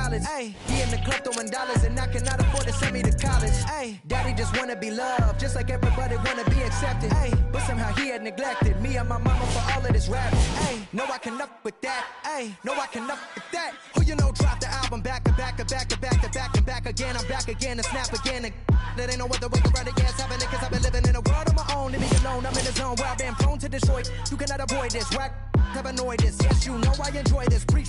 knowledge. Ay, he in the club throwing dollars and I cannot afford to send me to college. Ay, daddy just wanna be loved, just like everybody wanna be accepted. Ay, but somehow he had neglected me and my mama for all of this rap. Ay, no I can up with that. Ay, no I can up with that. Who you know dropped the album back to back to back to back to back and back again. I'm back again and snap again. And there ain't no other way around it. Yeah, it's happening cause I've been living in a world of my own. Leave me alone, I'm in the zone where I've been prone to destroy. You cannot avoid this. Whack have annoyed this. Yes, you know I enjoy this. Preach,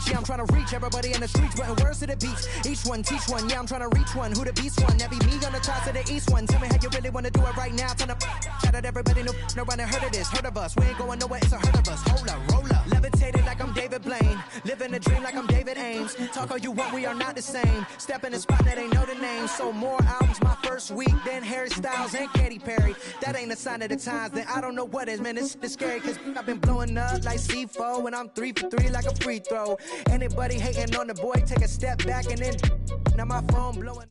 yeah, I'm trying to reach everybody in the streets, putting words to the beach. Each one teach one, yeah, I'm trying to reach one. Who the beast one? That be me on the top to the east one. Tell me how you really want to do it right now. Turn up, shout out everybody, nobody heard of this, heard of us. We ain't going nowhere, it's a hurt of us. Hold up, roll up, levitated like I'm David Blaine, living a dream like I'm David Ames. Talk all you want, we are not the same. Step in the spot that ain't know the name. So more albums my first week than Harry Styles and Katy Perry. That ain't a sign of the times, then I don't know what is. Man, it's scary cause I've been blowing up like C4 and I'm 3 for 3 like a free throw. Anybody hating on the boy, take a step back and then now my phone blowing.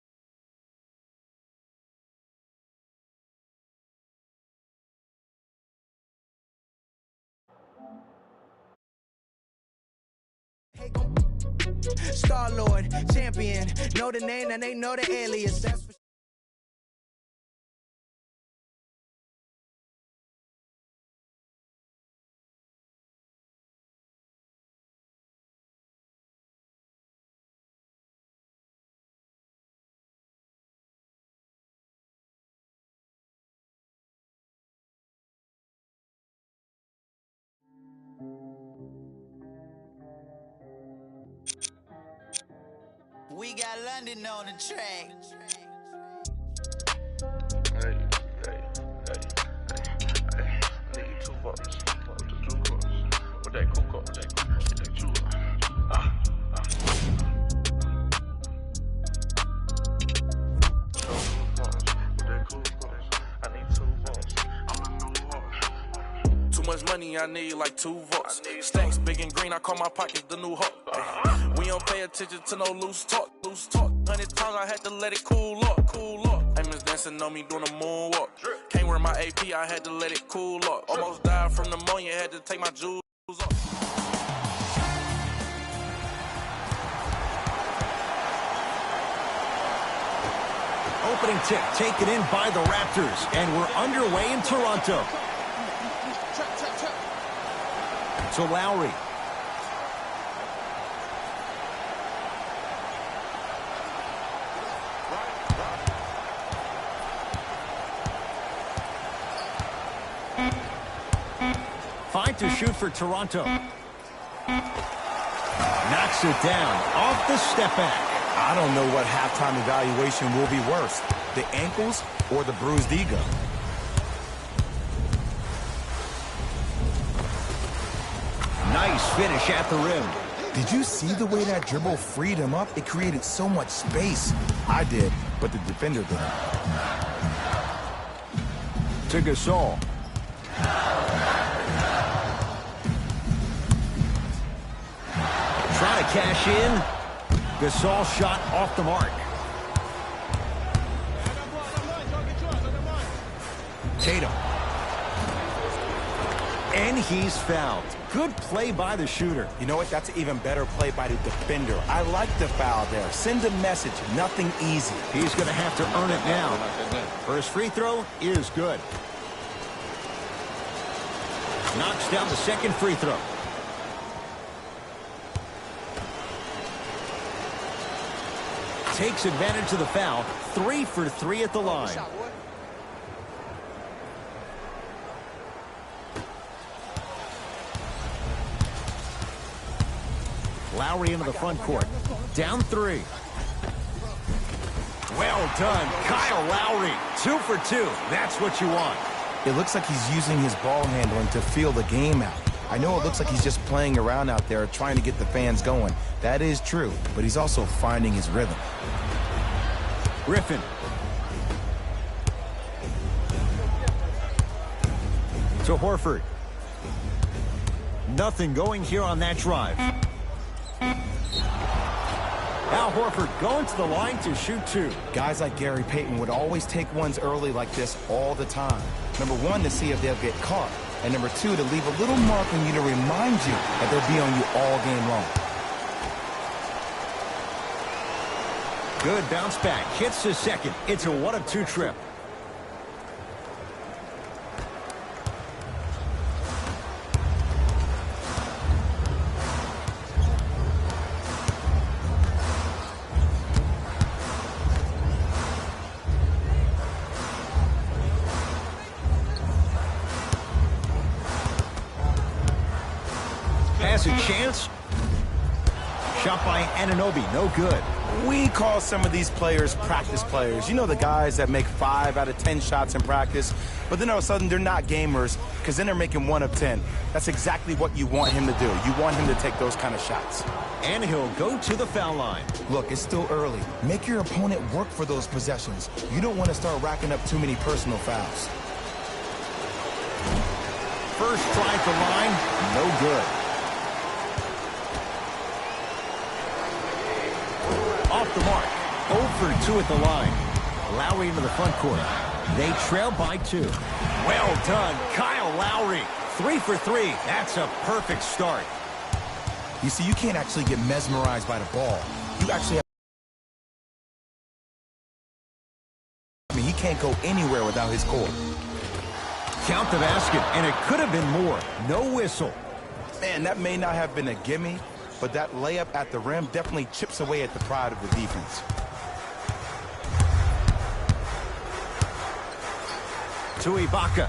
Star-Lord, champion, know the name and they know the alias. That's for We got London on the track. Hey, I need 2 votes. What that cook up? That you I need 2 votes. I'm a new vote. Too much money, I need like 2 votes. Stacks big and green, I call my pockets the new hook. We don't pay attention to no loose talk. 100 times I had to let it cool up. Amos dancing on me doing a moonwalk. Can't wear my AP, I had to let it cool up. Almost died from pneumonia, had to take my jewels off. Opening tip taken in by the Raptors, and we're underway in Toronto. To Lowry. Fine to shoot for Toronto. Knocks it down off the step back. I don't know what halftime evaluation will be worse, the ankles or the bruised ego. Nice finish at the rim. Did you see the way that dribble freed him up? It created so much space. I did, but the defender didn't. To Gasol. Trying to cash in. Gasol shot off the mark. Tatum. And he's fouled. Good play by the shooter. You know what? That's an even better play by the defender. I like the foul there. Send a message. Nothing easy. He's going to have to earn it now. First free throw is good. Knocks down the second free throw. Takes advantage of the foul. 3 for 3 at the line. Lowry into the front court. Down 3. Well done, Kyle Lowry. 2 for 2. That's what you want. It looks like he's using his ball handling to feel the game out. I know it looks like he's just playing around out there trying to get the fans going. That is true, but he's also finding his rhythm. Griffin. To Horford. Nothing going here on that drive. Al Horford going to the line to shoot 2. Guys like Gary Payton would always take ones early like this all the time. Number 1, to see if they'll get caught. And number 2, to leave a little mark on you to remind you that they'll be on you all game long. Good bounce back. Hits the second. It's a 1-of-2 trip. Has a chance. Shot by Anunoby, no good. We call some of these players practice players. You know, the guys that make 5 out of 10 shots in practice, but then all of a sudden they're not gamers because then they're making 1 of 10. That's exactly what you want him to do. You want him to take those kind of shots. And he'll go to the foul line. Look, it's still early. Make your opponent work for those possessions. You don't want to start racking up too many personal fouls. First try at the line, no good. Off the mark. 0 for 2 at the line. Lowry into the front court. They trail by 2. Well done, Kyle Lowry. 3 for 3. That's a perfect start. You see, you can't actually get mesmerized by the ball. You actually have... I mean, he can't go anywhere without his core. Count the basket, and it could have been more. No whistle. Man, that may not have been a gimme, but that layup at the rim definitely chips away at the pride of the defense. To Ibaka.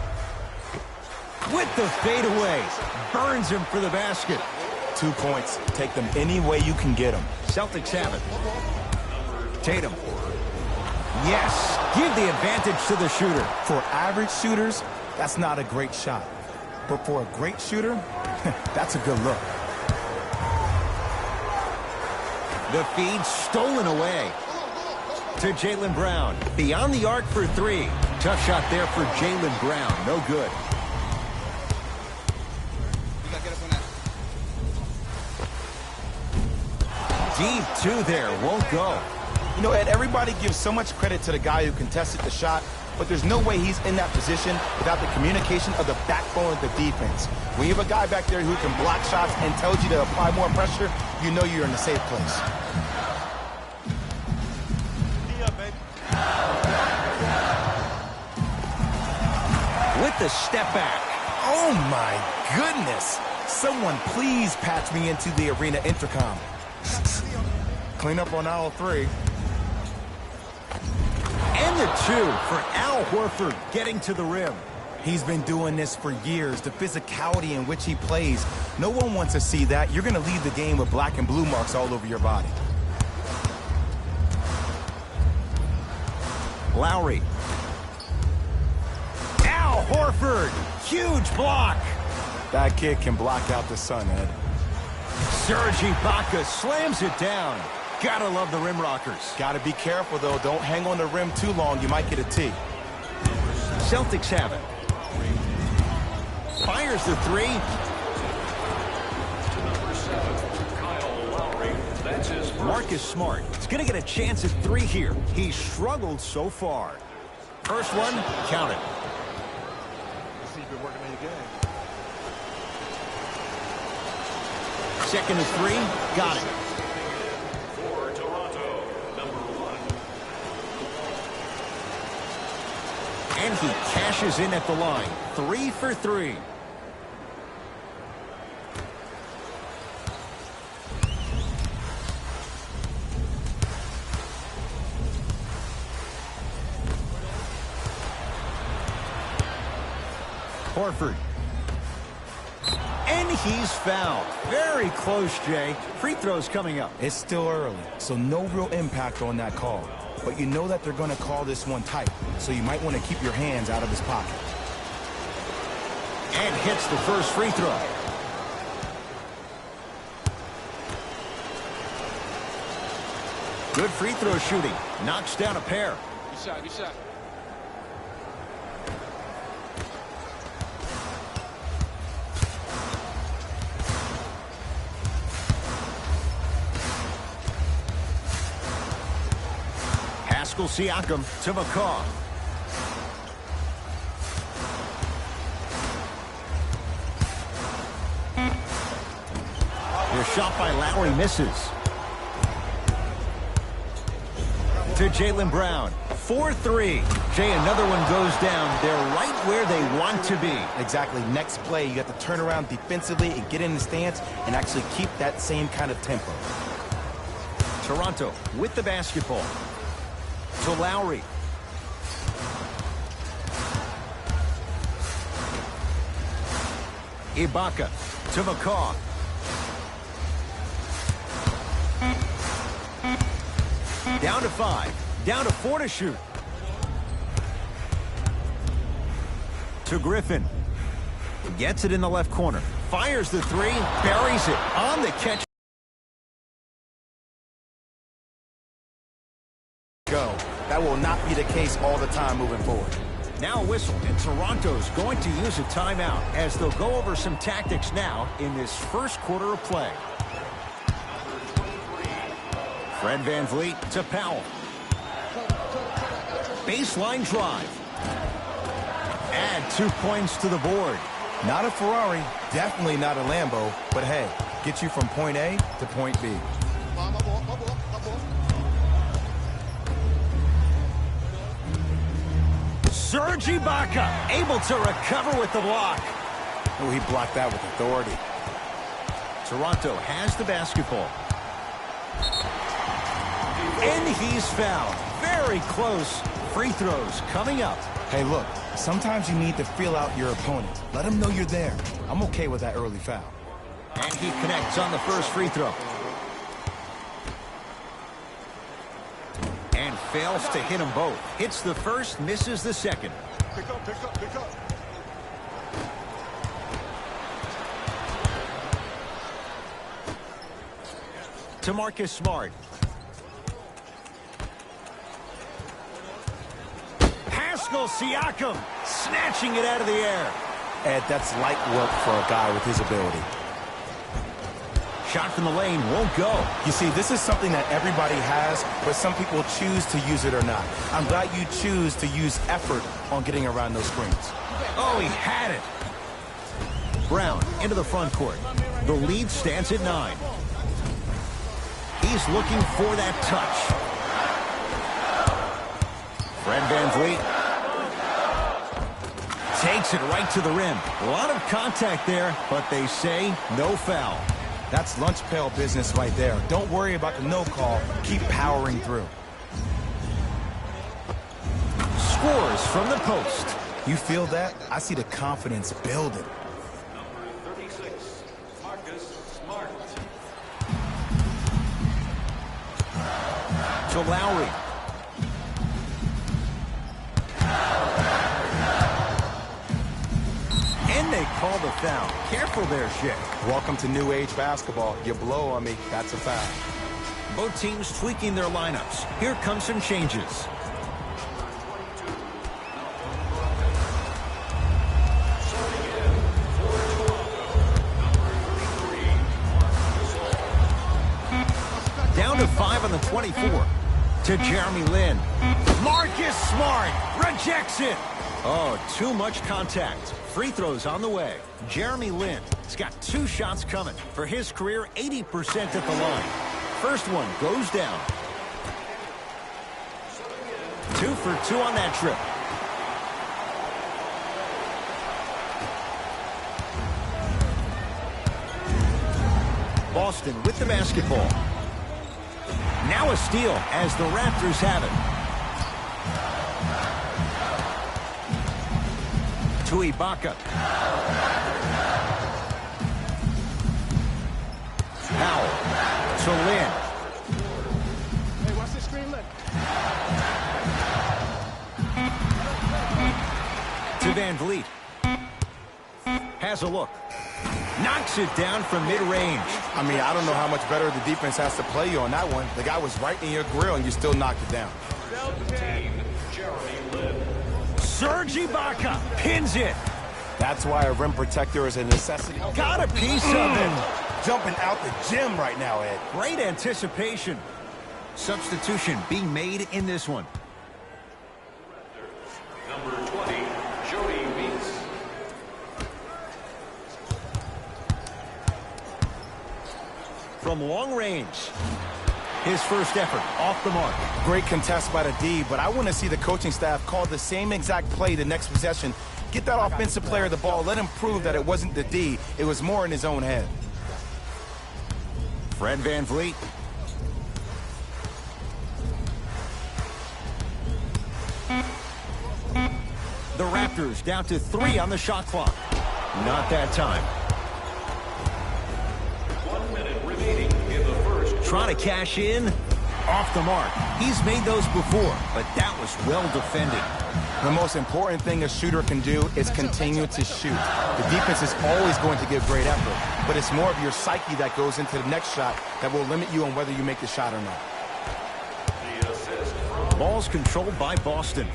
With the fadeaway. Burns him for the basket. 2 points. Take them any way you can get them. Celtics have it. Tatum. Yes. Give the advantage to the shooter. For average shooters, that's not a great shot. But for a great shooter, that's a good look. The feed stolen away. To Jaylen Brown. Beyond the arc for 3. Tough shot there for Jaylen Brown. No good. Deep 2 there. Won't go. You know, Ed, everybody gives so much credit to the guy who contested the shot, but there's no way he's in that position without the communication of the backbone of the defense. When you have a guy back there who can block shots and tells you to apply more pressure, you know you're in a safe place. With the step back. Oh, my goodness. Someone please patch me into the arena intercom. Clean up on aisle 3. And the 2 for Al Horford getting to the rim. He's been doing this for years. The physicality in which he plays. No one wants to see that. You're going to leave the game with black and blue marks all over your body. Lowry. Al Horford. Huge block. That kid can block out the sun, Ed. Serge Ibaka slams it down. Gotta love the rim rockers. Gotta be careful, though. Don't hang on the rim too long. You might get a T. Celtics have it. Fires the 3. Marcus Smart is going to get a chance at 3 here. He's struggled so far. First one, count it. Second and 3, got it. For Toronto, number 1. And he cashes in at the line. 3 for 3. Horford. And he's fouled. Very close, Jay. Free throws coming up. It's still early, so no real impact on that call. But you know that they're going to call this one tight, so you might want to keep your hands out of his pocket. And hits the first free throw. Good free throw shooting. Knocks down a pair. Good shot, good shot. Pascal Siakam to McCaw. The shot by Lowry misses. to Jaylen Brown. 4-3. Jay, another one goes down. They're right where they want to be. Exactly. Next play, you have to turn around defensively and get in the stance and actually keep that same kind of tempo. Toronto with the basketball. To Lowry. Ibaka to McCaw. Down to 5. Down to 4 to shoot. To Griffin. Gets it in the left corner. Fires the 3. Buries it on the catch. Go. That will not be the case all the time moving forward. Now a whistle, and Toronto's going to use a timeout as they'll go over some tactics now in this first quarter of play. Fred VanVleet to Powell. Baseline drive. Add 2 points to the board. Not a Ferrari, definitely not a Lambo, but hey, get you from point A to point B. Serge Ibaka able to recover with the block. Oh, he blocked that with authority. Toronto has the basketball. And he's fouled. Very close. Free throws coming up. Hey, look, sometimes you need to feel out your opponent. Let them know you're there. I'm okay with that early foul. And he connects on the first free throw. And fails to hit them both. Hits the first, misses the second. Pick up. To Marcus Smart. Pascal Siakam snatching it out of the air. Ed, that's light work for a guy with his ability. Shot from the lane won't go. You see, this is something that everybody has, but some people choose to use it or not. I'm glad you choose to use effort on getting around those screens. Oh, he had it. Brown into the front court. The lead stands at 9. He's looking for that touch. Fred VanVleet takes it right to the rim. A lot of contact there, but they say no foul. That's lunch pail business right there. Don't worry about the no call. Keep powering through. Scores from the post. You feel that? I see the confidence building. Number 36, Marcus Smart. To Lowry. And they call the foul. Careful there, Shea. Welcome to new age basketball. You blow on me, that's a foul. Both teams tweaking their lineups. Here come some changes. Down to 5 on the 24. To Jeremy Lin. Marcus Smart rejects it. Oh, too much contact. Free throws on the way. Jeremy Lin has got 2 shots coming. For his career, 80% at the line. First one goes down. 2 for 2 on that trip. Boston with the basketball. Now a steal as the Raptors have it. To Ibaka. Powell. To Lin. Hey, watch this screen, look. To VanVleet. Has a look. Knocks it down from mid-range. I mean, I don't know how much better the defense has to play you on that one. The guy was right in your grill and you still knocked it down. 17, Jeremy Lin. Serge Ibaka pins it. That's why a rim protector is a necessity. Got a piece of it. Jumping out the gym right now, Ed. Great anticipation. Substitution being made in this one. Number 20, Jody Meeks. From long range. His first effort off the mark. Great contest by the D, but I want to see the coaching staff call the same exact play the next possession. Get that offensive player the ball. Let him prove that it wasn't the D. It was more in his own head. Fred VanVleet. The Raptors down to 3 on the shot clock. Not that time. 1 minute remaining in the first. Trying to cash in. Off the mark. He's made those before, but that was well defended. The most important thing a shooter can do is continue to shoot. The defense is always going to give great effort, but it's more of your psyche that goes into the next shot that will limit you on whether you make the shot or not. The assist from Ball's controlled by Boston.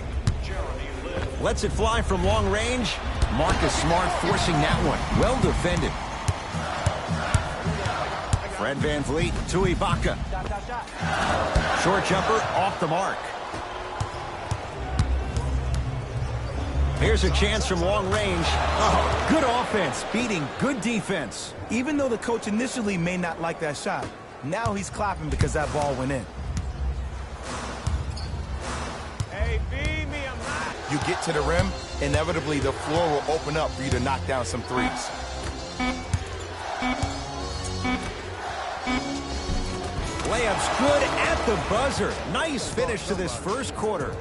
Jeremy Lin. Lets it fly from long range. Marcus Smart forcing that one. Well defended. Fred VanVleet to Ibaka. Short jumper off the mark. Here's a chance from long range. Oh, good offense beating good defense. Even though the coach initially may not like that shot, now he's clapping because that ball went in. Hey, feed me, I'm hot. You get to the rim, inevitably the floor will open up for you to knock down some threes. Layup's good at the buzzer. Nice finish to this first quarter.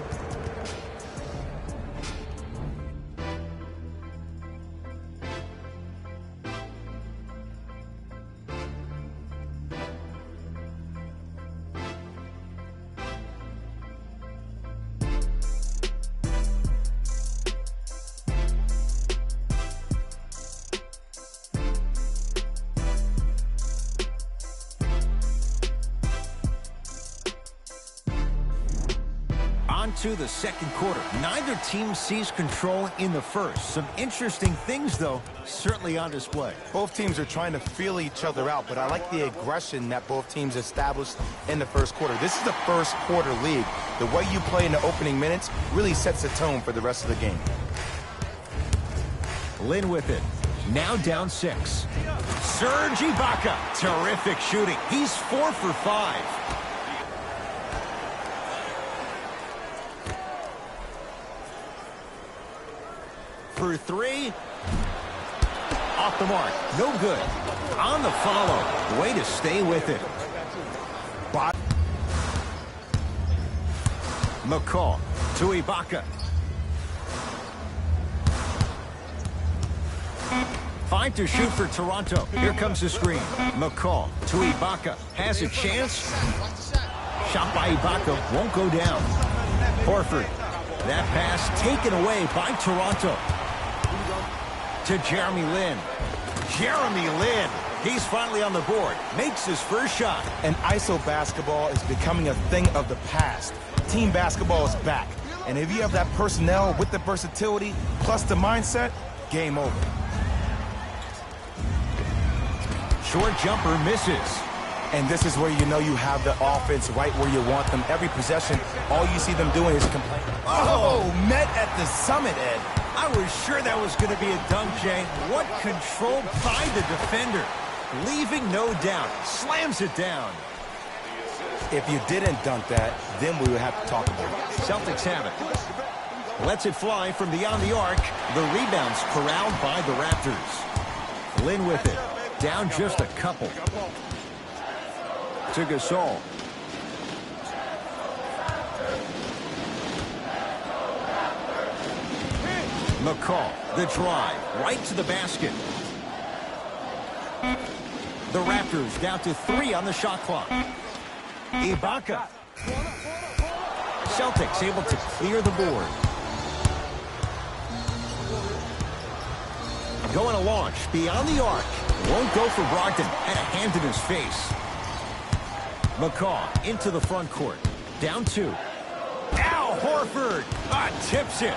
To the second quarter. Neither team sees control in the first. Some interesting things, though, certainly on display. Both teams are trying to feel each other out, but I like the aggression that both teams established in the first quarter. This is the first quarter league. The way you play in the opening minutes really sets the tone for the rest of the game. Lin with it. Now down 6. Serge Ibaka. Terrific shooting. He's 4 for 5. For 3. Off the mark. No good. On the follow. Way to stay with it. McCall to Ibaka. 5 to shoot for Toronto. Here comes the screen. McCall to Ibaka. Has a chance. Shot by Ibaka. Won't go down. Horford. That pass taken away by Toronto. To Jeremy Lin. Jeremy Lin. He's finally on the board. Makes his first shot. And ISO basketball is becoming a thing of the past. Team basketball is back. And if you have that personnel with the versatility plus the mindset, game over. Short jumper misses. And this is where you know you have the offense right where you want them. Every possession, all you see them doing is complain. Oh, met at the summit, Ed. I was sure that was going to be a dunk, Jay. What control by the defender. Leaving no doubt. Slams it down. If you didn't dunk that, then we would have to talk about it. Celtics have it. Lets it fly from beyond the arc. The rebound's corralled by the Raptors. Lin with it. Down just a couple. To Gasol. McCall, the drive, right to the basket. The Raptors down to 3 on the shot clock. Ibaka. Celtics able to clear the board. Going to launch beyond the arc. Won't go for Brogdon. Had a hand in his face. McCall into the front court. Down 2. Al Horford tips it.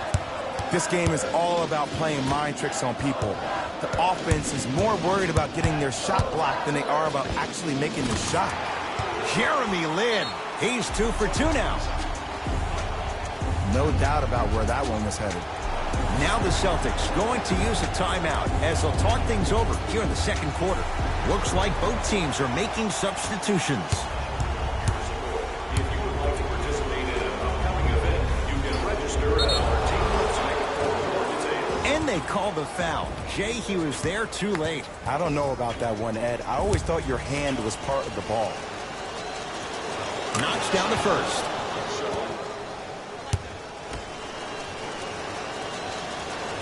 This game is all about playing mind tricks on people. The offense is more worried about getting their shot blocked than they are about actually making the shot. Jeremy Lin. He's 2 for 2 now. No doubt about where that one was headed. Now the Celtics going to use a timeout as they'll talk things over here in the second quarter. Looks like both teams are making substitutions. they call the foul. Jay, he was there too late. I don't know about that one, Ed. I always thought your hand was part of the ball. Knocks down the first.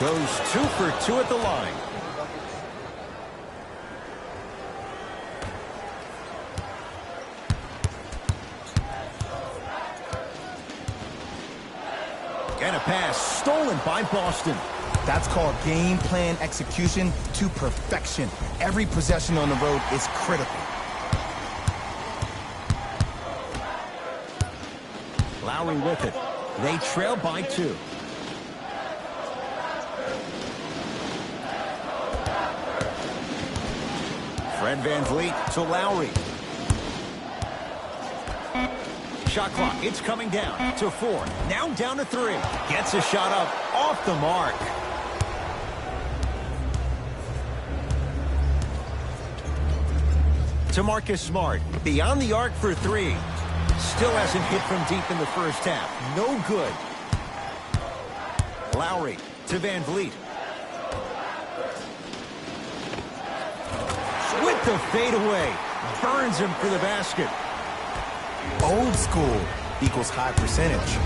Goes 2 for 2 at the line. And a pass stolen by Boston. That's called game plan execution to perfection. Every possession on the road is critical. Lowry with it. They trail by 2. Fred VanVleet to Lowry. Shot clock, it's coming down to 4. Now down to 3. Gets a shot up off the mark. To Marcus Smart, beyond the arc for 3. Still hasn't hit from deep in the first half. No good. Lowry to VanVleet. With the fadeaway. Burns him for the basket. Old school equals high percentage.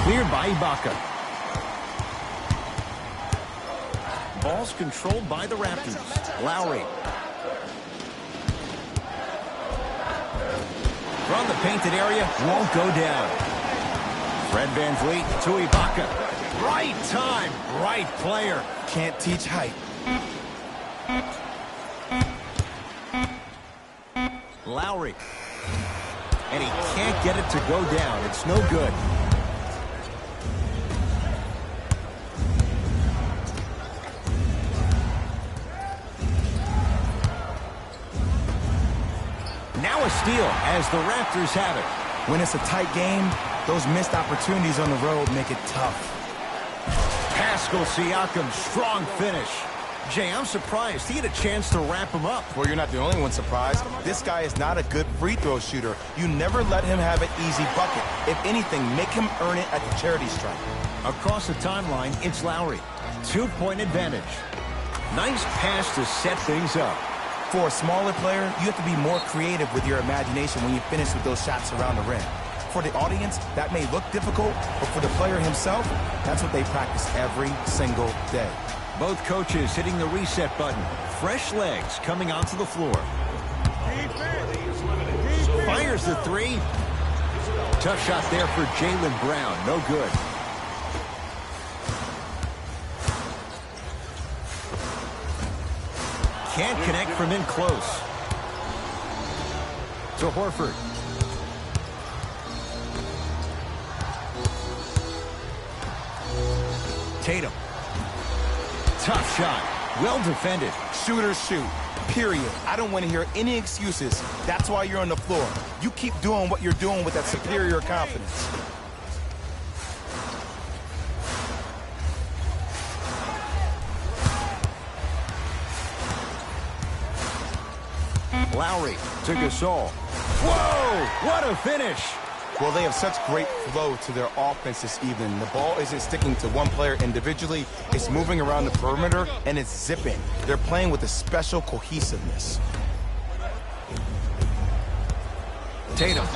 Cleared by Ibaka. Ball's controlled by the Raptors. Lowry. From the painted area, won't go down. Fred VanVleet to Ibaka. Right time, right player. Can't teach height. Lowry. And he can't get it to go down. It's no good. Now a steal as the Raptors have it. When it's a tight game, those missed opportunities on the road make it tough. Pascal Siakam, strong finish. Jay, I'm surprised he had a chance to wrap him up. Well, you're not the only one surprised. This guy is not a good free throw shooter. You never let him have an easy bucket. If anything, make him earn it at the charity stripe. Across the timeline, it's Lowry. 2-point advantage. Nice pass to set things up. For a smaller player, you have to be more creative with your imagination when you finish with those shots around the rim. For the audience, that may look difficult, but for the player himself, that's what they practice every single day. Both coaches hitting the reset button. Fresh legs coming onto the floor. Fires the 3. Tough shot there for Jaylen Brown. No good. Can't connect from in close. To Horford. Tatum. Tough shot. Well defended. Shooters shoot. Period. I don't want to hear any excuses. That's why you're on the floor. You keep doing what you're doing with that superior confidence. Lowry to Gasol. Whoa! What a finish! Well, they have such great flow to their offense this evening. The ball isn't sticking to one player individually. It's moving around the perimeter, and it's zipping. They're playing with a special cohesiveness. Tatum.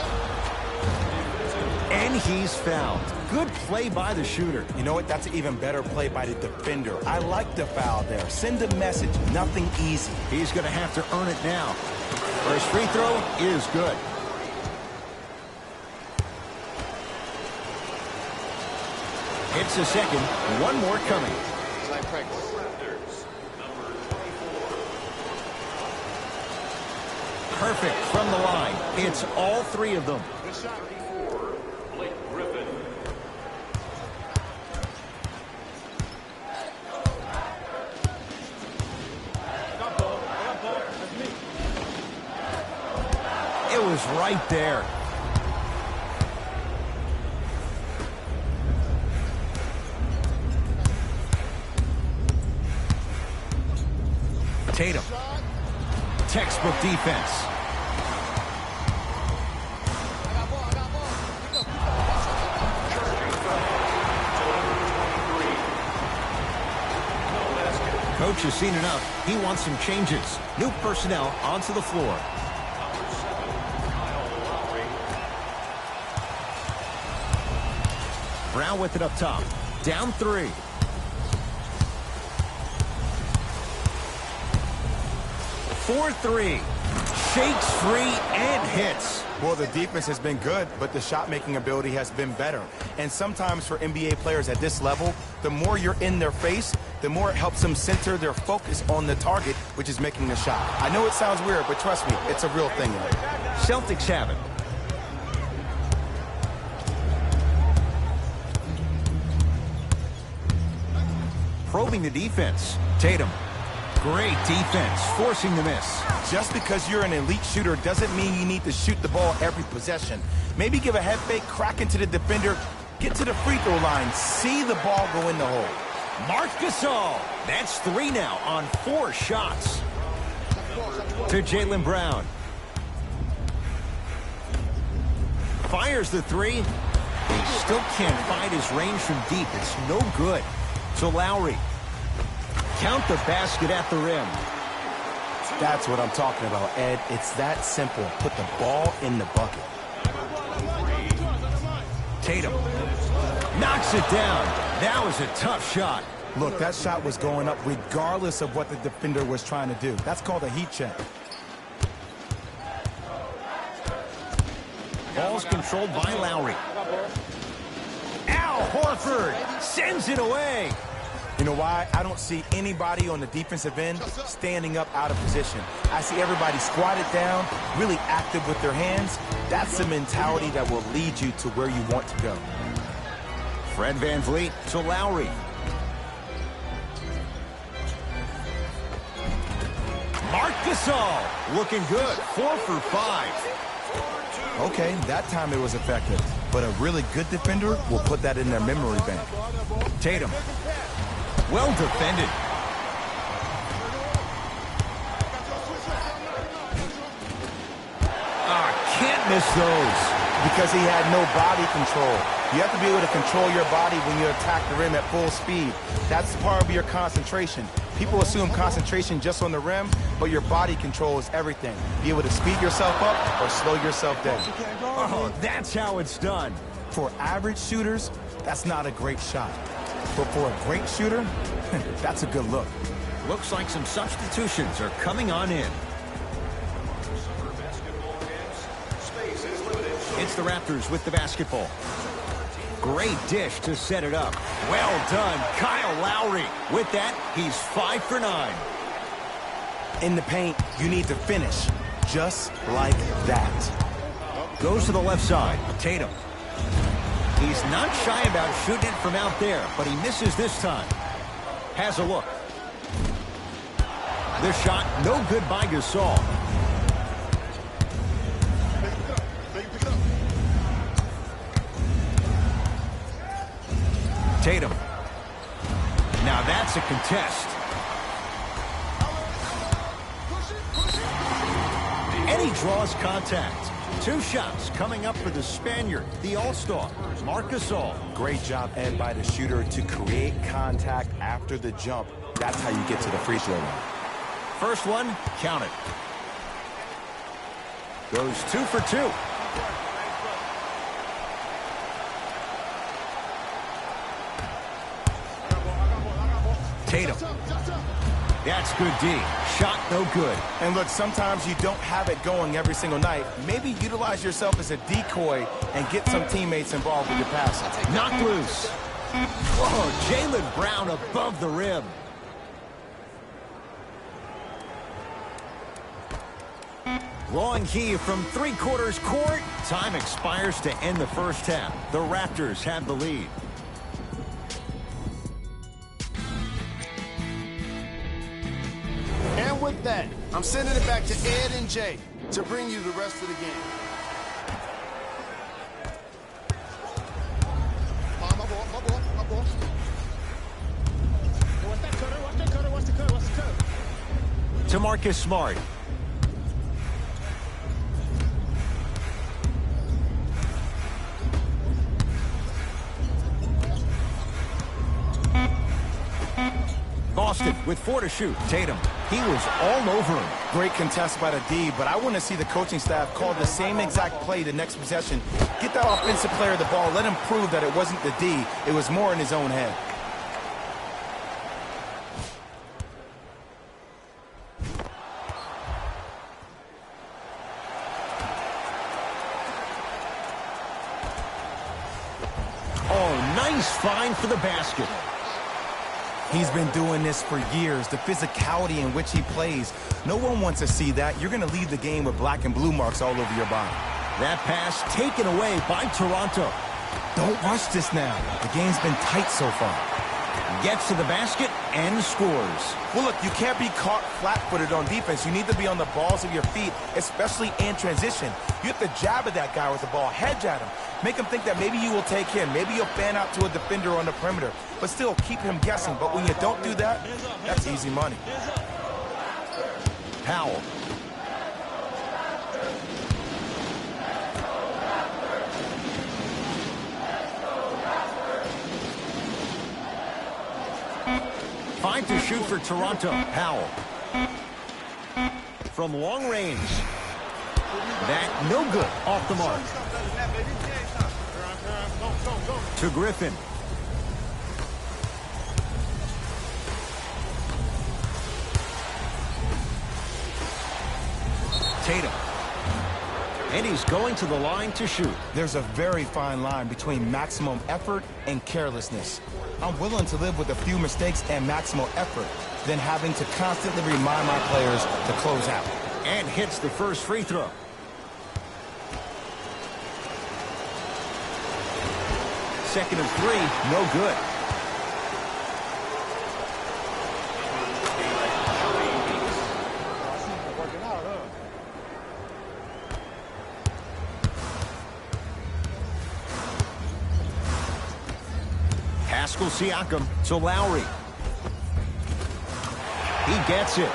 And he's fouled. Good play by the shooter. You know what? That's an even better play by the defender. I like the foul there. Send a message. Nothing easy. He's going to have to earn it now. First free throw is good. Hits the second. One more coming. Perfect from the line. It's all 3 of them. It was right there. Tatum. Textbook defense. Coach has seen enough. He wants some changes. New personnel onto the floor. Brown with it up top. Down 3. For 3. Shakes free and hits. Well, the defense has been good, but the shot-making ability has been better. And sometimes for NBA players at this level, the more you're in their face, the more it helps them center their focus on the target, which is making the shot. I know it sounds weird, but trust me, it's a real thing. Celtics have it. Probing the defense. Tatum. Great defense, forcing the miss. Just because you're an elite shooter doesn't mean you need to shoot the ball every possession. Maybe give a head fake, crack into the defender, get to the free throw line, see the ball go in the hole. Marc Gasol. That's 3 now on 4 shots. To Jaylen Brown. Fires the 3. He still can't find his range from deep. It's no good. To Lowry. Count the basket at the rim. That's what I'm talking about, Ed. It's that simple. Put the ball in the bucket. Tatum knocks it down. That was a tough shot. Look, that shot was going up regardless of what the defender was trying to do. That's called a heat check. Ball's controlled by Lowry. Al Horford sends it away. You know why? I don't see anybody on the defensive end standing up out of position. I see everybody squatted down, really active with their hands. That's the mentality that will lead you to where you want to go. Fred VanVleet to Lowry. Marc Gasol looking good. 4 for 5. Okay, that time it was effective. But a really good defender will put that in their memory bank. Tatum. Well defended. Can't miss those. Because he had no body control. You have to be able to control your body when you attack the rim at full speed. That's part of your concentration. People assume concentration just on the rim, but your body control is everything. Be able to speed yourself up or slow yourself down. Oh, that's how it's done. For average shooters, that's not a great shot. But for a great shooter, that's a good look. Looks like some substitutions are coming on in. It's the Raptors with the basketball. Great dish to set it up. Well done, Kyle Lowry. With that, he's 5 for 9. In the paint, you need to finish just like that. Goes to the left side. Tatum. He's not shy about shooting it from out there, but he misses this time. Has a look. The shot, no good by Gasol. Tatum. Now that's a contest. And he draws contact. 2 shots coming up for the Spaniard, the All-Star, Marc Gasol. Great job, Ed, by the shooter to create contact after the jump. That's how you get to the free throw line. First one, count it. Goes 2 for 2. Tatum. That's good D. Shot no good. And look, sometimes you don't have it going every single night. Maybe utilize yourself as a decoy and get some teammates involved with your passing. Knocked loose. Whoa, Jaylen Brown above the rim. Long heave from 3/4 court. Time expires to end the first half. The Raptors have the lead. And with that, I'm sending it back to Ed and Jay to bring you the rest of the game. My ball. What's that cutter? What's the cutter? To Marcus Smart. Boston with 4 to shoot. Tatum, he was all over him. Great contest by the D, but I want to see the coaching staff call the same exact play the next possession. Get that offensive player the ball. Let him prove that it wasn't the D. It was more in his own head. Oh, nice find for the basket. He's been doing this for years, the physicality in which he plays. No one wants to see that. You're going to leave the game with black and blue marks all over your body. That pass taken away by Toronto. Don't rush this now. The game's been tight so far. Gets to the basket and scores. Well, look, you can't be caught flat-footed on defense. You need to be on the balls of your feet, especially in transition. You have to jab at that guy with the ball, hedge at him. Make him think that maybe you will take him. Maybe you'll fan out to a defender on the perimeter. But still, keep him guessing. But when you don't do that, that's easy money. Powell. Five to shoot for Toronto. Powell. From long range. That no good. Off the mark. To Griffin. Tatum. And he's going to the line to shoot. There's a very fine line between maximum effort and carelessness. I'm willing to live with a few mistakes and maximal effort than having to constantly remind my players to close out. And hits the first free throw. Second and 3, no good. Pascal Siakam to Lowry. He gets it.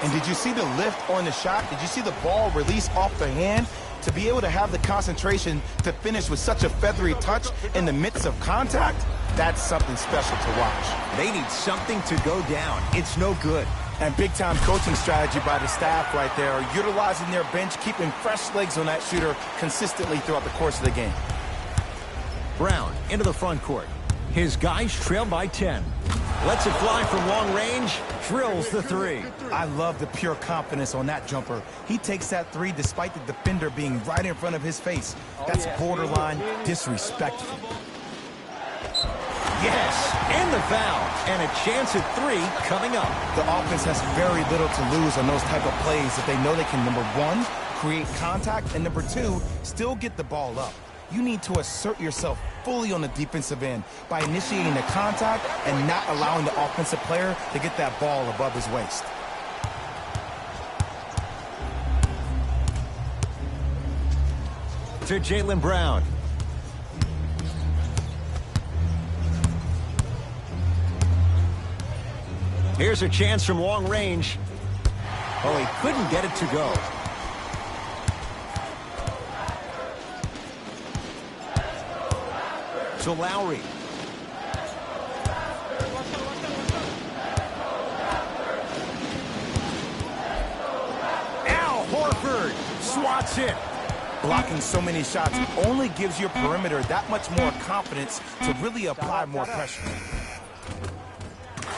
And did you see the lift on the shot? Did you see the ball release off the hand? To be able to have the concentration to finish with such a feathery touch in the midst of contact, that's something special to watch. They need something to go down. It's no good. And big-time coaching strategy by the staff right there, utilizing their bench, keeping fresh legs on that shooter consistently throughout the course of the game. Brown into the front court. His guys trail by 10. Lets it fly from long range. Drills the 3. I love the pure confidence on that jumper. He takes that 3 despite the defender being right in front of his face. That's borderline disrespectful. Yes, and the foul. And a chance at 3 coming up. The offense has very little to lose on those type of plays if they know they can, number 1, create contact, and number 2, still get the ball up. You need to assert yourself fully on the defensive end by initiating the contact and not allowing the offensive player to get that ball above his waist. To Jaylen Brown. Here's a chance from long range. Oh, he couldn't get it to go. To Lowry. Al Horford swats it. Blocking so many shots only gives your perimeter that much more confidence to really apply more pressure.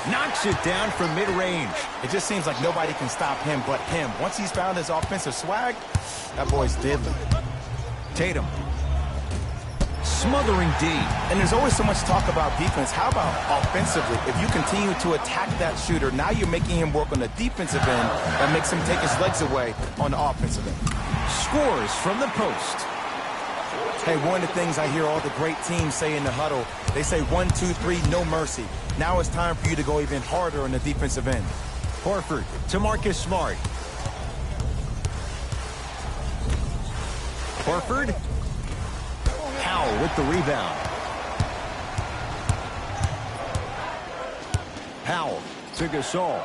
Knocks it down from mid-range. It just seems like nobody can stop him but him. Once he's found his offensive swag, that boy's deadly. Tatum. Smothering D. And there's always so much talk about defense. How about offensively? If you continue to attack that shooter, now you're making him work on the defensive end. That makes him take his legs away on the offensive end. Scores from the post. Hey, one of the things I hear all the great teams say in the huddle, they say 1, 2, 3, no mercy. Now it's time for you to go even harder on the defensive end. Horford to Marcus Smart. Horford. Powell with the rebound. Powell to Gasol.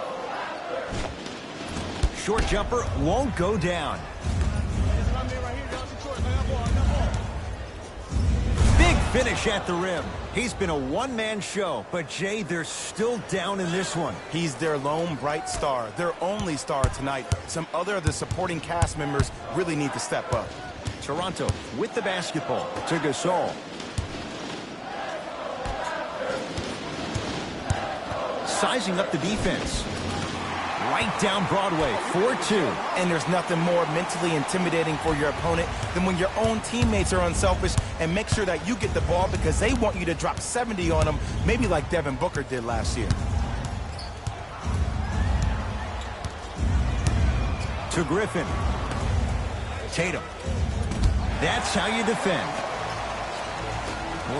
Short jumper won't go down. Big finish at the rim. He's been a one-man show, but Jay, they're still down in this one. He's their lone bright star, their only star tonight. Some other of the supporting cast members really need to step up. Toronto with the basketball to Gasol. Sizing up the defense. Right down Broadway, 4-2. And there's nothing more mentally intimidating for your opponent than when your own teammates are unselfish and make sure that you get the ball because they want you to drop 70 on them, maybe like Devin Booker did last year. To Griffin. Tatum. That's how you defend.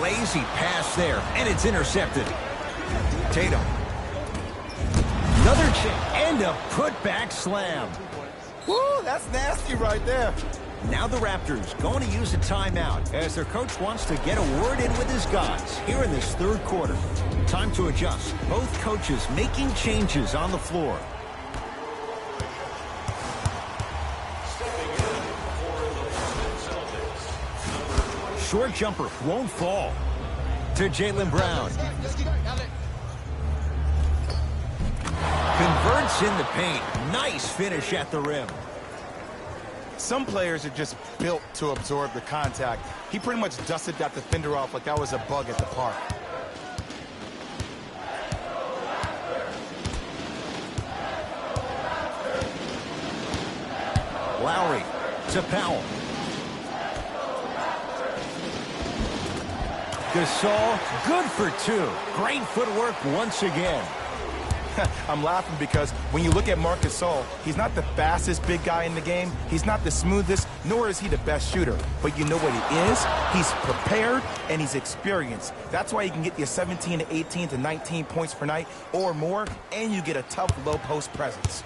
Lazy pass there, and it's intercepted. Tatum. Another chance, and a putback slam. Woo, that's nasty right there. Now the Raptors going to use a timeout as their coach wants to get a word in with his guys here in this third quarter. Time to adjust. Both coaches making changes on the floor. Short jumper won't fall. To Jaylen Brown. Converts in the paint. Nice finish at the rim. Some players are just built to absorb the contact. He pretty much dusted that defender off like that was a bug at the park. Lowry to Powell. Gasol, good for two. Great footwork once again. I'm laughing because when you look at Marcus Gasol, he's not the fastest big guy in the game. He's not the smoothest, nor is he the best shooter. But you know what he is? He's prepared and he's experienced. That's why he can get you 17 to 18 to 19 points per night or more, and you get a tough low post presence.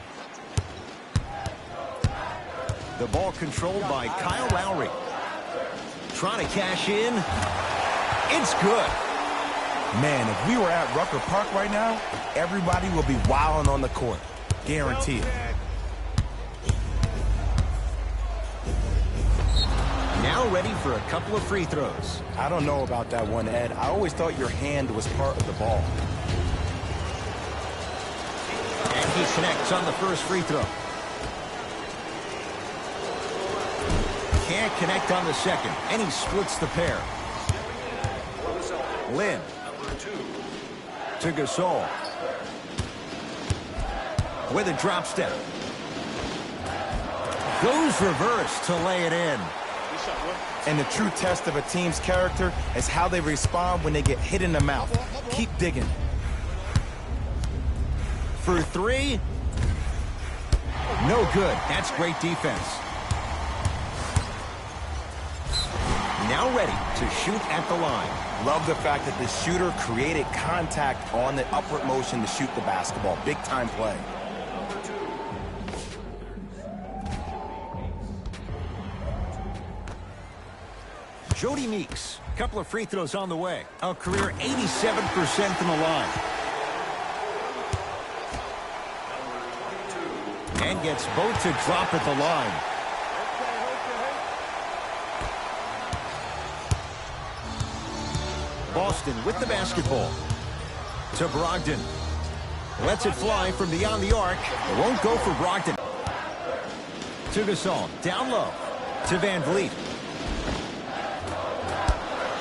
The ball controlled by Kyle Lowry. Trying to cash in. It's good. Man, if we were at Rucker Park right now, everybody will be wilding on the court. Guarantee it. Now ready for a couple of free throws. I don't know about that one, Ed. I always thought your hand was part of the ball. And he connects on the first free throw. Can't connect on the second, and he splits the pair. Lynn to Gasol with a drop step. Goes reverse to lay it in. And the true test of a team's character is how they respond when they get hit in the mouth. Keep digging. For three. No good. That's great defense. Now ready to shoot at the line. Love the fact that the shooter created contact on the upward motion to shoot the basketball. Big time play. Jody Meeks, a couple of free throws on the way. A career 87% from the line. And gets both to drop at the line. Boston with the basketball. To Brogdon. Lets it fly from beyond the arc. Won't go for Brogdon. To Gasol. Down low. To Van Vliet.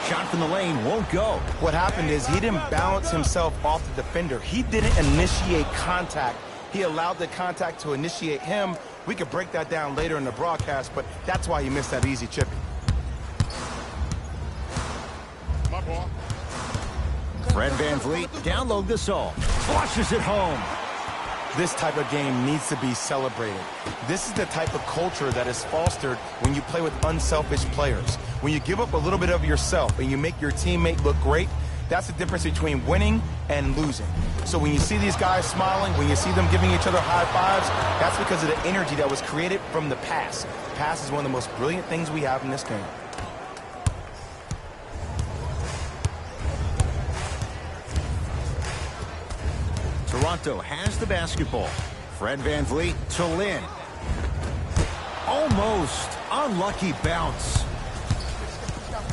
Shot from the lane won't go. What happened is he didn't bounce himself off the defender. He didn't initiate contact. He allowed the contact to initiate him. We could break that down later in the broadcast, but that's why he missed that easy chip. Fred Van Vliet, down low Gasol. Flushes it home. This type of game needs to be celebrated. This is the type of culture that is fostered when you play with unselfish players. When you give up a little bit of yourself and you make your teammate look great, that's the difference between winning and losing. So when you see these guys smiling, when you see them giving each other high fives, that's because of the energy that was created from the pass. The pass is one of the most brilliant things we have in this game. Toronto has the basketball. Fred Van Vliet to Lynn. Almost unlucky bounce.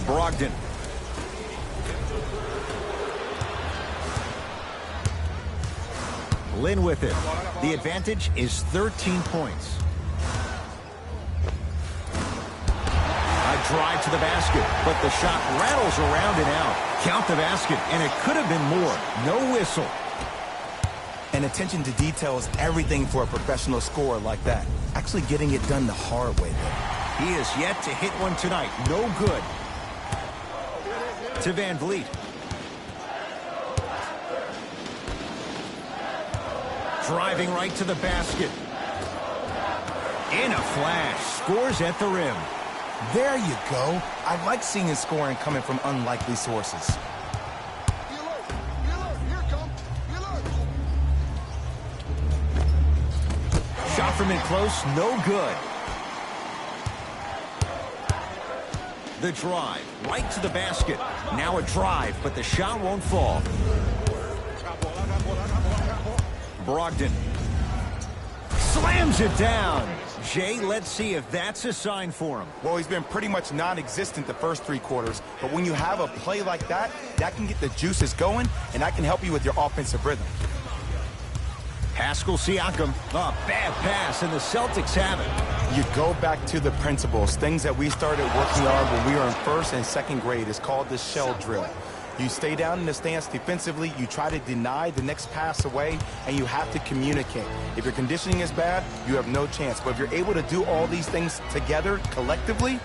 Brogdon. Lynn with it. The advantage is 13 points. A drive to the basket, but the shot rattles around and out. Count the basket, and it could have been more. No whistle. And attention to detail is everything for a professional scorer like that. Actually getting it done the hard way, though. He is yet to hit one tonight. No good. To Van Vliet. Driving right to the basket. In a flash. Scores at the rim. There you go. I like seeing scoring coming from unlikely sources. Shot from in close, no good. The drive, right to the basket. Now a drive, but the shot won't fall. Brogdon slams it down. Jay, let's see if that's a sign for him. Well, he's been pretty much non-existent the first 3 quarters, but when you have a play like that, that can get the juices going, and that can help you with your offensive rhythm. Pascal Siakam, a bad pass, and the Celtics have it. You go back to the principles, things that we started working on when we were in 1st and 2nd grade. It's called the shell drill. You stay down in the stance defensively, you try to deny the next pass away, and you have to communicate. If your conditioning is bad, you have no chance. But if you're able to do all these things together, collectively,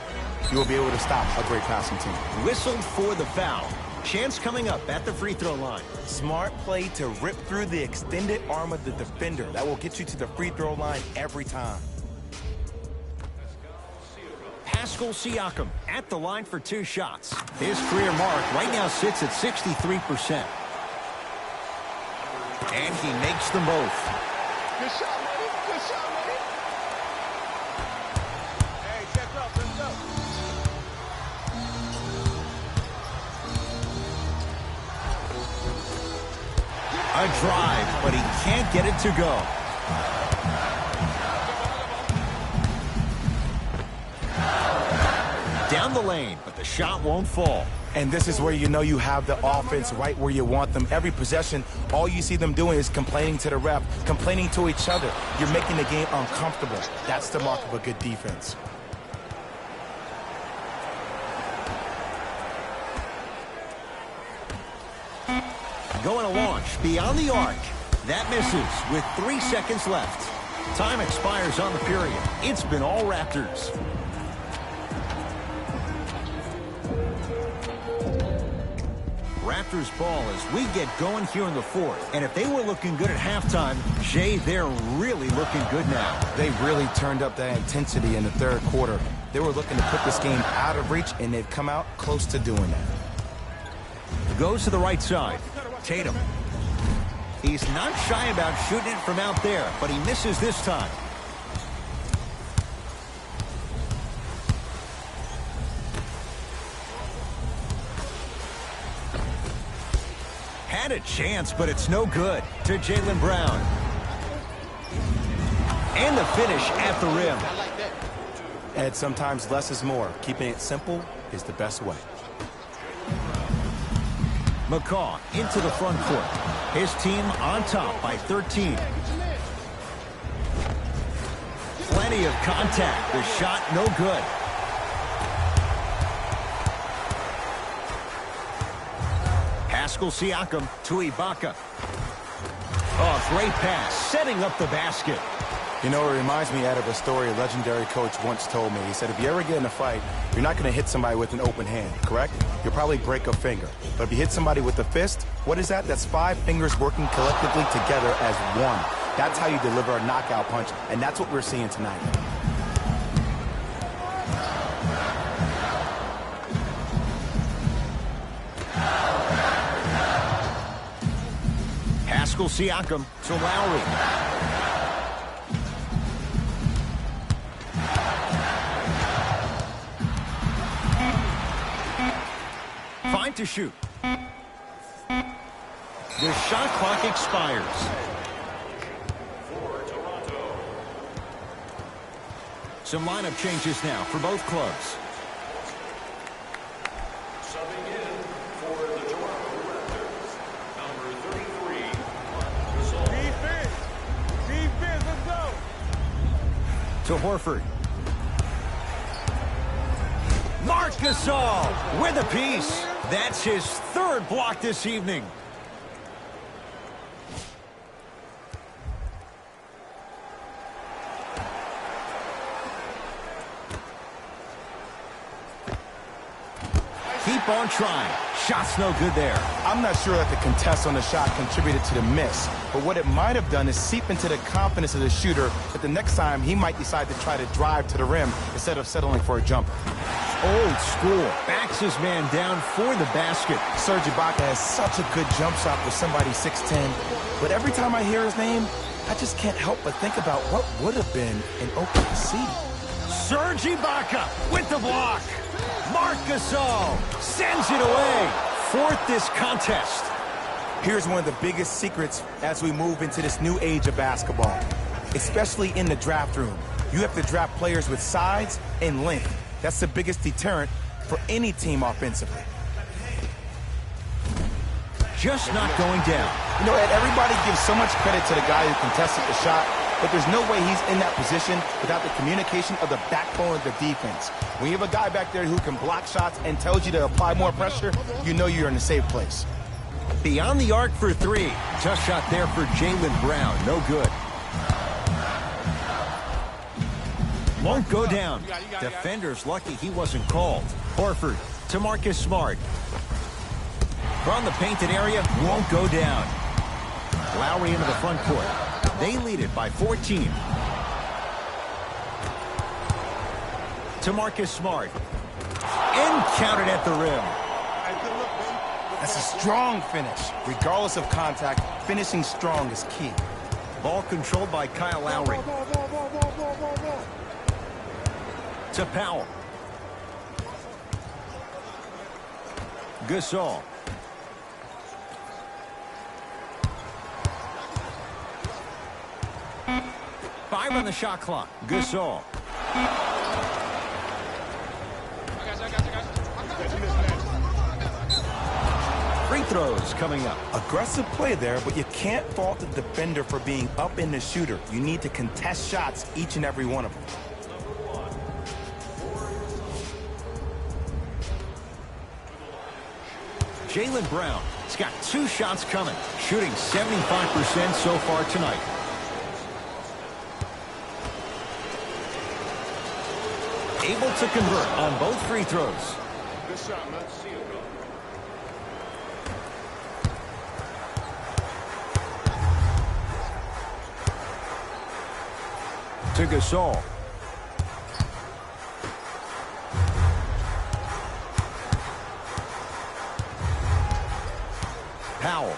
you will be able to stop a great passing team. Whistled for the foul. Chance coming up at the free throw line. Smart play to rip through the extended arm of the defender. That will get you to the free throw line every time. Pascal Siakam at the line for 2 shots. His career mark right now sits at 63%. And he makes them both. Good shot, buddy. Good shot, buddy. Hey, check up. Let's go. A drive, but he can't get it to go. Down the lane, but the shot won't fall. And this is where you know you have the offense right where you want them. Every possession, all you see them doing is complaining to the ref, complaining to each other. You're making the game uncomfortable. That's the mark of a good defense. Going to launch beyond the arc. That misses with 3 seconds left. Time expires on the period. It's been all Raptors. Raptors ball as we get going here in the 4th. And if they were looking good at halftime, Jay, they're really looking good now. They really turned up that intensity in the 3rd quarter. They were looking to put this game out of reach, and they've come out close to doing that. Goes to the right side. Tatum. He's not shy about shooting it from out there, but he misses this time. Had a chance, but it's no good. To Jaylen Brown. And the finish at the rim. And sometimes less is more. Keeping it simple is the best way. McCaw into the front court. His team on top by 13. Plenty of contact. The shot no good. Pascal Siakam to Ibaka. Oh, great pass. Setting up the basket. You know, it reminds me out of a story a legendary coach once told me. He said, if you ever get in a fight, you're not going to hit somebody with an open hand, correct? You'll probably break a finger. But if you hit somebody with a fist, what is that? That's 5 fingers working collectively together as one. That's how you deliver a knockout punch, and that's what we're seeing tonight. Pascal Siakam to Lowry. Fine to shoot. The shot clock expires. Some lineup changes now for both clubs. Subbing in for the Toronto Raptors, number 33, Gasol. Defense. To Horford. Marc Gasol with a piece. That's his third block this evening. Keep on trying. Shot's no good there. I'm not sure that the contest on the shot contributed to the miss, but what it might have done is seep into the confidence of the shooter that the next time he might decide to try to drive to the rim instead of settling for a jumper. Old school. Backs his man down for the basket. Serge Ibaka has such a good jump shot for somebody 6'10", but every time I hear his name, I just can't help but think about what would have been in Oklahoma City. Serge Ibaka with the block. Marc Gasol sends it away. Fourth this contest. Here's one of the biggest secrets as we move into this new age of basketball, especially in the draft room. You have to draft players with size and length. That's the biggest deterrent for any team offensively. Just not going down. You know, Ed, everybody gives so much credit to the guy who contested the shot, but there's no way he's in that position without the communication of the backbone of the defense. When you have a guy back there who can block shots and tells you to apply more pressure, you know you're in a safe place. Beyond the arc for three. Tough shot there for Jaylen Brown. No good. Won't go down. Defender's lucky he wasn't called. Horford to Marcus Smart. From the painted area, won't go down. Lowry into the front court. They lead it by 14. To Marcus Smart. And counted at the rim. That's a strong finish. Regardless of contact, finishing strong is key. Ball controlled by Kyle Lowry. To Powell. Gasol. Five on the shot clock. Gasol. Free throws coming up. Aggressive play there, but you can't fault the defender for being up in the shooter. You need to contest shots, each and every one of them. Jaylen Brown has got 2 shots coming, shooting 75% so far tonight. Able to convert on both free throws. Good shot, man. See you, bro. To Gasol. Powell.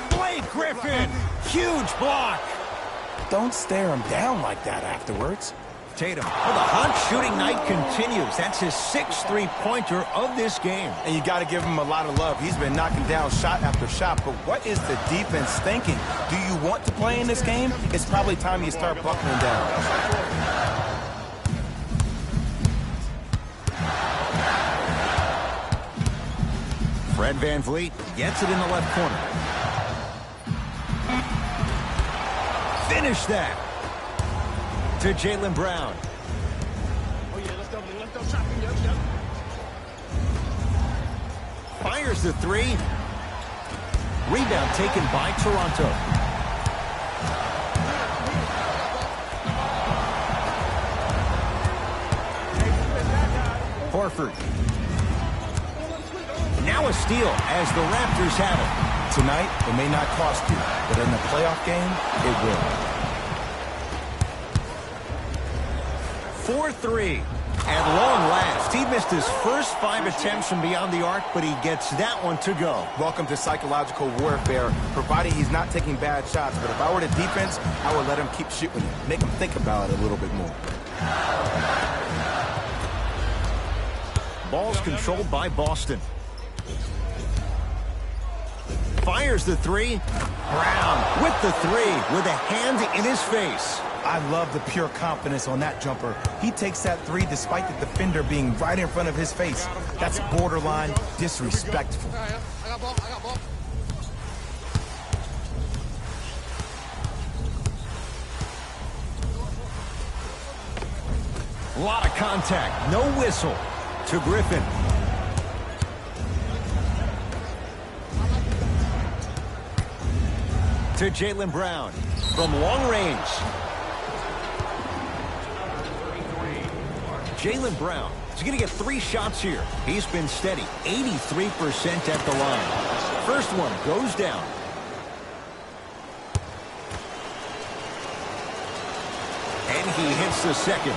Blake Griffin. Huge block. Don't stare him down like that afterwards. Tatum. Well, the hot shooting night continues. That's his 6th three-pointer of this game. And you got to give him a lot of love. He's been knocking down shot after shot. But what is the defense thinking? Do you want to play in this game? It's probably time you start buckling down. Fred VanVleet gets it in the left corner. Finish that. To Jaylen Brown. Oh, yeah, let's go, shot. Yep. Fires the three. Rebound taken by Toronto. Horford. Now a steal as the Raptors have it. Tonight, it may not cost you, but in the playoff game, it will. 4-3. At long last, he missed his first 5 attempts from beyond the arc, but he gets that one to go. Welcome to psychological warfare, provided he's not taking bad shots. But if I were the defense, I would let him keep shooting it. Make him think about it a little bit more. Ball's controlled by Boston. Fires the three. Brown with the three with a hand in his face. I love the pure confidence on that jumper. He takes that three despite the defender being right in front of his face. That's borderline disrespectful. I got ball. A lot of contact. No whistle to Griffin. To Jaylen Brown from long range. Jaylen Brown is going to get 3 shots here. He's been steady, 83% at the line. First one goes down. And he hits the second.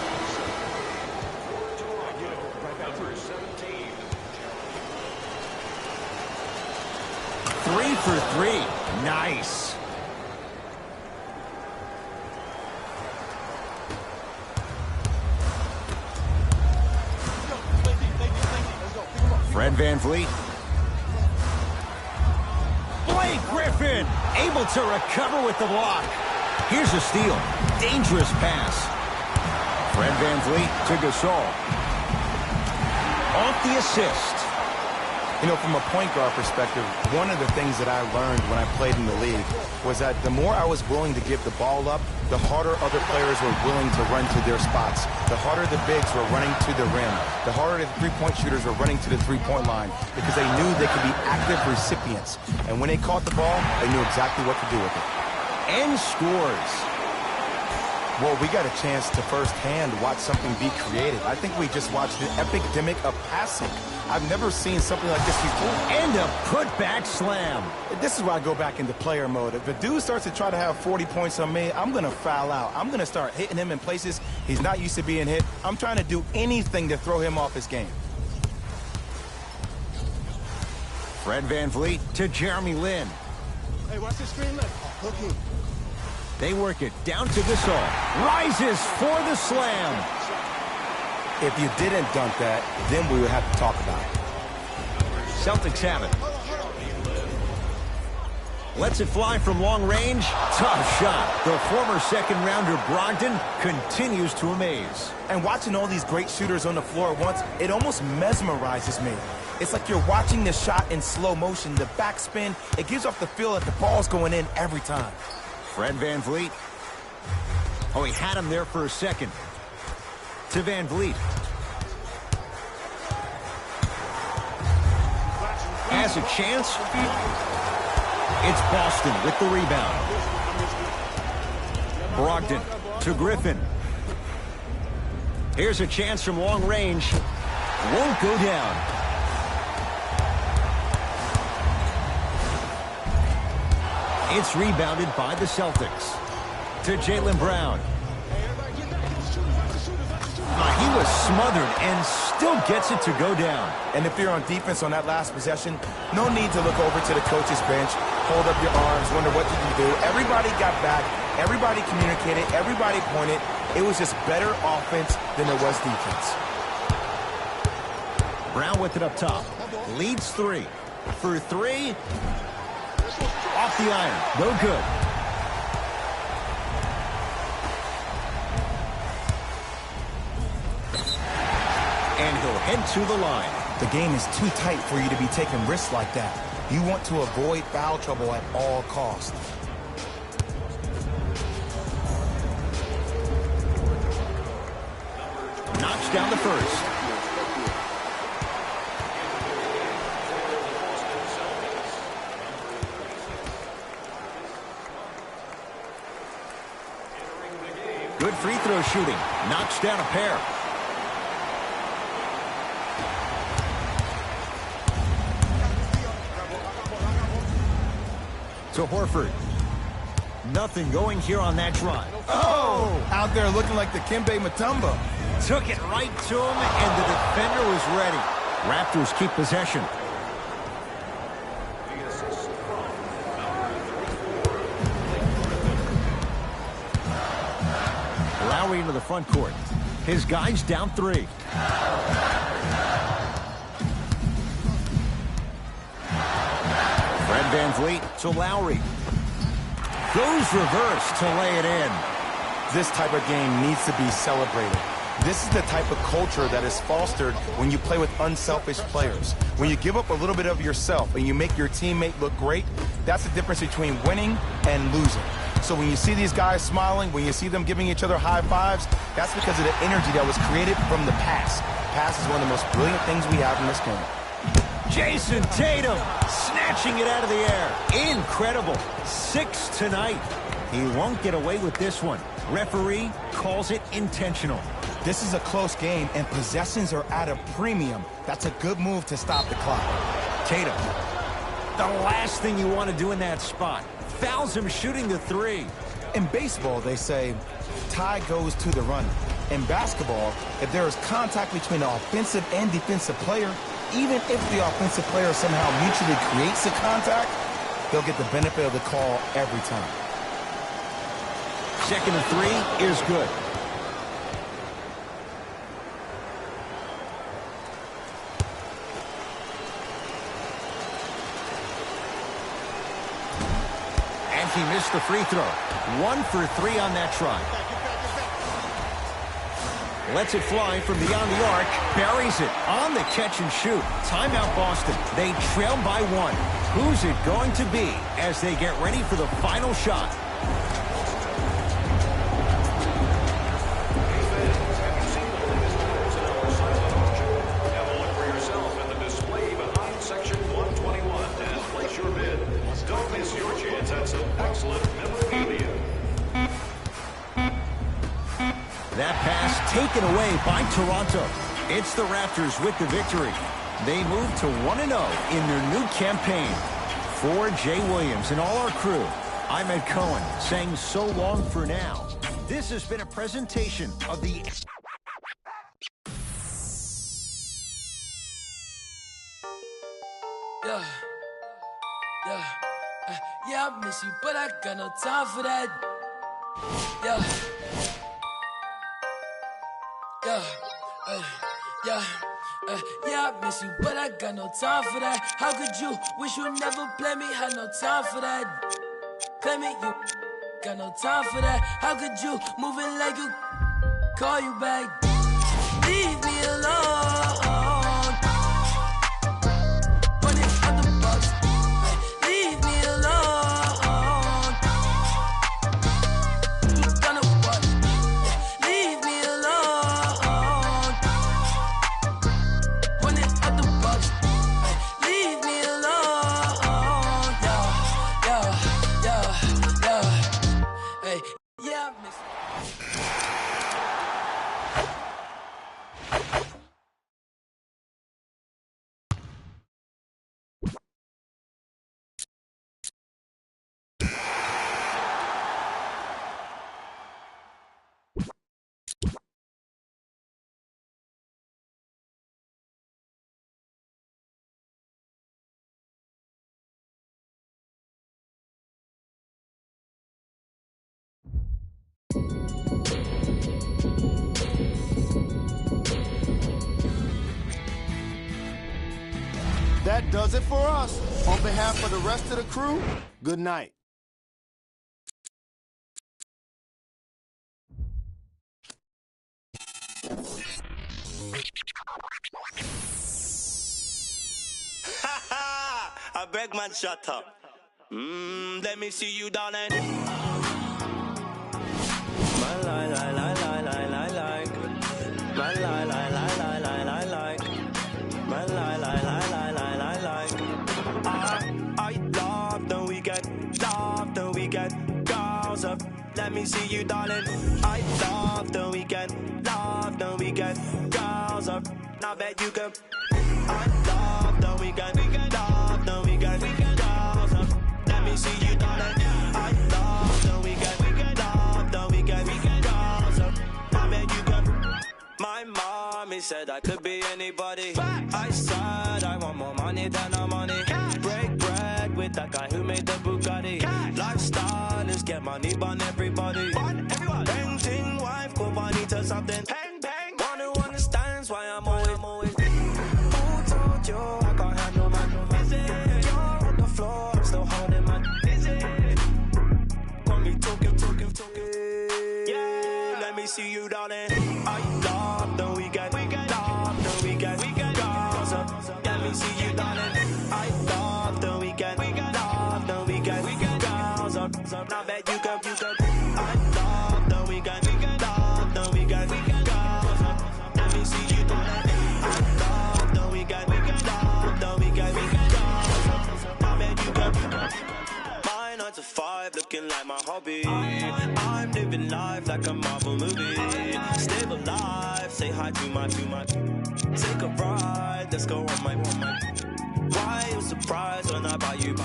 Three for 3. Nice. Fred VanVleet. Blake Griffin able to recover with the block. Here's a steal. Dangerous pass. Fred VanVleet to Gasol. Off the assist. You know, from a point guard perspective, one of the things that I learned when I played in the league was that the more I was willing to give the ball up, the harder other players were willing to run to their spots. The harder the bigs were running to the rim. The harder the three-point shooters were running to the three-point line because they knew they could be active recipients. And when they caught the ball, they knew exactly what to do with it. And scores. Well, we got a chance to firsthand watch something be created. I think we just watched an epidemic of passing. I've never seen something like this before. And a putback slam. This is where I go back into player mode. If a dude starts to try to have 40 points on me, I'm going to foul out. I'm going to start hitting him in places he's not used to being hit. I'm trying to do anything to throw him off his game. Fred VanVleet to Jeremy Lin. Hey, watch the screen. Look. Hooking. They work it down to Gasol. Rises for the slam. If you didn't dunk that, then we would have to talk about it. Celtics have it. Lets it fly from long range. Tough shot. The former second-rounder Brogdon continues to amaze. And watching all these great shooters on the floor at once, it almost mesmerizes me. It's like you're watching the shot in slow motion. The backspin, it gives off the feel that the ball's going in every time. Fred VanVleet. Oh, he had him there for a second. To VanVleet. Has a chance. It's Boston with the rebound. Brogdon to Griffin. Here's a chance from long range. Won't go down. It's rebounded by the Celtics. To Jaylen Brown. He was smothered and still gets it to go down. And if you're on defense on that last possession, no need to look over to the coach's bench, hold up your arms, wonder what you can do. Everybody got back. Everybody communicated. Everybody pointed. It was just better offense than it was defense. Brown with it up top. Leads 3. For 3. Off the iron. No good. And he'll head to the line. The game is too tight for you to be taking risks like that. You want to avoid foul trouble at all costs. Knocks down the first. Good free throw shooting. Knocks down a pair. To Horford. Nothing going here on that drive. Oh! Out there looking like the Kembe Mutombo. Took it right to him, and the defender was ready. Raptors keep possession. Lowry into the front court. His guys down 3. Fred VanVleet to Lowry. Goes reverse to lay it in. This type of game needs to be celebrated. This is the type of culture that is fostered when you play with unselfish players. When you give up a little bit of yourself and you make your teammate look great, that's the difference between winning and losing. So when you see these guys smiling, when you see them giving each other high fives, that's because of the energy that was created from the pass. Pass is one of the most brilliant things we have in this game. Jason Tatum snatching it out of the air. Incredible. 6 tonight. He won't get away with this one. Referee calls it intentional. This is a close game, and possessions are at a premium. That's a good move to stop the clock. Tatum, the last thing you want to do in that spot. Fouls him shooting the three. In baseball, they say, tie goes to the runner. In basketball, if there is contact between an offensive and defensive player, even if the offensive player somehow mutually creates the contact, they'll get the benefit of the call every time. Second and 3 is good. And he missed the free throw. 1 for 3 on that try. Lets it fly from beyond the arc. Buries it on the catch and shoot. Timeout Boston. They trail by 1. Who's it going to be as they get ready for the final shot? That pass taken away by Toronto. It's the Raptors with the victory. They move to 1-0 in their new campaign. For Jay Williams and all our crew, I'm Ed Cohen saying so long for now. This has been a presentation of the... Yeah, I miss you, but I got no time for that. Yeah, I miss you, but I got no time for that. How could you wish you never play me? Had no time for that. Play me, you got no time for that. How could you move it like you call you back? Leave me alone. When it's on the box, leave me alone. You gonna what? Leave me alone. When it's on the box, leave me alone. Yeah. Hey, yeah, I miss you. That does it for us. On behalf of the rest of the crew, good night. I beg man, shut up. Let me see you, darling. My lie, lie, lie, lie, lie, lie, lie. My lie, lie, lie, lie, lie, lie, lie. My lie, lie, lie, lie, lie, lie, lie. I love the weekend, girls up. Let me see you, darling. I love the weekend, girls up. Now bet you can. I love the weekend, girls up. Let me see you, darling. I love the weekend, girls up. Now bet you can. My mommy said I could be anybody. I said I want more money than no money. Break bread with that guy who made the Bugatti. Lifestyle is get money, bun everybody. Painting wife, go money to something. Bang, bang. One who understands why I'm always. Who told you I can't handle man? You're on the floor, I'm still holding man. Call me talking. Yeah, let me see you, darling. I love I bet you can. I love the weekend. Love the weekend. Let me see you do that. I love the weekend. Love the weekend. I bet you can. My 9 to 5 looking like my hobby. I'm living life like a Marvel movie. Stable life, say hi to my. Take a ride, let's go on my. Why you surprised when I buy you?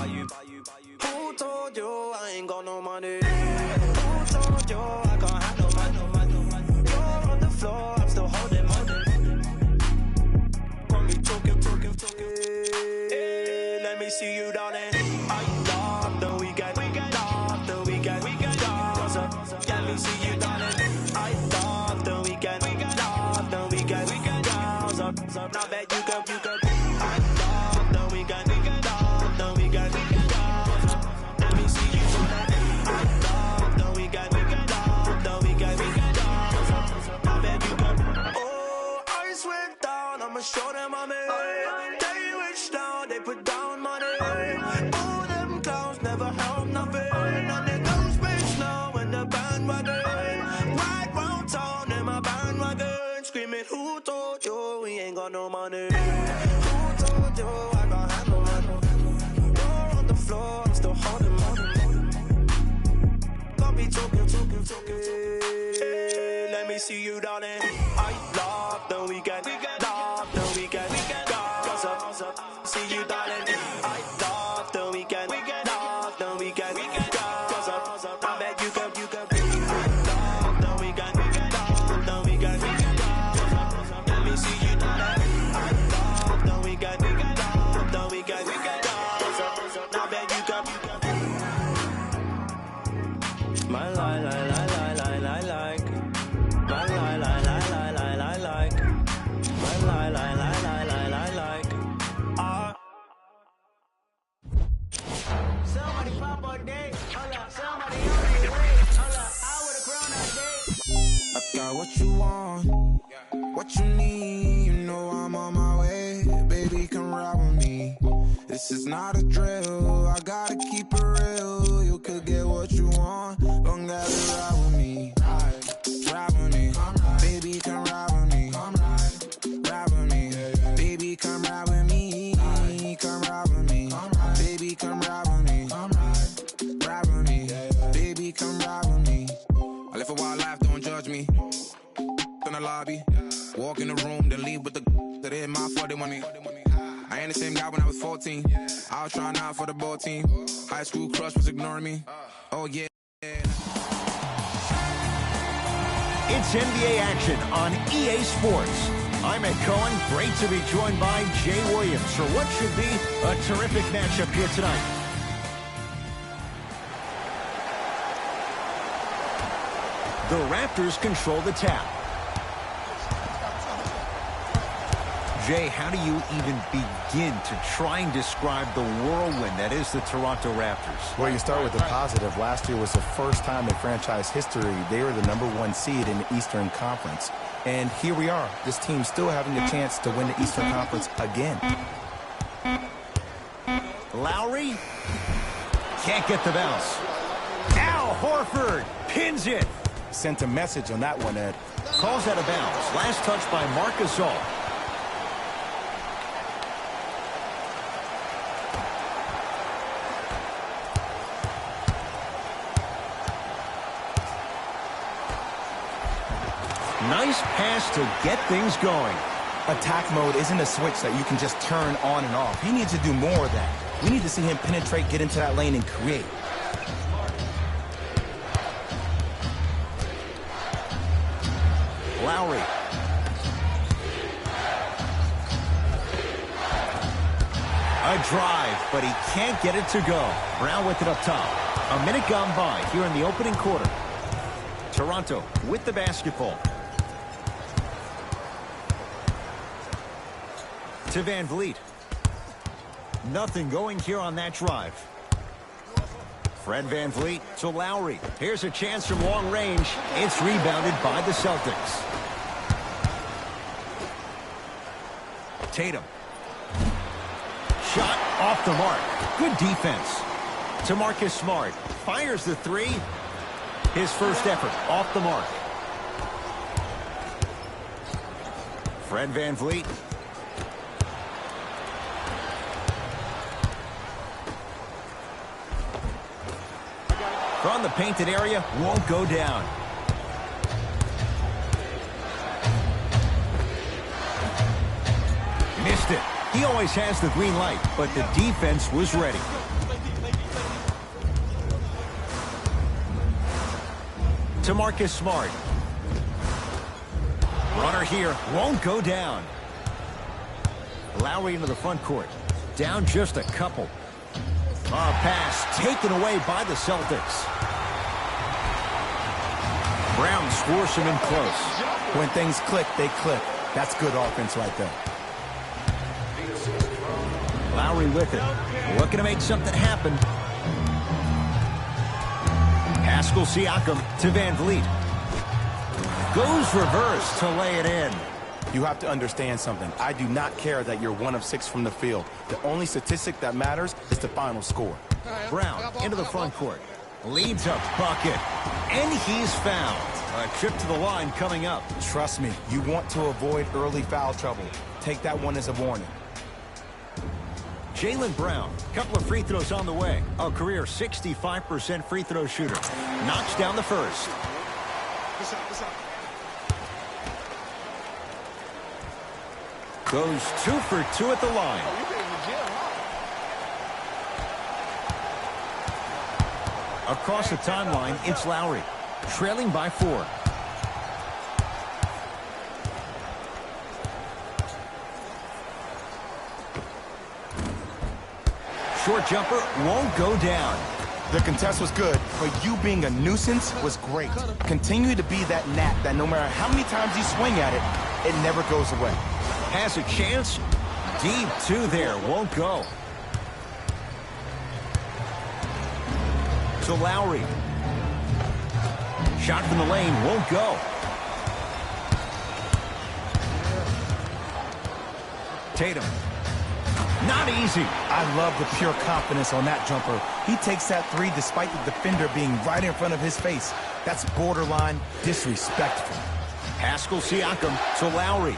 Who told you I ain't got no money? Who told you I can't have no money? You're on the floor, I'm still holding money. Come be talking. Hey, let me see you, darling. I love the weekend. Love the weekend. Let me see you, darling. I love the weekend. Love the weekend. Now bet you can. I love the weekend. Love the weekend. Let me see you tonight. I love the weekend. Love the weekend. Now bet you can. Oh, ice went down. I'ma show them I'm in. They wish down. They put down money. All them clowns never help nothing. And they go space now in the bandwagon. Right round town in my bandwagon. Screaming, who told you we ain't got no money? Who told you I can't have no money? You're on the floor, I'm still holding money. Got me talking. Hey, let me see you, darling. I love the weekend. Love the weekend. Cause see you, darling. I love the weekend. Love the weekend. Cause I bet you can. Love the weekend. Love the weekend. Let me see you, darling. I love the weekend. Love the weekend. Cause I bet you can. My like. My like. My like. Somebody pop all day. Hold up. Somebody on their way. Hold up. I would've grown that day. I got what you want, what you need. You know I'm on my way. Baby, come ride with me. This is not a drill. I gotta keep it real. You could get what you want, long as you ride with me. Ride with me. Baby, come ride with me. Ride with me. Baby, come ride with me. Come ride with me. Baby, come ride with me. Ride with me. Baby, come ride with me. I live a wild life, don't judge me. In the lobby, walk in the room, then leave with the that in my fault, they want me. I ain't the same guy when I was 14. I was trying out for the ball team. High school crush was ignoring me. Oh yeah. It's NBA action on EA Sports. I'm Ed Cohen. Great to be joined by Jay Williams for what should be a terrific matchup here tonight. The Raptors control the tap. Jay, how do you even begin to try and describe the whirlwind that is the Toronto Raptors? Well, you start with the positive. Last year was the first time in franchise history they were the #1 seed in the Eastern Conference. And here we are. This team still having a chance to win the Eastern Conference again. Lowry can't get the bounce. Al Horford pins it. Sent a message on that one, Ed. Calls out of bounds. Last touch by Marc Gasol. Nice pass to get things going. Attack mode isn't a switch that you can just turn on and off. He needs to do more of that. We need to see him penetrate, get into that lane, and create. Lowry. A drive, but he can't get it to go. Brown with it up top. A minute gone by here in the opening quarter. Toronto with the basketball. To Van Vliet. Nothing going here on that drive. Fred Van Vliet to Lowry. Here's a chance from long range. It's rebounded by the Celtics. Tatum. Shot off the mark. Good defense. To Marcus Smart. Fires the three. His first effort off the mark. Fred VanVleet. From the painted area, won't go down. Missed it. He always has the green light, but the defense was ready. To Marcus Smart. Runner here, won't go down. Lowry into the front court. Down just a couple. A pass taken away by the Celtics. Brown scores him in close. When things click, they click. That's good offense right there. Lowry with it. Looking to make something happen. Pascal Siakam to VanVleet. Goes reverse to lay it in. You have to understand something. I do not care that you're 1 of 6 from the field. The only statistic that matters is the final score. Brown into the front court. Leads a bucket. And he's fouled. A trip to the line coming up. Trust me, you want to avoid early foul trouble. Take that one as a warning. Jaylen Brown, couple of free throws on the way. A career 65% free throw shooter. Knocks down the first. Goes 2 for 2 at the line. Across the timeline, it's Lowry. Trailing by 4. Short jumper won't go down. The contest was good, but you being a nuisance was great. Continue to be that gnat that no matter how many times you swing at it, it never goes away. Has a chance. Deep 2 there. Won't go. To Lowry. Shot from the lane. Won't go. Tatum. Not easy. I love the pure confidence on that jumper. He takes that 3 despite the defender being right in front of his face. That's borderline disrespectful. Pascal Siakam to Lowry.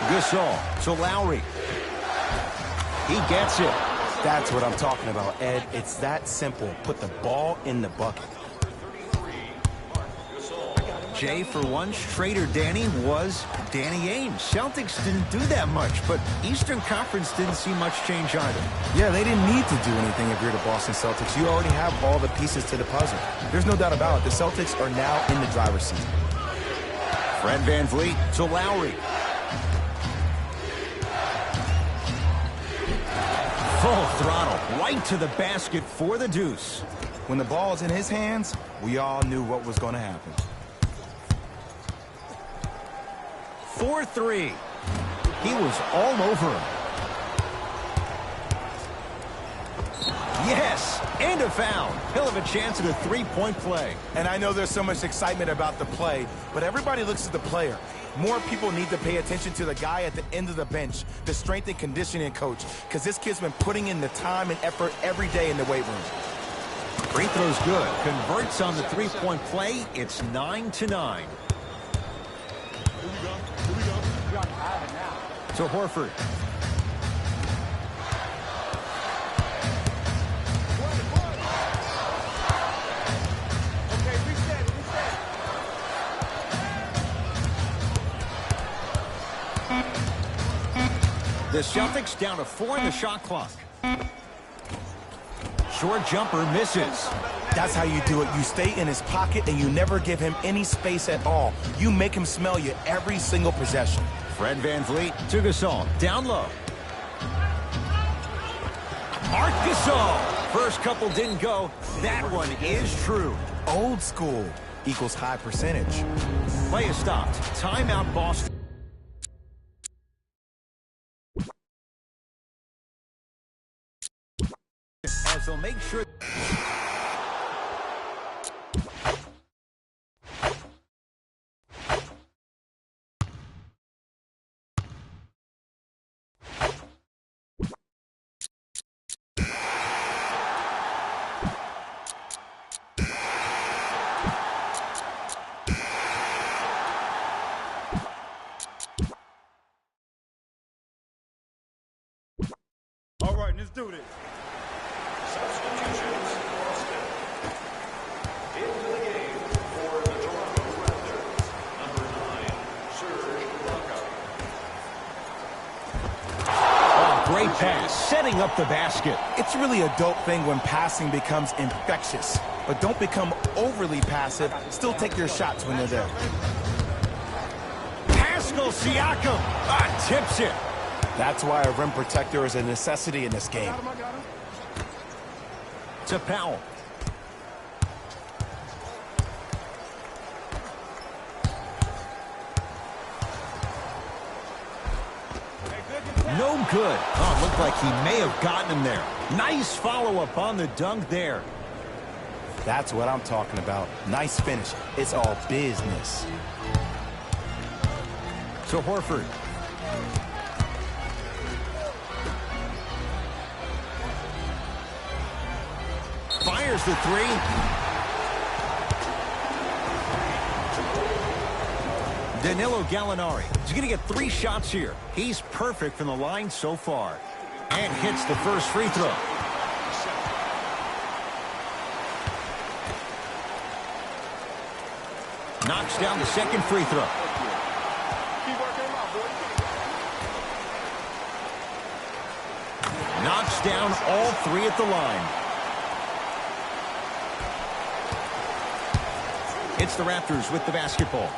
Gasol to Lowry. He gets it. That's what I'm talking about, Ed. It's that simple. Put the ball in the bucket. Jay, for once, Trader Danny was Danny Ainge. Celtics didn't do that much, but Eastern Conference didn't see much change either. Yeah, they didn't need to do anything if you're the Boston Celtics. You already have all the pieces to the puzzle. There's no doubt about it. The Celtics are now in the driver's seat. Fred VanVleet to Lowry. Full throttle, right to the basket for the deuce. When the ball's in his hands, we all knew what was going to happen. 4-3. He was all over him. Yes, and a foul. He'll have a chance at a three-point play. And I know there's so much excitement about the play, but everybody looks at the player. More people need to pay attention to the guy at the end of the bench, the strength and conditioning coach, because this kid's been putting in the time and effort every day in the weight room. Free throw's good. Converts on the three-point play. It's 9-9. To Horford. The Celtics down to 4 in the shot clock. Short jumper misses. That's how you do it. You stay in his pocket and you never give him any space at all. You make him smell you every single possession. Fred VanVleet to Gasol. Down low. Marc Gasol. First couple didn't go. That one is true. Old school equals high percentage. Play is stopped. Timeout, Boston. As they'll make sure... let's do this. Substitutions. Into the game for the Toronto Raptors. Number 9, Serge Ibaka. Oh, great pass, setting up the basket. It's really a dope thing when passing becomes infectious. But don't become overly passive. Still take your shots when they're there. Pascal Siakam tips it. That's why a rim protector is a necessity in this game. To Powell. No good. Oh, it looked like he may have gotten him there. Nice follow-up on the dunk there. That's what I'm talking about. Nice finish. It's all business. So Horford. Fires the three. Danilo Gallinari. He's going to get 3 shots here. He's perfect from the line so far. And hits the first free throw. Knocks down the second free throw. Knocks down all 3 at the line. It's the Raptors with the basketball.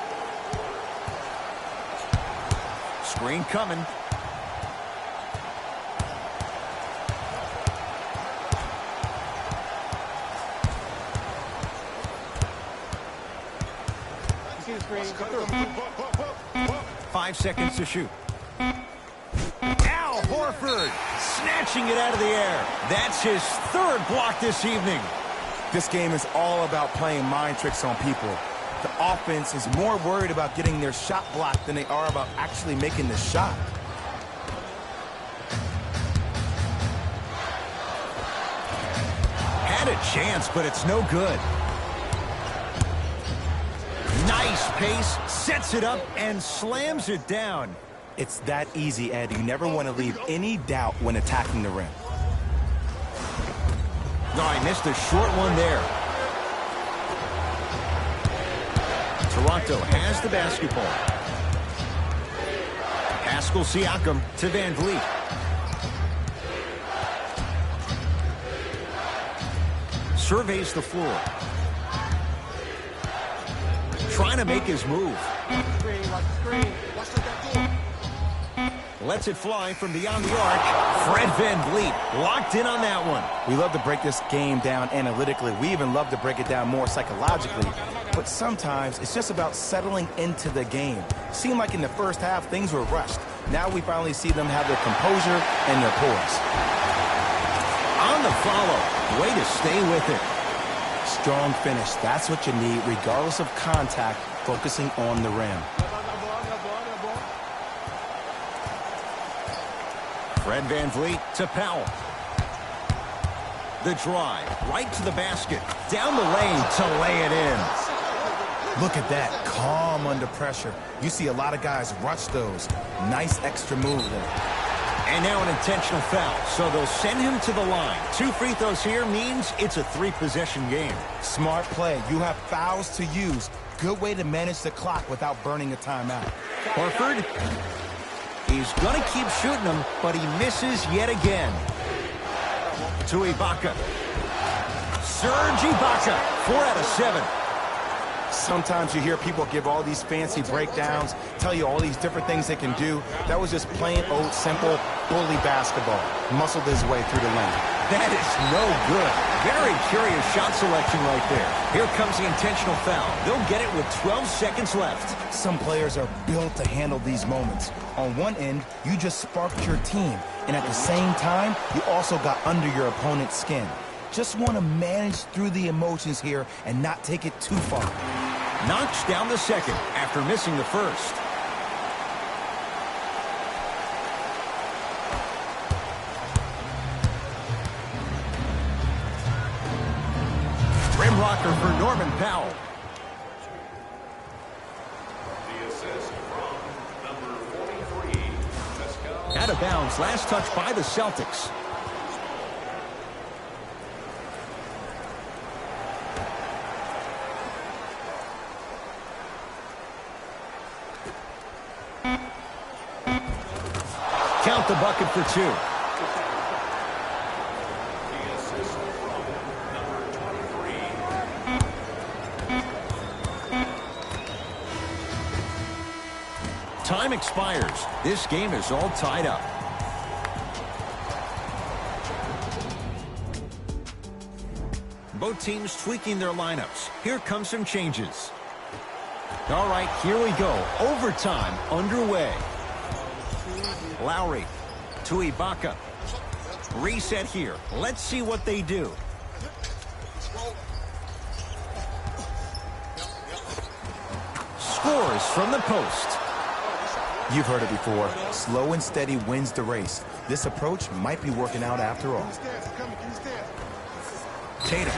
Screen coming. You see the screen? 5 seconds to shoot. Al Horford snatching it out of the air. That's his 3rd block this evening. This game is all about playing mind tricks on people. The offense is more worried about getting their shot blocked than they are about actually making the shot. Had a chance, but it's no good. Nice pace, sets it up, and slams it down. It's that easy, Ed. You never want to leave any doubt when attacking the rim. No, I missed a short one there. Toronto has the basketball. Pascal Siakam to Van Vliet. Surveys the floor. Trying to make his move. Lets it fly from beyond the arc. Fred Van Vliet locked in on that one. We love to break this game down analytically. We even love to break it down more psychologically. But sometimes it's just about settling into the game. Seemed like in the first half things were rushed. Now we finally see them have their composure and their poise. On the follow. Way to stay with it. Strong finish. That's what you need regardless of contact, focusing on the rim. Fred Van Vliet to Powell. The drive, right to the basket. Down the lane to lay it in. Look at that, calm under pressure. You see a lot of guys rush those. Nice extra move there. And now an intentional foul, so they'll send him to the line. 2 free throws here means it's a 3-possession game. Smart play. You have fouls to use. Good way to manage the clock without burning a timeout. Horford. He's going to keep shooting them, but he misses yet again. To Ibaka. Serge Ibaka, 4 out of 7. Sometimes you hear people give all these fancy breakdowns, tell you all these different things they can do. That was just plain old simple bully basketball. Muscled his way through the lane. That is no good. Very curious shot selection right there. Here comes the intentional foul. They'll get it with 12 seconds left. Some players are built to handle these moments. On one end, you just sparked your team, and at the same time, you also got under your opponent's skin. Just want to manage through the emotions here and not take it too far. Knocks down the second after missing the first. Rim rocker for Norman Powell. The assist from number 43, Pascal. Out of bounds, last touch by the Celtics. bucket for 2. Time expires. This game is all tied up. Both teams tweaking their lineups. Here come some changes. All right, here we go. Overtime underway. Lowry to Ibaka. Reset here. Let's see what they do. Scores from the post. You've heard it before. Slow and steady wins the race. This approach might be working out after all. Tatum.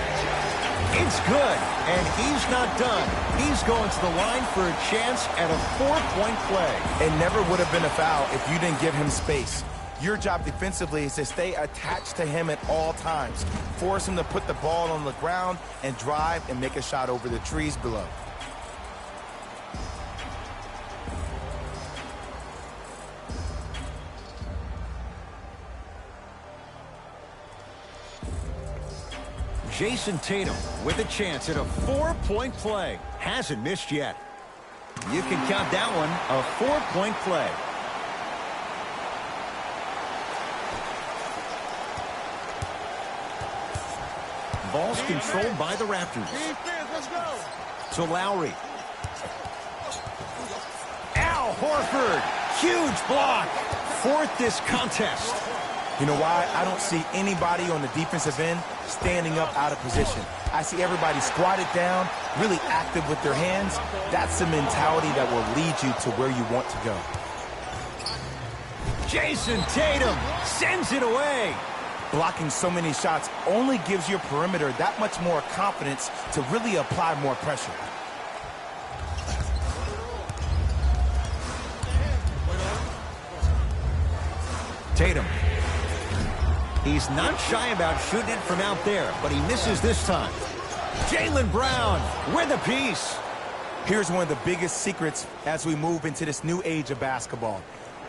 It's good, and he's not done. He's going to the line for a chance at a 4-point play. It never would have been a foul if you didn't give him space. Your job defensively is to stay attached to him at all times. Force him to put the ball on the ground and drive and make a shot over the trees below. Jason Tatum with a chance at a 4-point play. Hasn't missed yet. You can count that one a 4-point play. Ball's controlled by the Raptors. To Lowry. Al Horford. Huge block. Fourth this contest. You know why? I don't see anybody on the defensive end standing up out of position. I see everybody squatted down, really active with their hands. That's the mentality that will lead you to where you want to go. Jason Tatum sends it away. Blocking so many shots only gives your perimeter that much more confidence to really apply more pressure. Tatum. He's not shy about shooting it from out there, but he misses this time. Jaylen Brown with a piece. Here's one of the biggest secrets as we move into this new age of basketball,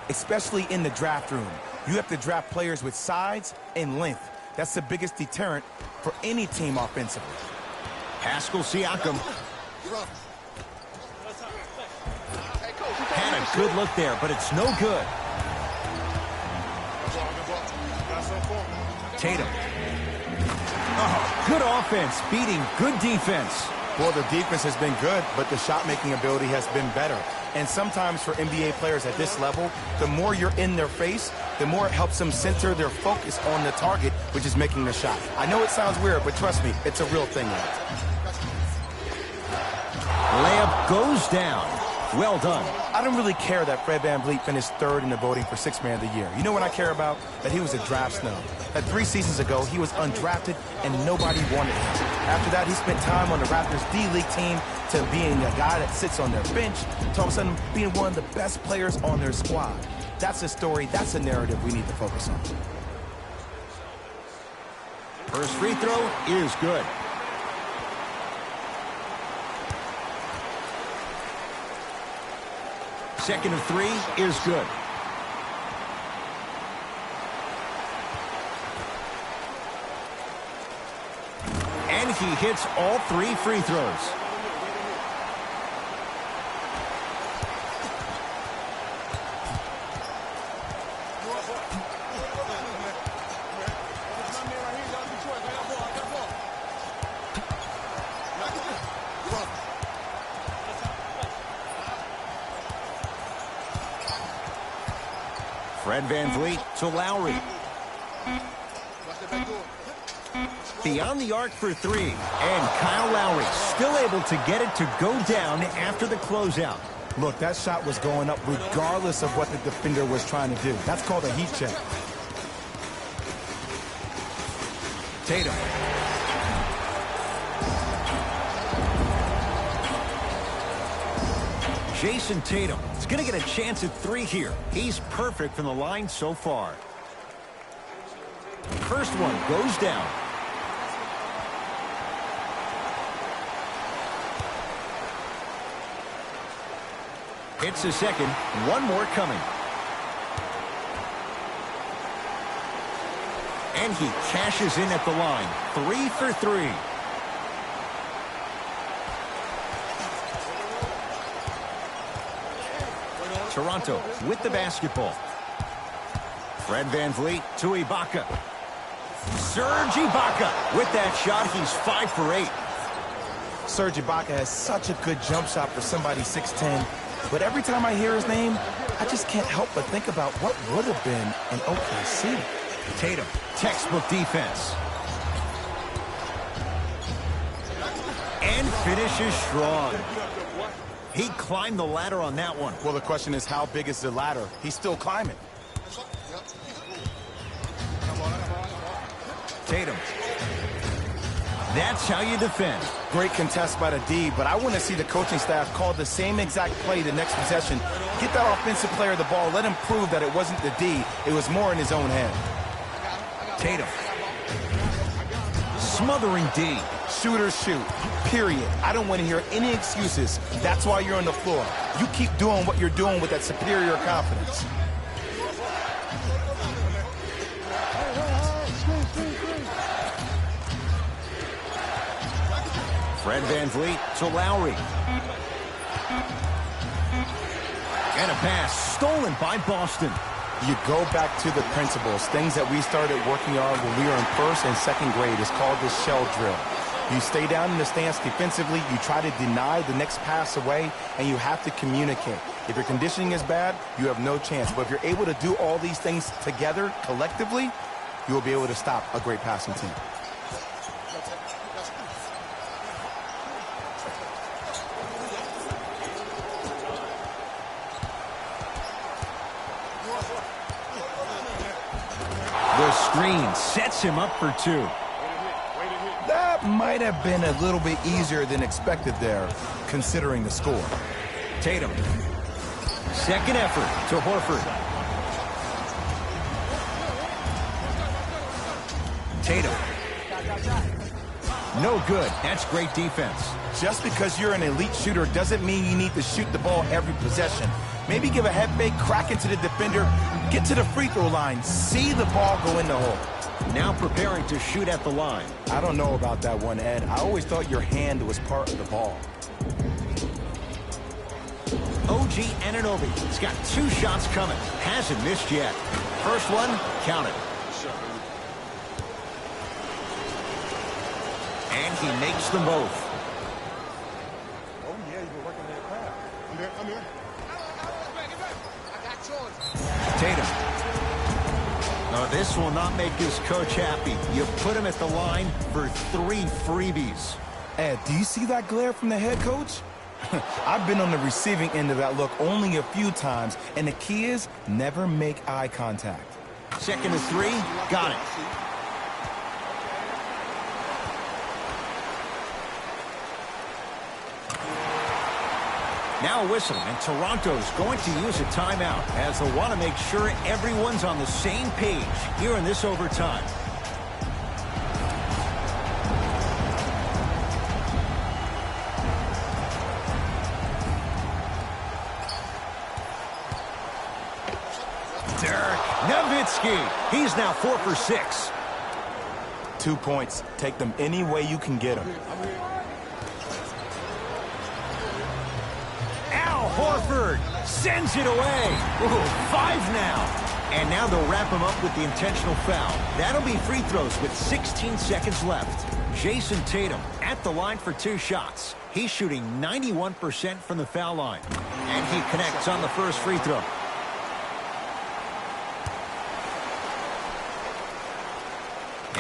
especially in the draft room. You have to draft players with size and length. That's the biggest deterrent for any team offensively. Pascal Siakam. Had a good look there, but it's no good. Tatum. Oh, good offense beating good defense. Well, the defense has been good, but the shot-making ability has been better. And sometimes for NBA players at this level, the more you're in their face, the more it helps them center their focus on the target, which is making the shot. I know it sounds weird, but trust me, it's a real thing. Layup goes down. Well done. I don't really care that Fred VanVleet finished third in the voting for Sixth Man of the Year. You know what I care about? That he was a draft snub. That 3 seasons ago, he was undrafted and nobody wanted him. After that, he spent time on the Raptors D-League team to being a guy that sits on their bench, to all of a sudden being one of the best players on their squad. That's a story, that's a narrative we need to focus on. First free throw is good. Second of 3 is good. And he hits all 3 free throws. Fred VanVleet to Lowry. Beyond the arc for 3. And Kyle Lowry still able to get it to go down after the closeout. Look, that shot was going up regardless of what the defender was trying to do. That's called a heat check. Tatum. Jason Tatum is going to get a chance at 3 here. He's perfect from the line so far. First one goes down. Hits the second. One more coming. And he cashes in at the line. 3 for 3. Toronto with the basketball. Fred VanVleet to Ibaka. Serge Ibaka with that shot. He's 5 for 8. Serge Ibaka has such a good jump shot for somebody 6'10", but every time I hear his name, I just can't help but think about what would have been an OKC. Tatum, textbook defense. And finishes strong. He climbed the ladder on that one. Well, the question is, how big is the ladder? He's still climbing. Tatum. That's how you defend. Great contest by the D, but I want to see the coaching staff call the same exact play the next possession. Get that offensive player the ball. Let him prove that it wasn't the D. It was more in his own head. Tatum. Smothering D. Shooters shoot. Period. I don't want to hear any excuses. That's why you're on the floor. You keep doing what you're doing with that superior confidence. Fred VanVleet to Lowry. And a pass stolen by Boston. You go back to the principles, things that we started working on when we were in first and second grade. Is called the shell drill. You stay down in the stance defensively, you try to deny the next pass away, and you have to communicate. If your conditioning is bad, you have no chance. But if you're able to do all these things together, collectively, you will be able to stop a great passing team. The screen sets him up for 2. That might have been a little bit easier than expected there, considering the score. Tatum. Second effort to Horford. Tatum. No good. That's great defense. Just because you're an elite shooter doesn't mean you need to shoot the ball every possession. Maybe give a head fake, crack into the defender, get to the free throw line, see the ball go in the hole. Now preparing to shoot at the line. I don't know about that one, Ed. I always thought your hand was part of the ball. OG Anunoby. He's got 2 shots coming. Hasn't missed yet. First one, counted. And he makes them both. Oh, yeah, you've been working that crowd. I'm here. Tatum. No, this will not make his coach happy. You put him at the line for 3 freebies. Ed, do you see that glare from the head coach? I've been on the receiving end of that look only a few times, and the key is never make eye contact. Second to 3, got it. Now a whistle, and Toronto's going to use a timeout as they want to make sure everyone's on the same page here in this overtime. Dirk Nowitzki. He's now 4 for 6. 2 points. Take them any way you can get them. Horford sends it away. Ooh, 5 now. And now they'll wrap him up with the intentional foul. That'll be free throws with 16 seconds left. Jason Tatum at the line for 2 shots. He's shooting 91% from the foul line. And he connects on the first free throw.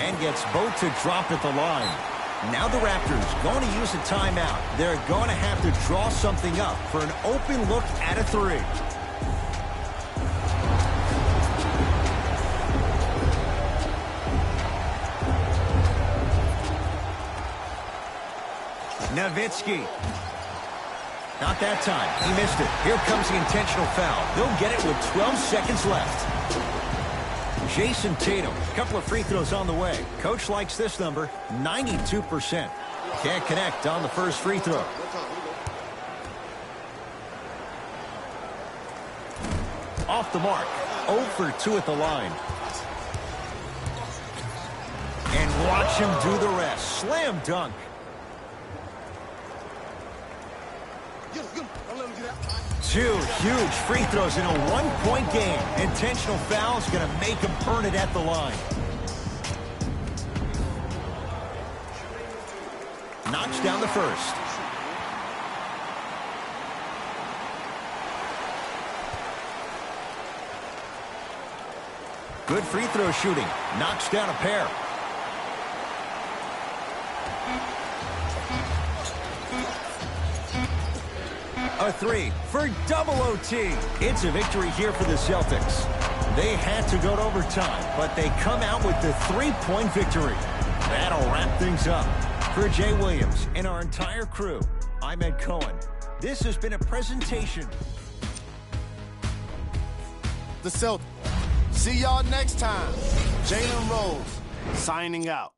And gets both to drop at the line. Now the Raptors going to use a timeout. They're going to have to draw something up for an open look at a 3. Nowitzki. Not that time. He missed it. Here comes the intentional foul. They'll get it with 12 seconds left. Jason Tatum, a couple of free throws on the way. Coach likes this number, 92%. Can't connect on the first free throw. Off the mark, 0 for 2 at the line. And watch him do the rest. Slam dunk. Two huge free throws in a one-point game. Intentional foul's going to make him earn it at the line. Knocks down the first. Good free throw shooting. Knocks down a pair. A three for double OT. It's a victory here for the Celtics. They had to go to overtime, but they come out with the three-point victory. That'll wrap things up. For Jay Williams and our entire crew, I'm Ed Cohen. This has been a presentation. The Celtics. See y'all next time. Jalen Rose, signing out.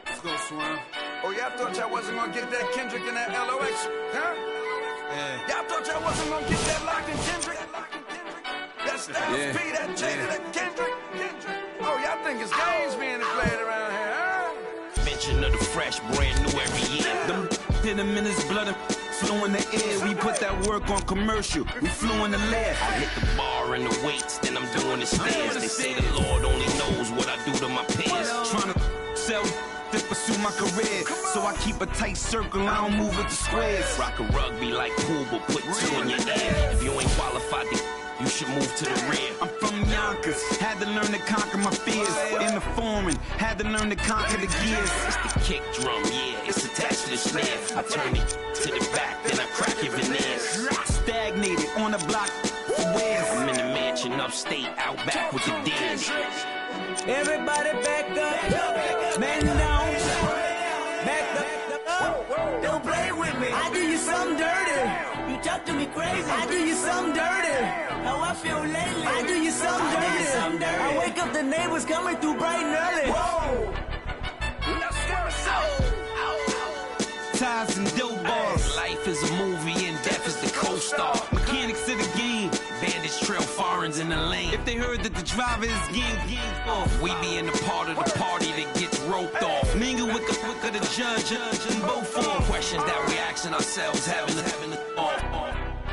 Let's go, Swan. Oh, y'all thought y'all wasn't gonna get that Kendrick and that LOX, huh? Yeah. Y'all thought y'all wasn't gonna get that Lock and Kendrick? That Styles P, that Jada, that Kendrick. Oh, y'all think it's games being played around here, huh? Mention of the fresh, brand new every year. Them hit him in his blood and flew in the air. We put that work on commercial. We flew in the lab. I hit the bar and the weights, then I'm doing the stairs. They say the Lord only knows what I do to my peers. Trying to sell to pursue my career, so I keep a tight circle, I don't move with the squares. Rock a rugby like pool, but put two in your ear. If you ain't qualified, you should move to the rear. I'm from Yonkers, had to learn to conquer my fears. In the foreign, had to learn to conquer the gears. It's the kick drum, yeah, it's attached to the snare. I turn it to the back, then I crack your veneers. Stagnated on the block for wears. I'm in the mansion upstate, out back with the D's. Everybody back up, man down, back up, don't play with me. I do you something dirty. You talk to me crazy. I do you something dirty. How I feel lately. I do you something dirty. I wake up, the neighbors coming through bright and early. Whoa. Ties and dope bars. Life is a movie and death is the co-star. Mechanics of the game. Bandits trail foreigns in the lane. If they heard that the driver is gang off, we be in the part of the party that gets roped off. Mingle with the judge and both for questions that we asking ourselves, having the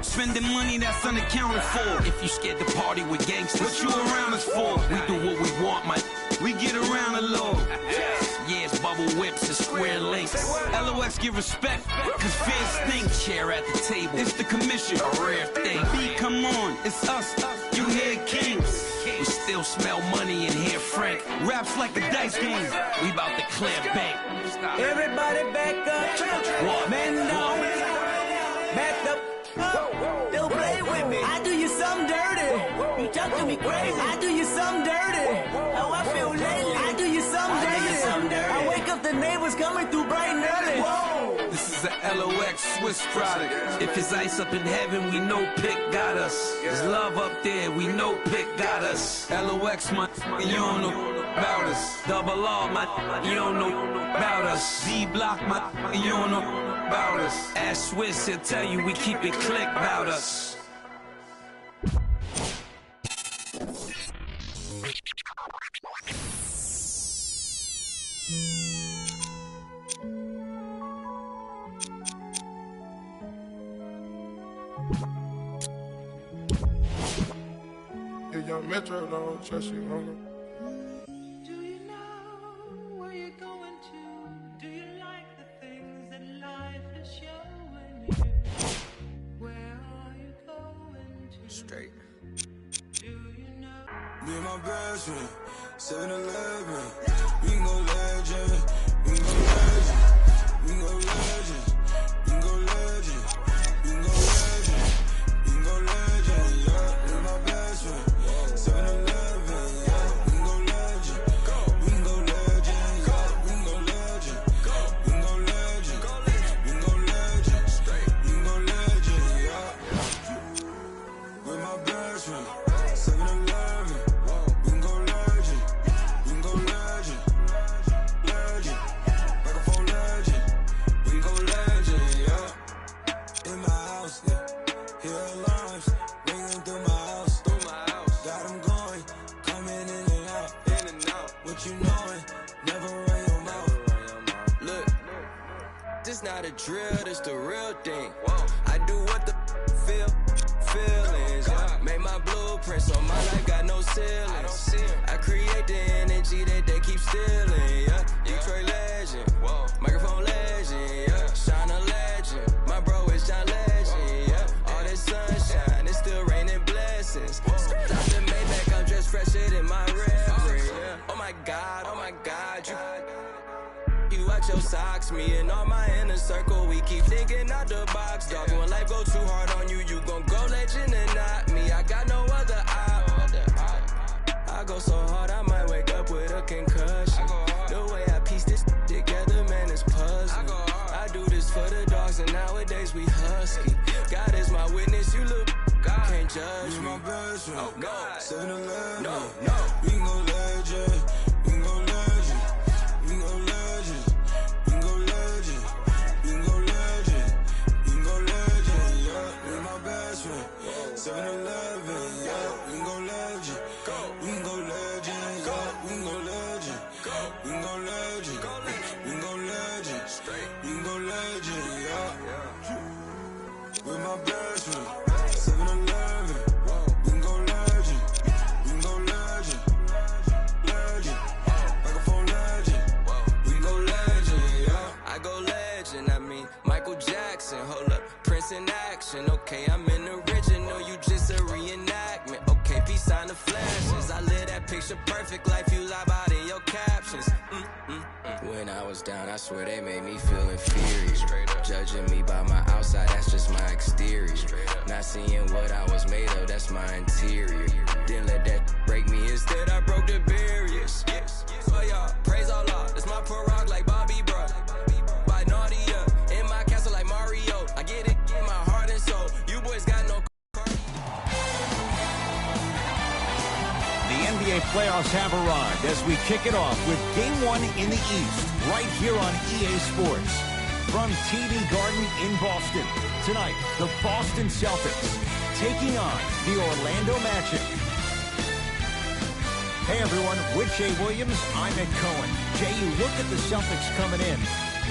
spending money that's unaccounted for. If you scared to party with gangsters, what you around us for? We do what we want, man. We get around the law. Yeah, it's bubble whips and square links. LOX give respect, cause fear stink. Chair at the table, it's the commission, a rare thing. B, come on, it's us, you hear kings. We still smell money and hear Frank. Raps like a dice game, we bout to clear bank. Everybody back up, what? Man down, back up. Don't play with me. I do you something dirty. You talk to me crazy. I do you something dirty. How I feel lately. I do you something dirty. I wake up, the neighbors coming through bright and early. Whoa. This is a LOX Swiss product. If it's ice up in heaven, we know Pick got us. There's love up there, we know Pick got us. LOX, my, you don't know about us. Double R, my, you don't know about us. D-Block, my, you don't know about us. Ask Swiss, he'll tell you we keep it click about us. Your young Metro don't trust you, homie. Do you know where you're going to? Do you like the things that life is showing you? Where are you going to? Straight. Do you know? Me and my best friend, 7-Eleven. We can go legend. We can go legend. We can go legend. We can go legend. We can go legend. We can go legend. Yeah, me and my best friend. 7-Eleven. Yeah, we can go legend. We can go legend. Yeah, we can go legend. We can go legend. We can go legend. We can go legend. Yeah. With my best friend. 7-Eleven. We can go legend. We can go legend. Legend. this not a drill, this the real thing. I do what the feelings, yeah. Made my blueprint, so my life got no ceilings. I create the energy that they keep stealing, yeah. Detroit legend, microphone legend, yeah. Shine a legend, my bro is John Legend, yeah. All this sunshine, it's still raining blessings. Skirt out the Maybach, I'm just fresher than my reverend, yeah. Oh my God, you watch your socks, me and all my inner circle, we keep thinking out the box, dog. When life go too hard on you, you gon' go legend and not me. I got no other I go so hard, I might wake up with a concussion. The way I piece this together, man, it's puzzling. I do this for the dogs, and nowadays we husky. God is my witness, you look, God can't judge me. Oh God, 7-Eleven, no, we can go legend, we can go legend, we can go legend, we can go legend, we can go legend, we can go legend, yeah, we my best friend. 7-Eleven, yeah, we can go legend, we can go legend, yeah, we can go legend, we can go legend, we can go legend, we can go legend, yeah, with my best friend. 7-Eleven, we can go legend, we can go legend, legend, microphone legend, we can go legend, yeah. I go legend, I mean Michael Jackson, hold up, Prince in action, okay, I'm in the original, you just a reenactment, okay, peace sign the flashes, I live that picture perfect life, you lie about in your captions, When I was down, I swear they made me feel inferior, judging me by my outside, that's just my exterior, not seeing what I was made of, that's my interior, didn't let that break me, instead I broke the barriers, so y'all, praise Allah, that's my prologue like Bobby, bro, by Nadia, in my castle like Mario, I get it in my heart and soul, you boys got no. The NBA playoffs have arrived as we kick it off with Game 1 in the East, right here on EA Sports. From TD Garden in Boston, tonight, the Boston Celtics taking on the Orlando Magic. Hey everyone, with Jay Williams, I'm Ed Cohen. Jay, you look at the Celtics coming in.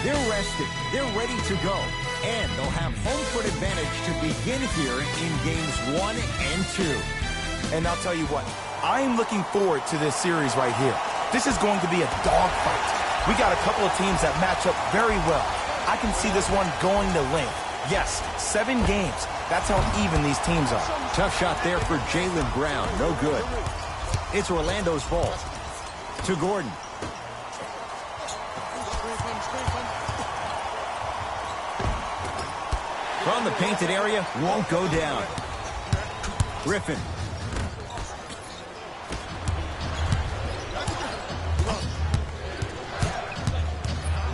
They're rested, they're ready to go, and they'll have home court advantage to begin here in Games 1 and 2. And I'll tell you what, I'm looking forward to this series right here. This is going to be a dogfight. We got a couple of teams that match up very well. I can see this one going to length. Yes, 7 games. That's how even these teams are. Tough shot there for Jaylen Brown. No good. It's Orlando's ball. To Gordon. From the painted area, won't go down. Griffin.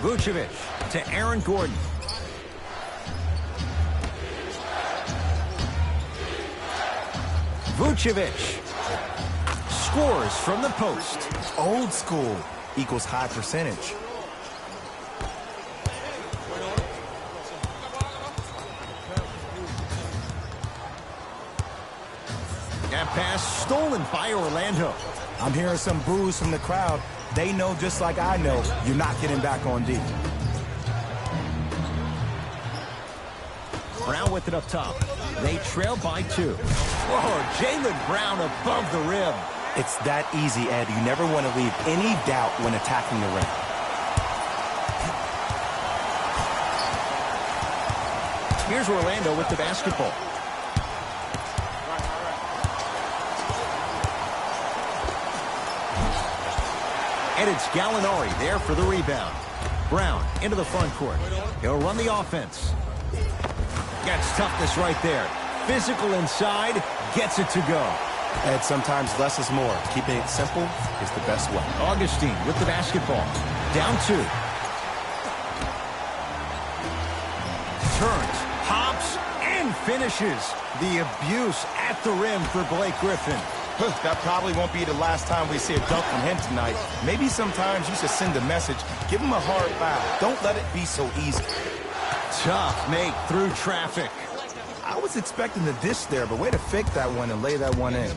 Vucevic to Aaron Gordon. Vucevic scores from the post. Old school equals high percentage. That pass stolen by Orlando. I'm hearing some boos from the crowd. They know just like I know, you're not getting back on D. Brown with it up top. They trail by 2. Whoa, Jaylen Brown above the rim. It's that easy, Ed. You never want to leave any doubt when attacking the rim. Here's Orlando with the basketball. And it's Gallinari there for the rebound. Brown into the front court. He'll run the offense. Gets toughness right there. Physical inside, gets it to go. Ed, sometimes less is more. Keeping it simple is the best way. Augustine with the basketball. Down 2. Turns, hops, and finishes. The abuse at the rim for Blake Griffin. That probably won't be the last time we see a dunk from him tonight. Maybe sometimes you should send a message. Give him a hard foul. Don't let it be so easy. Tough make through traffic. I was expecting the dish there, but way to fake that one and lay that one in.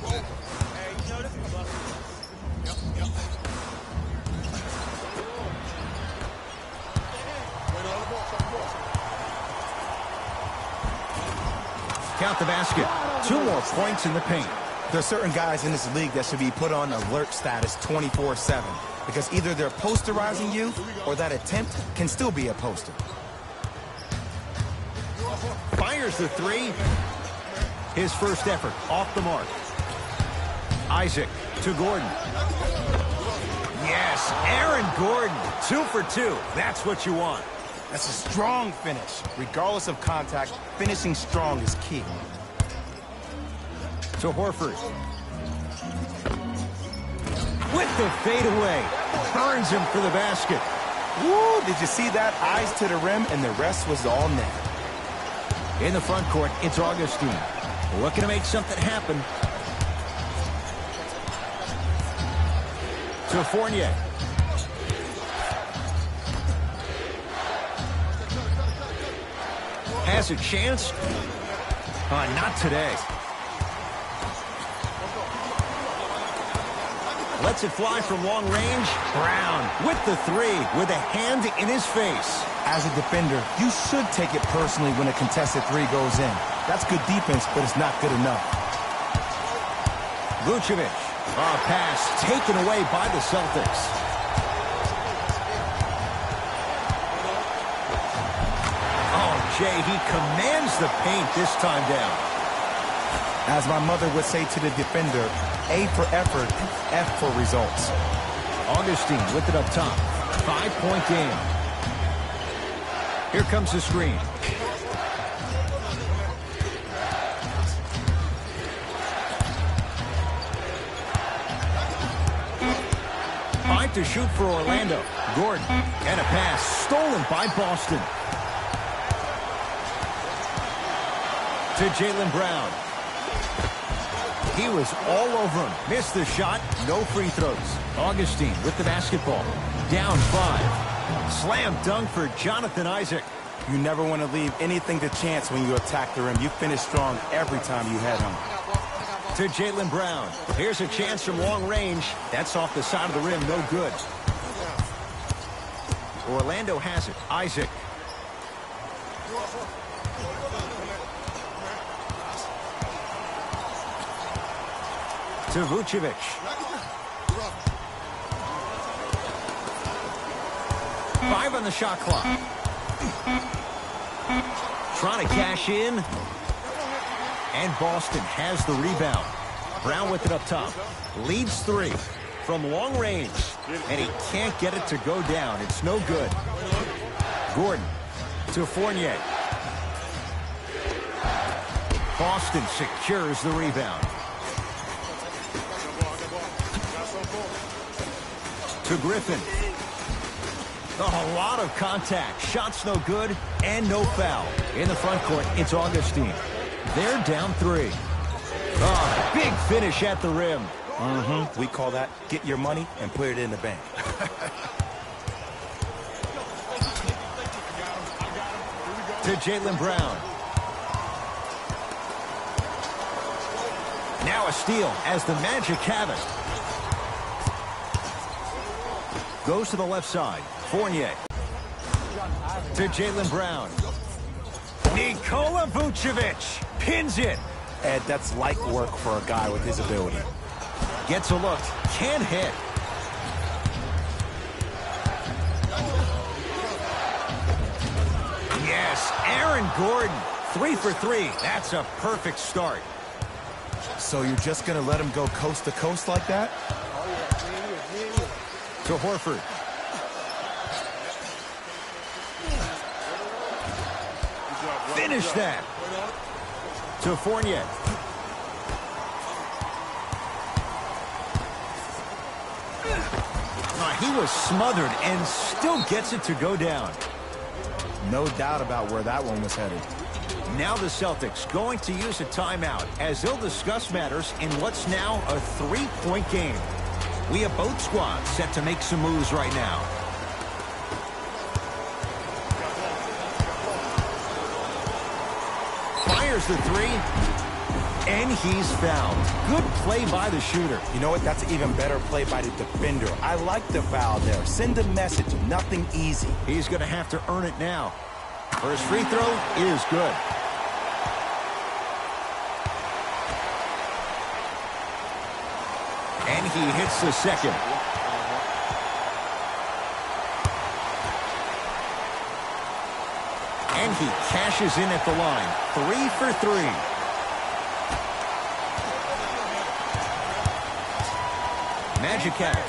Count the basket. 2 more points in the paint. There are certain guys in this league that should be put on alert status 24/7 because either they're posterizing you or that attempt can still be a poster. Fires the 3. His first effort off the mark. Isaac to Gordon. Yes, Aaron Gordon, 2 for 2. That's what you want. That's a strong finish. Regardless of contact, finishing strong is key. To Horford. With the fadeaway. Turns him for the basket. Woo, did you see that? Eyes to the rim, and the rest was all net. In the front court, it's Augustine. Looking to make something happen. To Fournier. Has a chance? Not today. Lets it fly from long range. Brown with the 3 with a hand in his face. As a defender, you should take it personally when a contested 3 goes in. That's good defense, but it's not good enough. Vucevic. A pass taken away by the Celtics. Oh, Jay, he commands the paint this time down. As my mother would say to the defender, A for effort, F for results. Augustine with it up top. 5-point game. Here comes the screen. To shoot for Orlando. Gordon. And a pass stolen by Boston. To Jaylen Brown. He was all over him. Missed the shot. No free throws. Augustine with the basketball. Down 5. Slam dunk for Jonathan Isaac. You never want to leave anything to chance when you attack the rim. You finish strong every time you head home. To Jaylen Brown. Here's a chance from long range. That's off the side of the rim. No good. Orlando has it. Isaac. To Vucevic. Five on the shot clock. Trying to cash in. And Boston has the rebound. Brown with it up top. Leads 3 from long range. And he can't get it to go down. It's no good. Gordon to Fournier. Boston secures the rebound. To Griffin. A lot of contact. Shots no good and no foul. In the front court, it's Augustine. They're down 3. Oh, big finish at the rim. We call that get your money and put it in the bank. To Jaylen Brown. Now a steal as the Magic have it. Goes to the left side. Fournier. To Jaylen Brown. Nikola Vucevic pins it. Ed, that's light work for a guy with his ability. Gets a look. Can't hit. Yes, Aaron Gordon. 3 for 3. That's a perfect start. So you're just going to let him go coast to coast like that? To Horford. Finish that. To Fournier. He was smothered and still gets it to go down. No doubt about where that one was headed. Now the Celtics going to use a timeout as they'll discuss matters in what's now a 3-point game. We have both squads set to make some moves right now. Fires the 3, and he's fouled. Good play by the shooter. You know what? That's an even better play by the defender. I like the foul there. Send a message. Nothing easy. He's going to have to earn it now. First free throw is good. And he hits the second. And he cashes in at the line. 3 for 3. Magic at it.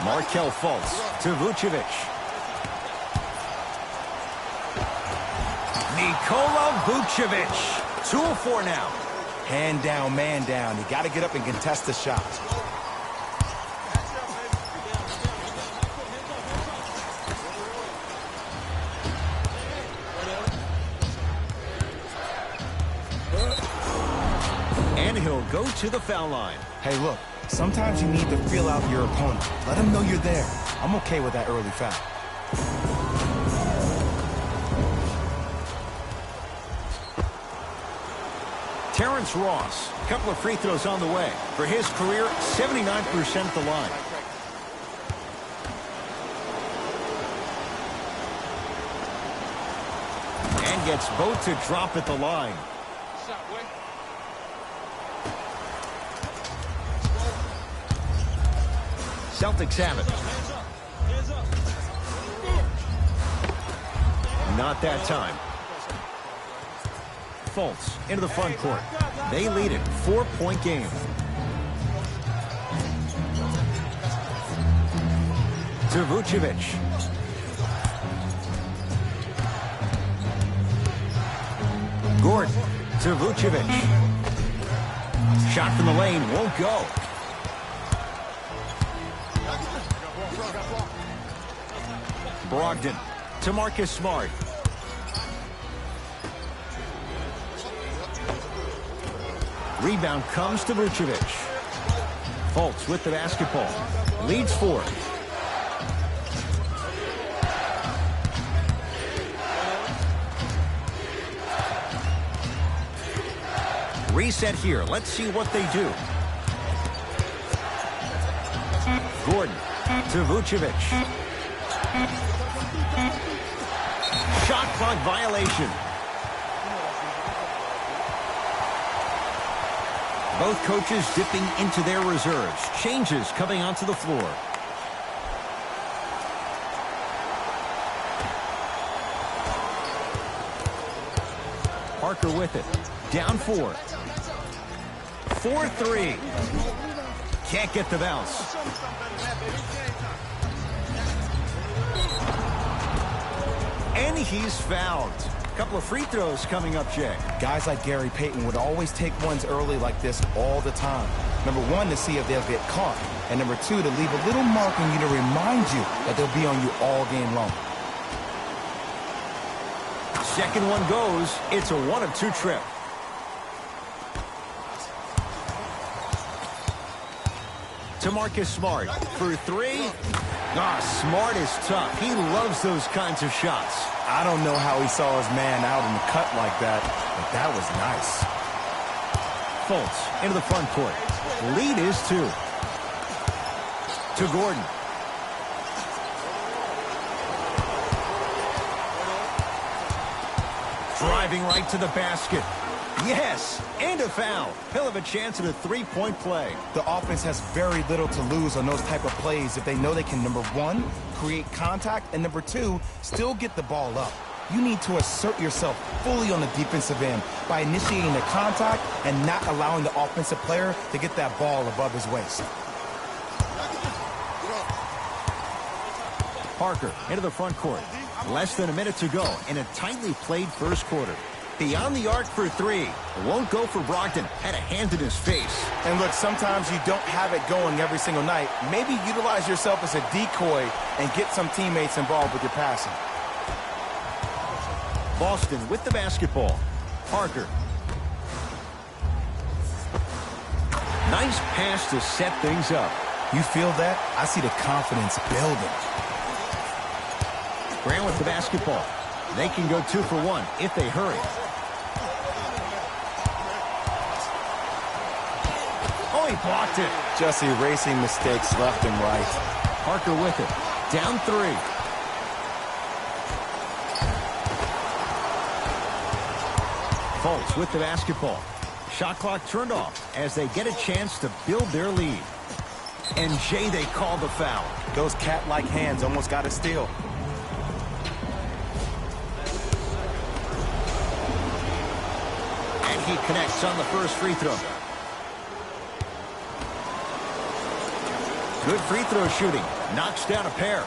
Markelle Fultz to Vucevic. Nikola Vucevic. 2 of 4 now. Hand down, man down. You got to get up and contest the shot. And he'll go to the foul line. Hey, look, sometimes you need to feel out your opponent. Let them know you're there. I'm okay with that early foul. Terrence Ross, a couple of free throws on the way. For his career, 79% at the line. And gets both to drop at the line. Celtics have it. Not that time. Fultz into the front court. They lead it. 4-point game. To Vucevic. Gordon to Vucevic. Shot from the lane won't go. Brogdon to Marcus Smart. Rebound comes to Vucevic. Fultz with the basketball. Leads 4. Reset here. Let's see what they do. Gordon to Vucevic. Shot clock violation. Both coaches dipping into their reserves. Changes coming onto the floor. Parker with it. Down 4. 4-3. Can't get the bounce. And he's fouled. A couple of free throws coming up, Jay. Guys like Gary Payton would always take ones early like this all the time. Number 1, to see if they'll get caught. And number 2, to leave a little mark on you to remind you that they'll be on you all game long. Second one goes. It's a 1 of 2 trip. To Marcus Smart for 3. Smart is tough. He loves those kinds of shots. I don't know how he saw his man out in the cut like that, but that was nice. Fultz into the front court. Lead is 2. To Gordon. Driving right to the basket. Yes, and a foul. He'll have a chance at a 3-point play. The offense has very little to lose on those type of plays if they know they can, number 1, create contact, and number 2, still get the ball up. You need to assert yourself fully on the defensive end by initiating the contact and not allowing the offensive player to get that ball above his waist. Parker into the front court. Less than a minute to go in a tightly played first quarter. Beyond the arc for 3. Won't go for Brogdon. Had a hand in his face. And look, sometimes you don't have it going every single night. Maybe utilize yourself as a decoy and get some teammates involved with your passing. Boston with the basketball. Parker. Nice pass to set things up. You feel that? I see the confidence building. Grant with the basketball. They can go 2 for 1 if they hurry. Oh, he blocked it. Just erasing mistakes left and right. Parker with it. Down 3. Fultz with the basketball. Shot clock turned off as they get a chance to build their lead. And Jay, they call the foul. Those cat-like hands almost got a steal. And he connects on the first free throw. Good free throw shooting. Knocks down a pair.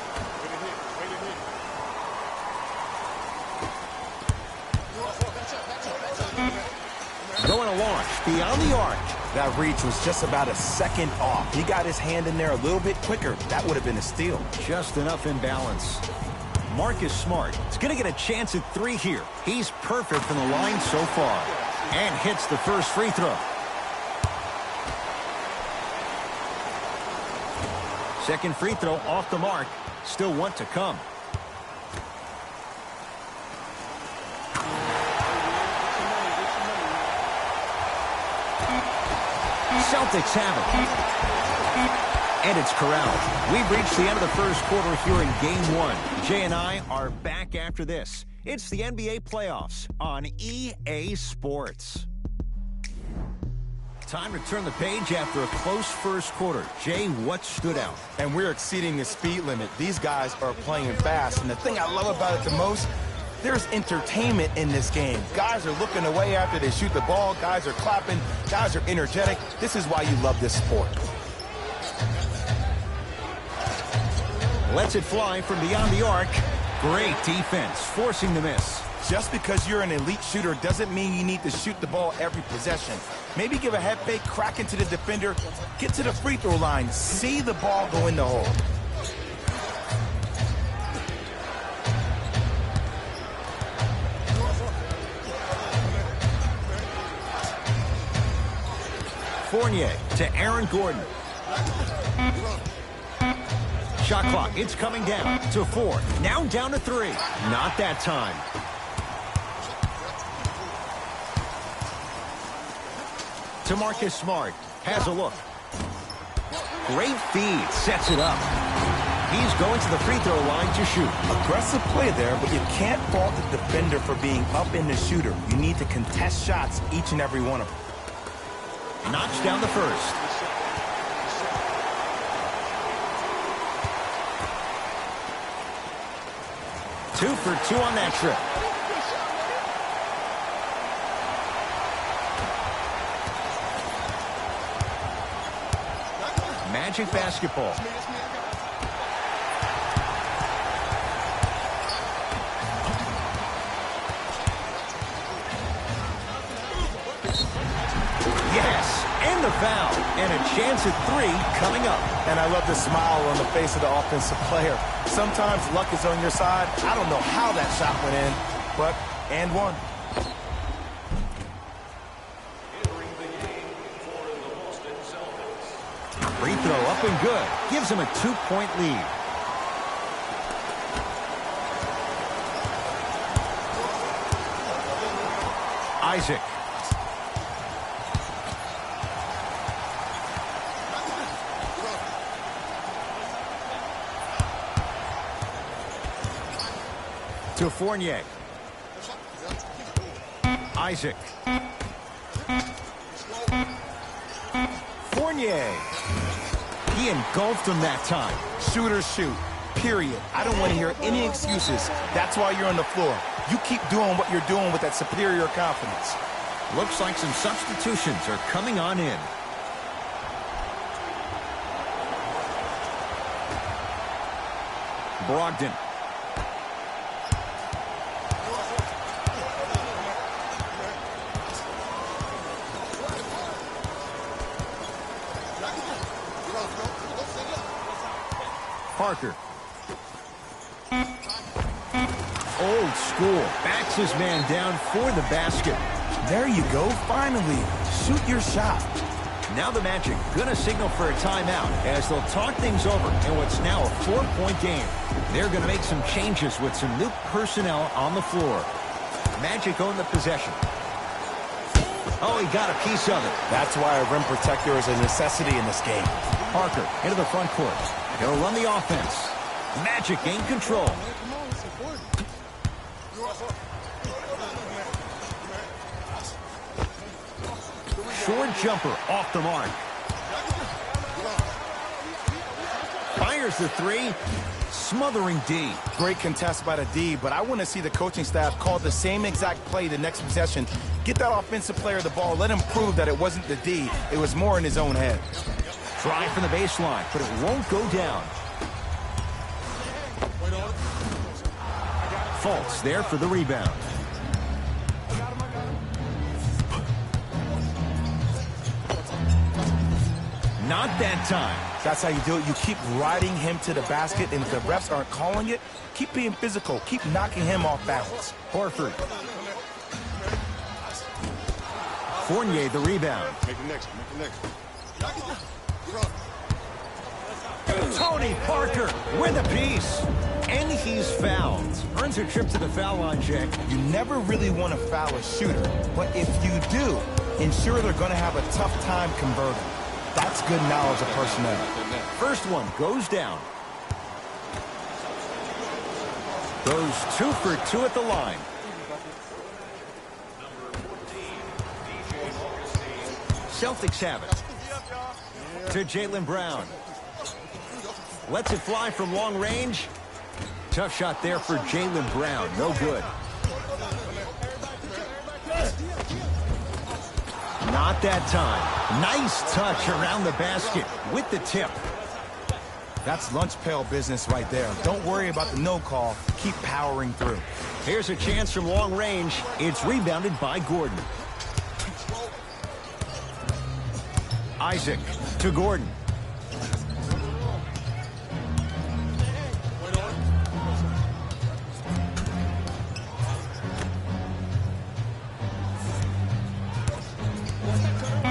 Going to launch beyond the arc. That reach was just about a second off. He got his hand in there a little bit quicker. That would have been a steal. Just enough imbalance. Marcus Smart is going to get a chance at 3 here. He's perfect from the line so far. And hits the first free throw. Second free throw off the mark. Still one to come. Celtics have it. And it's corralled. We've reached the end of the first quarter here in Game 1. Jay and I are back after this. It's the NBA playoffs on EA Sports. Time to turn the page after a close first quarter. Jay, what stood out? And we're exceeding the speed limit. These guys are playing fast. And the thing I love about it the most, there's entertainment in this game. Guys are looking away after they shoot the ball. Guys are clapping. Guys are energetic. This is why you love this sport. Lets it fly from beyond the arc. Great defense, forcing the miss. Just because you're an elite shooter doesn't mean you need to shoot the ball every possession. Maybe give a head fake, crack into the defender, get to the free throw line, see the ball go in the hole. Fournier to Aaron Gordon. Shot clock, it's coming down to 4. Now down to 3. Not that time. To Marcus Smart. Has a look. Great feed. Sets it up. He's going to the free throw line to shoot. Aggressive play there, but you can't fault the defender for being up in the shooter. You need to contest shots, each and every one of them. Knocks down the first. Two for 2 on that trip. Magic basketball. Yes, and the foul. And a chance at 3 coming up. And I love the smile on the face of the offensive player. Sometimes luck is on your side. I don't know how that shot went in, but and one. Entering the game for the Boston Celtics. Free throw up and good. Gives him a 2-point lead. Isaac. To Fournier. Isaac. Fournier. He engulfed him that time. Shooters shoot, period. I don't want to hear any excuses. That's why you're on the floor. You keep doing what you're doing with that superior confidence. Looks like some substitutions are coming on in. Brogdon. Parker. Old school. Backs his man down for the basket. There you go. Finally. Shoot your shot. Now the Magic gonna signal for a timeout as they'll talk things over in what's now a 4-point game. They're gonna make some changes with some new personnel on the floor. Magic own the possession. Oh, he got a piece of it. That's why a rim protector is a necessity in this game. Parker into the front court. He'll run the offense. Magic gain control. Short jumper off the mark. Fires the three. Smothering D. Great contest by the D, but I want to see the coaching staff call the same exact play the next possession. Get that offensive player the ball. Let him prove that it wasn't the D. It was more in his own head. Try from the baseline, but it won't go down. Fultz there for the rebound. Not that time. That's how you do it. You keep riding him to the basket, and if the refs aren't calling it, keep being physical. Keep knocking him off balance. Horford. Fournier the rebound. Make the next one. Make the next one. Tony Parker with a piece. And he's fouled. Earns a trip to the foul line, Jack. You never really want to foul a shooter, but if you do, ensure they're going to have a tough time converting. That's good knowledge of personnel. First one goes down. Goes 2 for 2 at the line. Celtics have it. To Jaylen Brown. Lets it fly from long range. Tough shot there for Jaylen Brown. No good. Not that time. Nice touch around the basket with the tip. That's lunch pail business right there. Don't worry about the no call. Keep powering through. Here's a chance from long range. It's rebounded by Gordon. Isaac to Gordon.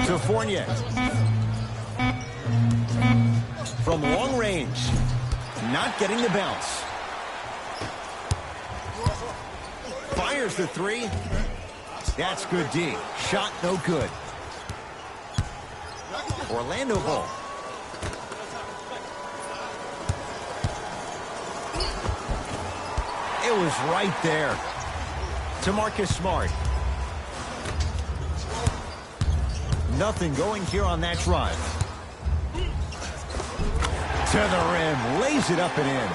To Fournier. From long range. Not getting the bounce. Fires the three. That's good D. Shot no good. Orlando ball. It was right there. To Marcus Smart. Nothing going here on that drive. To the rim. Lays it up and in.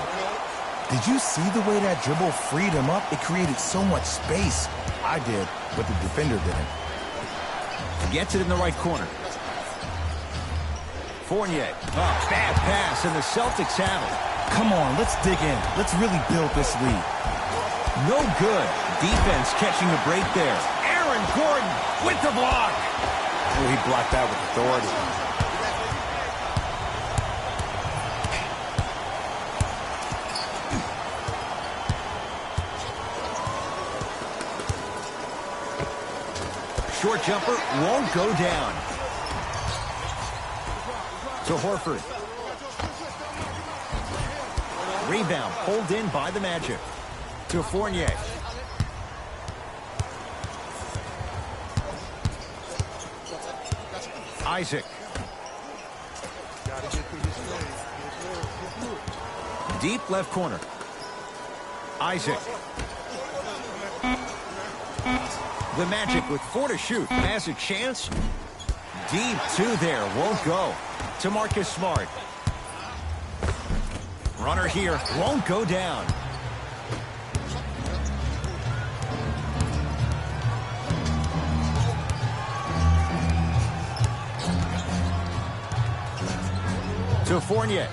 Did you see the way that dribble freed him up? It created so much space. I did, but the defender didn't. Gets it in the right corner. Fournier. Oh, bad pass, and the Celtics have it. Come on, let's dig in. Let's really build this lead. No good. Defense catching a break there. Aaron Gordon with the block. Oh, he blocked that with authority. Short jumper won't go down. To Horford. Rebound pulled in by the Magic. To Fournier. Isaac. Deep left corner. Isaac. The Magic with 4 to shoot. Has a chance. Deep 2 there. Won't go. To Marcus Smart. Runner here. Won't go down. To Fournier.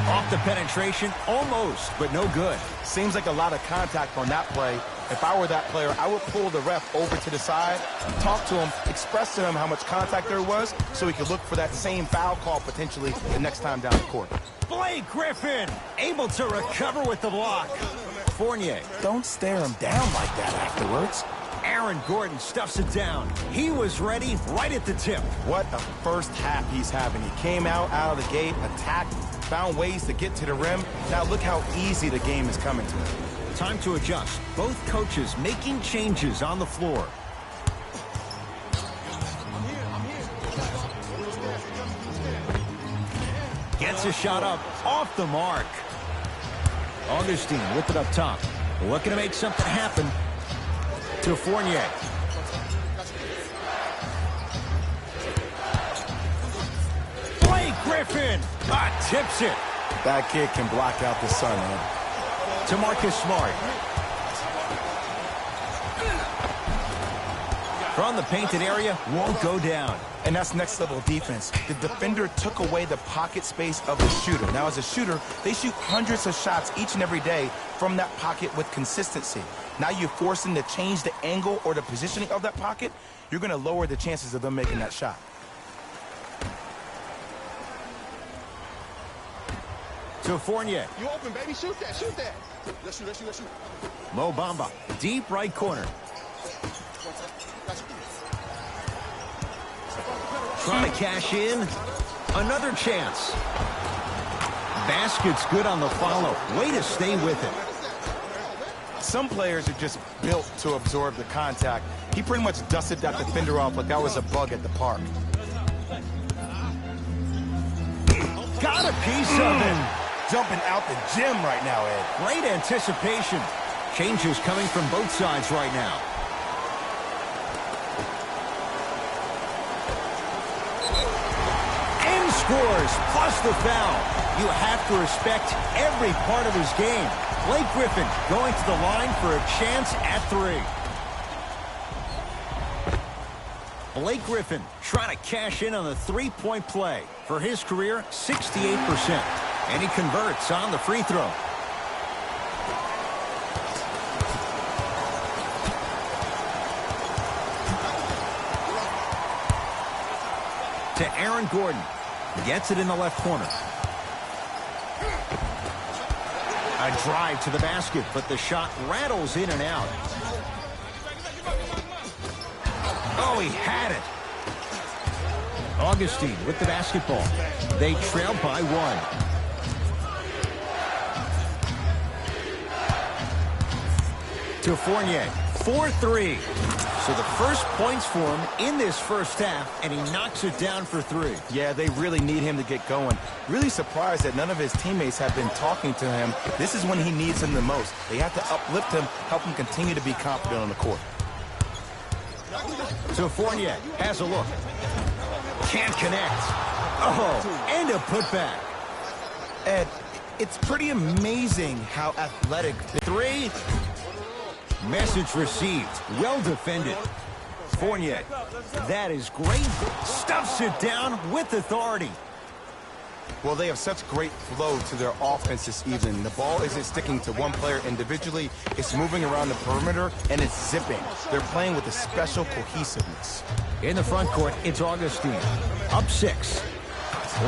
Off the penetration. Almost, but no good. Seems like a lot of contact on that play. If I were that player, I would pull the ref over to the side, talk to him, express to him how much contact there was so he could look for that same foul call potentially the next time down the court. Blake Griffin able to recover with the block. Fournier. Don't stare him down like that afterwards. Aaron Gordon stuffs it down. He was ready right at the tip. What a first half he's having. He came out of the gate, attacked, found ways to get to the rim. Now look how easy the game is coming to him. Time to adjust. Both coaches making changes on the floor. Gets a shot up off the mark. Augustine with it up top. Looking to make something happen. To Fournier. Griffin tips it. That kid can block out the sun, man. To Marcus Smart. From the painted area, won't go down. And that's next level defense. The defender took away the pocket space of the shooter. Now, as a shooter, they shoot hundreds of shots each and every day from that pocket with consistency. Now you force them to change the angle or the positioning of that pocket, you're going to lower the chances of them making that shot. To Fournier. You open, baby. Shoot that. Shoot that. Let's shoot. Let's shoot. Let's shoot. Mo Bamba, deep right corner. Trying to cash in. Another chance. Basket's good on the follow. Way to stay with it. Some players are just built to absorb the contact. He pretty much dusted that defender off like that was a bug at the park. Got a piece of it. Jumping out the gym right now, Ed. Great anticipation. Changes coming from both sides right now. And scores, plus the foul. You have to respect every part of his game. Blake Griffin going to the line for a chance at 3. Blake Griffin trying to cash in on the three-point play. For his career, 68%. And he converts on the free throw. To Aaron Gordon. Gets it in the left corner. A drive to the basket, but the shot rattles in and out. Oh, he had it. Augustine with the basketball. They trail by 1. To Fournier. 4-3. So the first points for him in this first half, and he knocks it down for 3. Yeah, they really need him to get going. Really surprised that none of his teammates have been talking to him. This is when he needs him the most. They have to uplift him, help him continue to be confident on the court. So Fournier has a look. Can't connect. Oh, and a putback. Ed, it's pretty amazing how athletic. 3. Message received. Well defended. Fournier. That is great. Stuffs it down with authority. Well, they have such great flow to their offense this evening. The ball isn't sticking to one player individually. It's moving around the perimeter, and it's zipping. They're playing with a special cohesiveness. In the front court, it's Augustine. Up 6.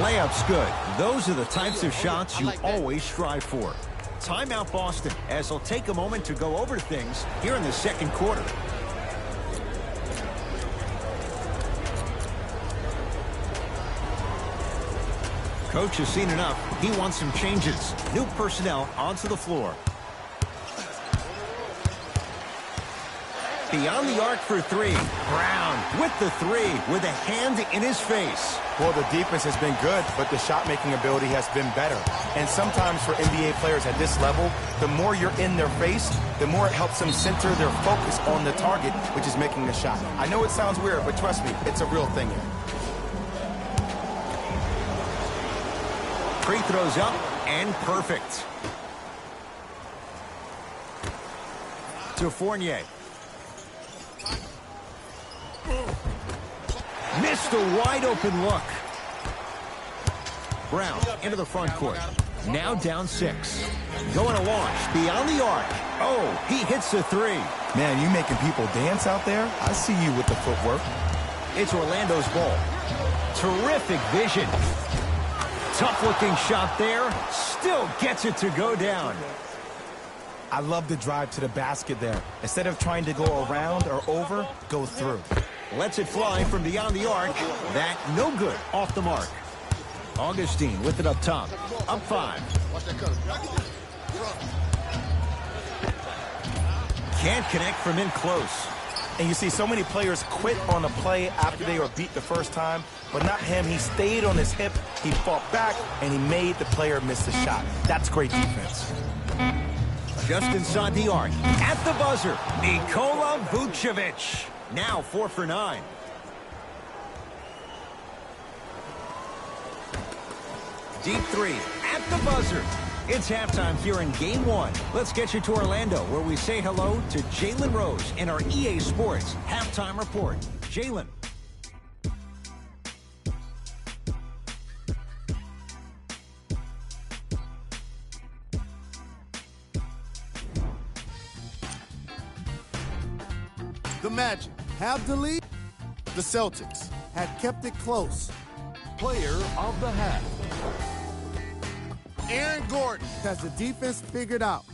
Layup's good. Those are the types of shots you always strive for. Timeout Boston, as they'll take a moment to go over things here in the second quarter. Coach has seen enough. He wants some changes. New personnel onto the floor. Beyond the arc for 3. Brown with the 3 with a hand in his face. Well, the defense has been good, but the shot-making ability has been better. And sometimes for NBA players at this level, the more you're in their face, the more it helps them center their focus on the target, which is making the shot. I know it sounds weird, but trust me, it's a real thing here. Free throws up and perfect. To Fournier. Missed a wide open look. Brown into the front court. Now down 6. Going to launch beyond the arc. Oh, he hits the 3. Man, you making people dance out there? I see you with the footwork. It's Orlando's ball. Terrific vision. Tough looking shot there. Still gets it to go down. I love the drive to the basket there. Instead of trying to go around or over, go through. Lets it fly from beyond the arc. That no good. Off the mark. Augustine with it up top. Up 5. Can't connect from in close. And you see so many players quit on a play after they were beat the first time, but not him. He stayed on his hip, he fought back, and he made the player miss the shot. That's great defense. Just inside the arc. At the buzzer, Nikola Vucevic. Now 4 for 9. deep three at the buzzer. It's halftime here in Game 1. Let's get you to Orlando, where we say hello to Jalen Rose in our EA Sports Halftime Report. Jalen. The Magic have the lead. The Celtics had kept it close. Player of the half. Aaron Gordon has the defense figured out.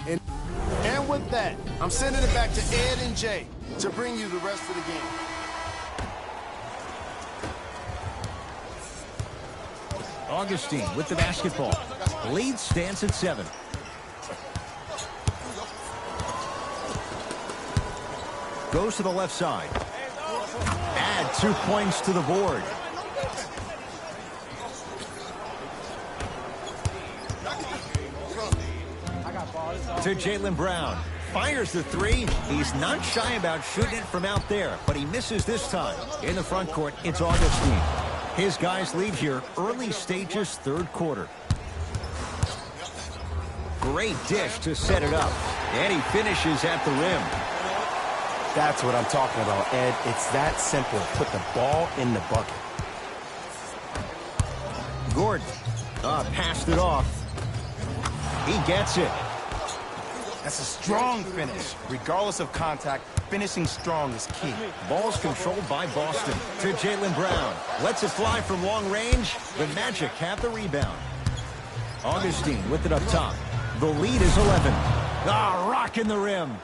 And with that, I'm sending it back to Ed and Jay to bring you the rest of the game. Augustine with the basketball. Lead stands at 7. Goes to the left side. Add 2 points to the board. To Jaylen Brown. Fires the three. He's not shy about shooting it from out there, but he misses this time. In the front court, it's Augustine. His guys lead here early stages, third quarter. Great dish to set it up. And he finishes at the rim. That's what I'm talking about, Ed. It's that simple. Put the ball in the bucket. Gordon passed it off. He gets it. That's a strong finish. Regardless of contact, finishing strong is key. Ball's controlled by Boston. To Jaylen Brown. Lets it fly from long range. The Magic have the rebound. Augustine with it up top. The lead is 11. Rocking the rim.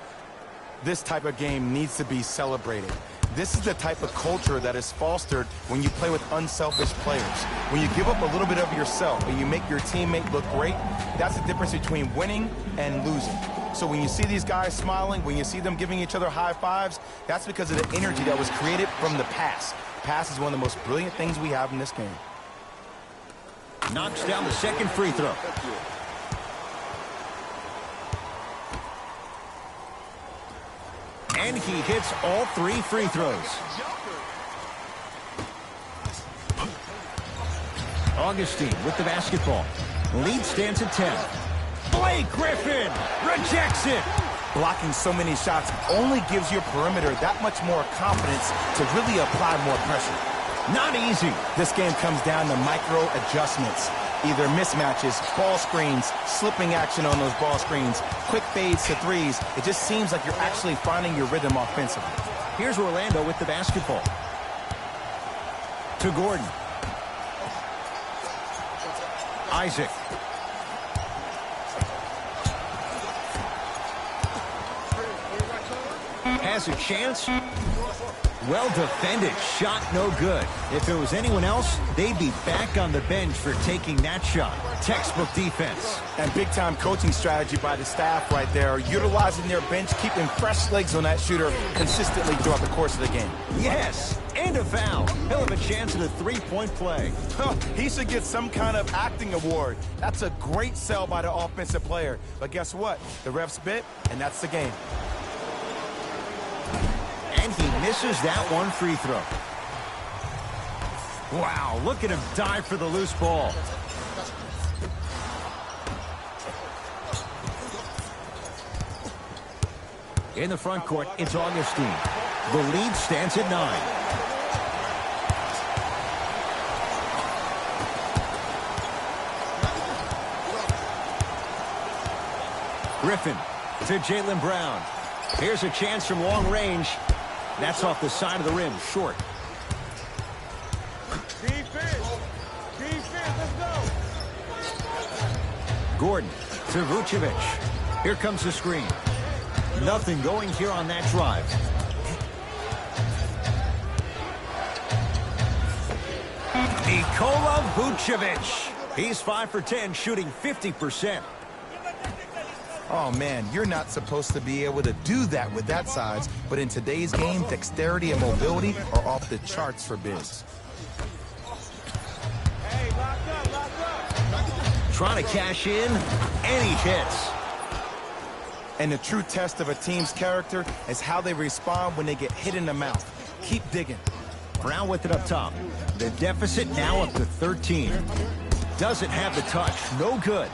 This type of game needs to be celebrated. This is the type of culture that is fostered when you play with unselfish players. When you give up a little bit of yourself and you make your teammate look great, that's the difference between winning and losing. So when you see these guys smiling, when you see them giving each other high fives, that's because of the energy that was created from the pass. Pass is one of the most brilliant things we have in this game. Knocks down the second free throw. And he hits all 3 free throws. Augustine with the basketball. Lead stands at 10. Blake Griffin rejects it. Blocking so many shots only gives your perimeter that much more confidence to really apply more pressure. Not easy. This game comes down to micro adjustments. Either mismatches, ball screens, slipping action on those ball screens, quick fades to threes. It just seems like you're actually finding your rhythm offensively. Here's Orlando with the basketball. To Gordon. Isaac. Has a chance. Well defended. Shot no good. If it was anyone else, they'd be back on the bench for taking that shot. Textbook defense. And big-time coaching strategy by the staff right there, utilizing their bench, keeping fresh legs on that shooter consistently throughout the course of the game. Yes, and a foul. He'll have a chance at a three-point play. He should get some kind of acting award. That's a great sell by the offensive player. But guess what? The refs bit, and that's the game. And he misses that one free throw. Wow, look at him dive for the loose ball. In the front court, it's Augustine. The lead stands at 9. Griffin to Jaylen Brown. Here's a chance from long range. That's off the side of the rim, short. Defense, let's go. Gordon to Vucevic. Here comes the screen. Nothing going here on that drive. Nikola Vucevic. He's 5 for 10, shooting 50%. Oh, man, you're not supposed to be able to do that with that size, but in today's game, dexterity and mobility are off the charts for bigs. Hey, lock up. Trying to cash in, and he hits. And the true test of a team's character is how they respond when they get hit in the mouth. Keep digging. Brown with it up top. The deficit now up to 13. Doesn't have the touch. No good.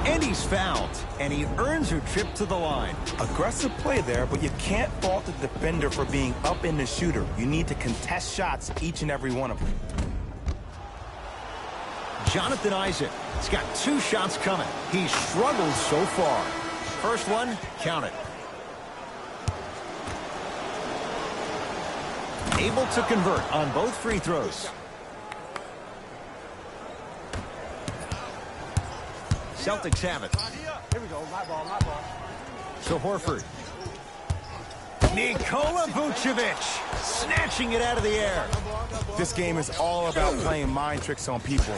And he's fouled, and he earns a trip to the line. Aggressive play there, but you can't fault the defender for being up in the shooter. You need to contest shots, each and every one of them. Jonathan Isaac has got 2 shots coming. He's struggled so far. First one, count it. Able to convert on both free throws. Celtics have it. Here we go. My ball, my ball. So Horford. Nikola Vucevic snatching it out of the air. This game is all about playing mind tricks on people.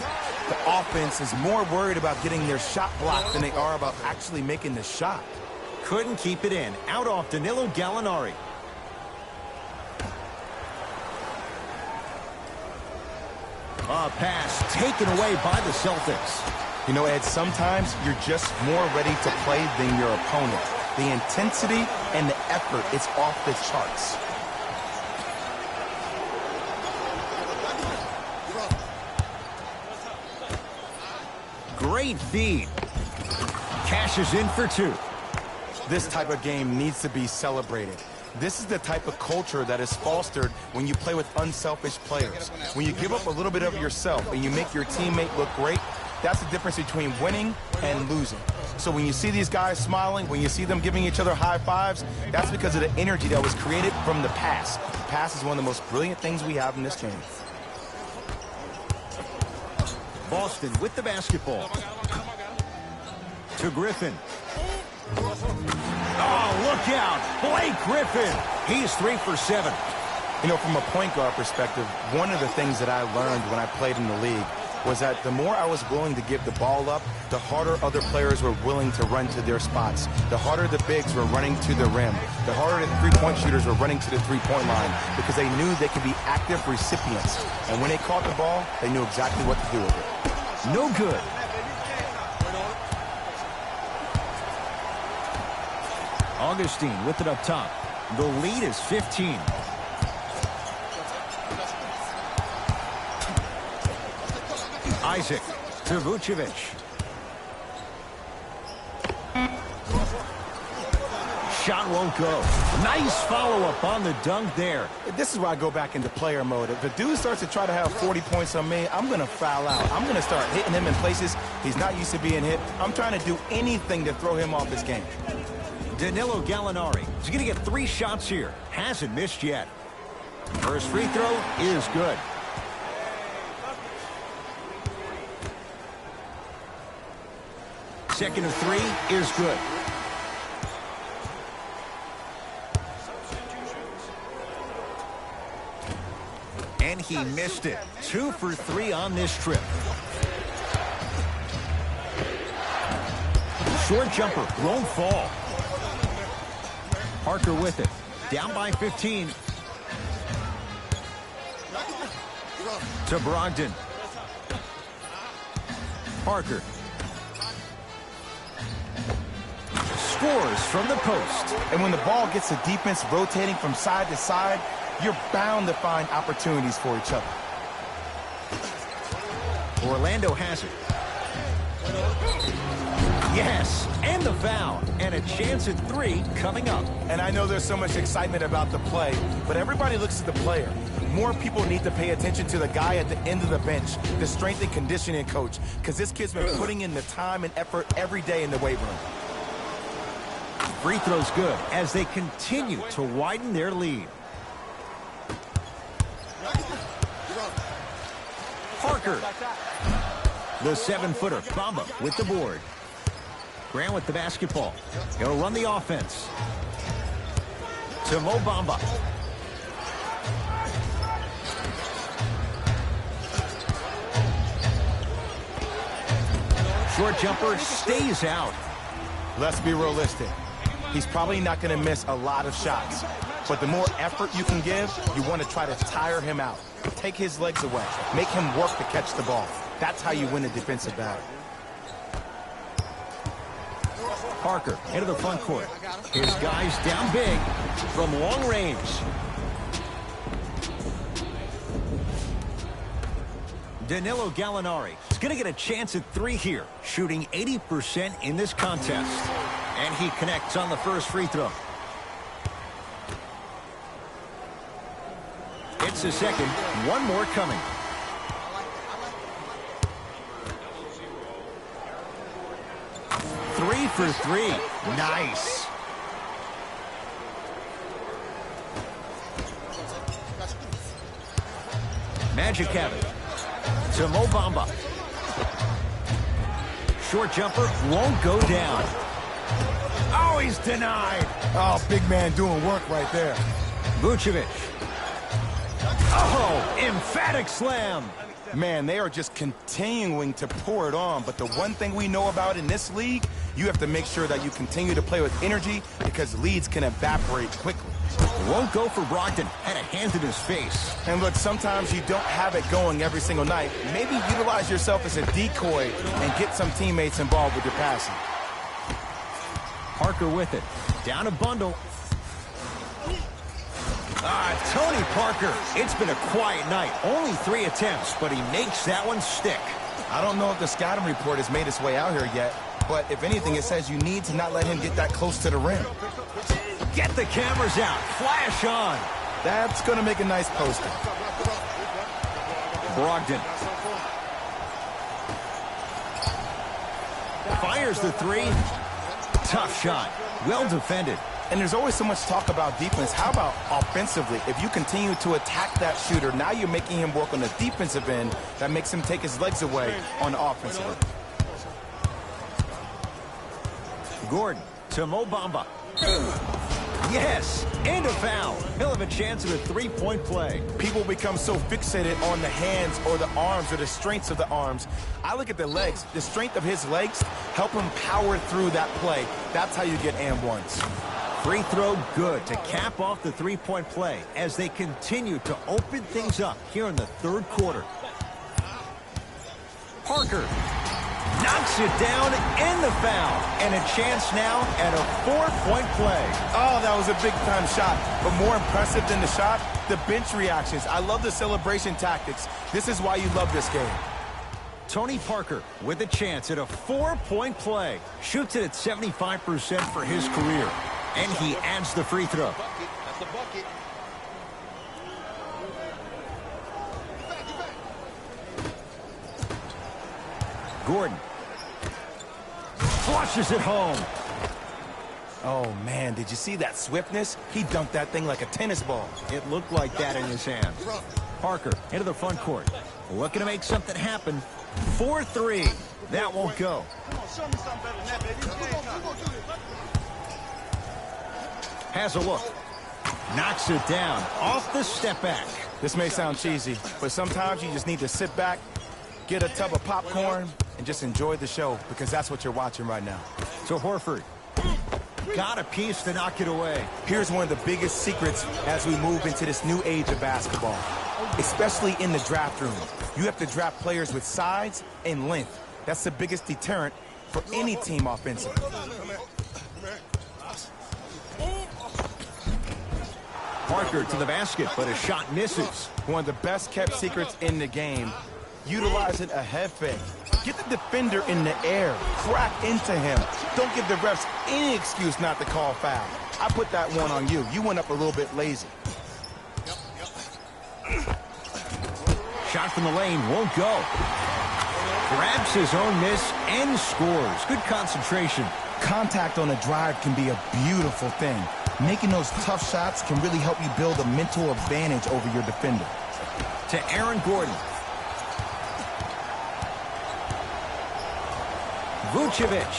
The offense is more worried about getting their shot blocked than they are about actually making the shot. Couldn't keep it in. Out off Danilo Gallinari. A pass taken away by the Celtics. You know, Ed, sometimes you're just more ready to play than your opponent. The intensity and the effort is off the charts. Great feed. Cashes in for 2. This type of game needs to be celebrated. This is the type of culture that is fostered when you play with unselfish players. When you give up a little bit of yourself and you make your teammate look great, that's the difference between winning and losing. So when you see these guys smiling, when you see them giving each other high fives, that's because of the energy that was created from the pass. The pass is one of the most brilliant things we have in this game. Boston with the basketball. To Griffin. Oh, look out. Blake Griffin. He's 3 for 7. You know, from a point guard perspective, one of the things that I learned when I played in the league was that the more I was willing to give the ball up, the harder other players were willing to run to their spots. The harder the bigs were running to the rim. The harder the three-point shooters were running to the three-point line because they knew they could be active recipients. And when they caught the ball, they knew exactly what to do with it. No good. Augustine with it up top. The lead is 15. Isaac to Vucevic. Shot won't go. Nice follow-up on the dunk there. This is where I go back into player mode. If the dude starts to try to have 40 points on me, I'm going to foul out. I'm going to start hitting him in places he's not used to being hit. I'm trying to do anything to throw him off his game. Danilo Gallinari is going to get 3 shots here. Hasn't missed yet. First free throw is good. Second of 3 is good. And he missed it. 2 for 3 on this trip. Short jumper won't fall. Parker with it. Down by 15. To Brogdon. Parker. Scores from the post. And when the ball gets the defense rotating from side to side, you're bound to find opportunities for each other. Orlando has it. Yes, and the foul. And a chance at 3 coming up. And I know there's so much excitement about the play, but everybody looks at the player. More people need to pay attention to the guy at the end of the bench, the strength and conditioning coach, because this kid's been putting in the time and effort every day in the weight room. Free throw's good as they continue to widen their lead. Parker. The 7-footer, Bamba with the board. Grant with the basketball. He'll run the offense. To Mo Bamba. Short jumper stays out. Let's be realistic. He's probably not going to miss a lot of shots. But the more effort you can give, you want to try to tire him out. Take his legs away. Make him work to catch the ball. That's how you win a defensive battle. Parker into the front court. His guys down big from long range. Danilo Gallinari is going to get a chance at 3 here, shooting 80% in this contest. And he connects on the first free throw. It's the second. One more coming. Three for 3. Nice. Magic have it. To Mo Bamba. Short jumper won't go down. Oh, he's denied. Oh, big man doing work right there. Vucevic. Oh, emphatic slam. Man, they are just continuing to pour it on. But the one thing we know about in this league, you have to make sure that you continue to play with energy because leads can evaporate quickly. Won't go for Brogdon. Had a hand in his face. And look, sometimes you don't have it going every single night. Maybe utilize yourself as a decoy and get some teammates involved with your passing. Parker with it. Down a bundle. Tony Parker. It's been a quiet night. Only 3 attempts, but he makes that one stick. I don't know if the scouting report has made its way out here yet, but if anything, it says you need to not let him get that close to the rim. Get the cameras out. Flash on. That's going to make a nice poster. Brogdon. Fires the 3. Tough shot. Well defended. And there's always so much talk about defense. How about offensively? If you continue to attack that shooter, now you're making him work on the defensive end. That makes him take his legs away on the offensive end. Gordon to Mo Bamba. Yes, and a foul. He'll have a chance at a 3-point play. People become so fixated on the hands or the arms or the strengths of the arms. I look at the legs. The strength of his legs help him power through that play. That's how you get and ones. Free throw good to cap off the 3-point play as they continue to open things up here in the 3rd quarter. Parker knocks it down in the foul. And a chance now at a 4-point play. Oh, that was a big-time shot. But more impressive than the shot, the bench reactions. I love the celebration tactics. This is why you love this game. Tony Parker with a chance at a 4-point play. Shoots it at 75% for his career. And he adds the free throw. That's the bucket. Gordon flushes it home. Oh, man, did you see that swiftness? He dunked that thing like a tennis ball. It looked like that in his hands. Parker into the front court. Looking to make something happen. 4-3. That won't go. Has a look. Knocks it down off the step back. This may sound cheesy, but sometimes you just need to sit back, get a tub of popcorn, and just enjoy the show because that's what you're watching right now. To Horford. Got a piece to knock it away. Here's one of the biggest secrets as we move into this new age of basketball, especially in the draft room. You have to draft players with size and length. That's the biggest deterrent for any team offensively. Parker to the basket, but a shot misses. One of the best kept secrets in the game. Utilizing a head fake. Get the defender in the air. Crack into him. Don't give the refs any excuse not to call foul. I put that one on you. You went up a little bit lazy. Shot from the lane won't go. Grabs his own miss and scores. Good concentration. Contact on a drive can be a beautiful thing. Making those tough shots can really help you build a mental advantage over your defender. To Aaron Gordon. Vucevic.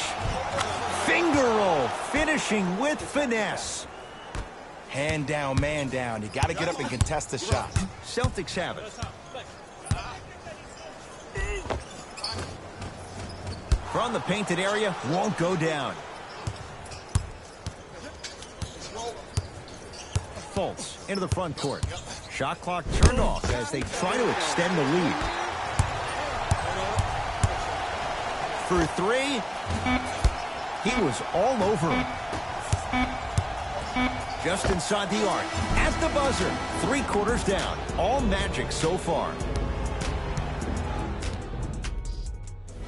Finger roll. Finishing with finesse. Hand down, man down. You got to get up and contest the shot. Celtics have it. From the painted area, won't go down. Fultz into the front court. Shot clock turned off as they try to extend the lead. For 3, he was all over him. Just inside the arc, at the buzzer, 3 quarters down. All Magic so far.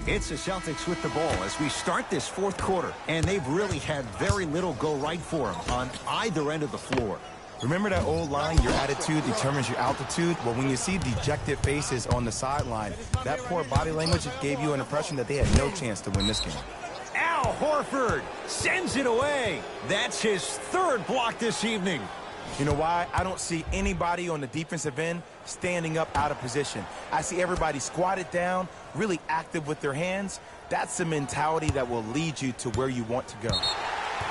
It's the Celtics with the ball as we start this fourth quarter, and they've really had very little go right for them on either end of the floor. Remember that old line, your attitude determines your altitude? Well, when you see dejected faces on the sideline, that poor body language gave you an impression that they had no chance to win this game. Al Horford sends it away. That's his third block this evening. You know why? I don't see anybody on the defensive end standing up out of position. I see everybody squatted down, really active with their hands. That's the mentality that will lead you to where you want to go.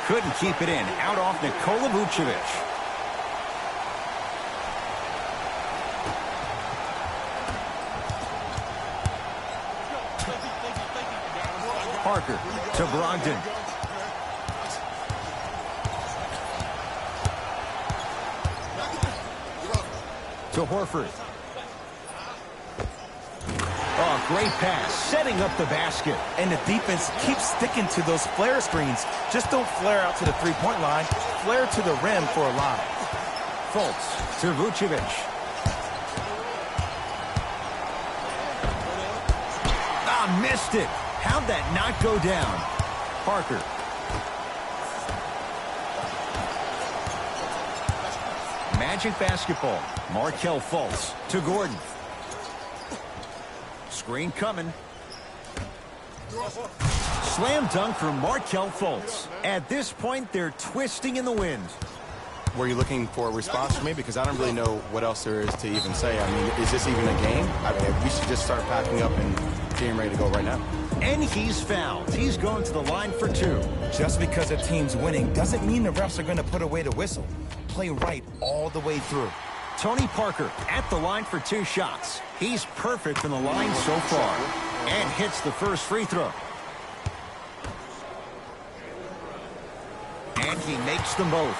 Couldn't keep it in. Out off Nikola Vucevic. Parker to Brogdon. To Horford. Oh, great pass, setting up the basket. And the defense keeps sticking to those flare screens. Just don't flare out to the three-point line. Flare to the rim for a line. Fultz to Vucevic. Ah, missed it. How'd that not go down? Parker. Magic basketball. Markelle Fultz to Gordon. Screen coming. Slam dunk from Markelle Fultz. At this point, they're twisting in the wind. Were you looking for a response from me? Because I don't really know what else there is to even say. I mean, is this even a game? I mean, we should just start packing up and getting ready to go right now. And he's fouled. He's going to the line for two. Just because a team's winning doesn't mean the refs are going to put away the whistle. Play right all the way through. Tony Parker at the line for two shots. He's perfect from the line so far. And hits the first free throw. And he makes them both.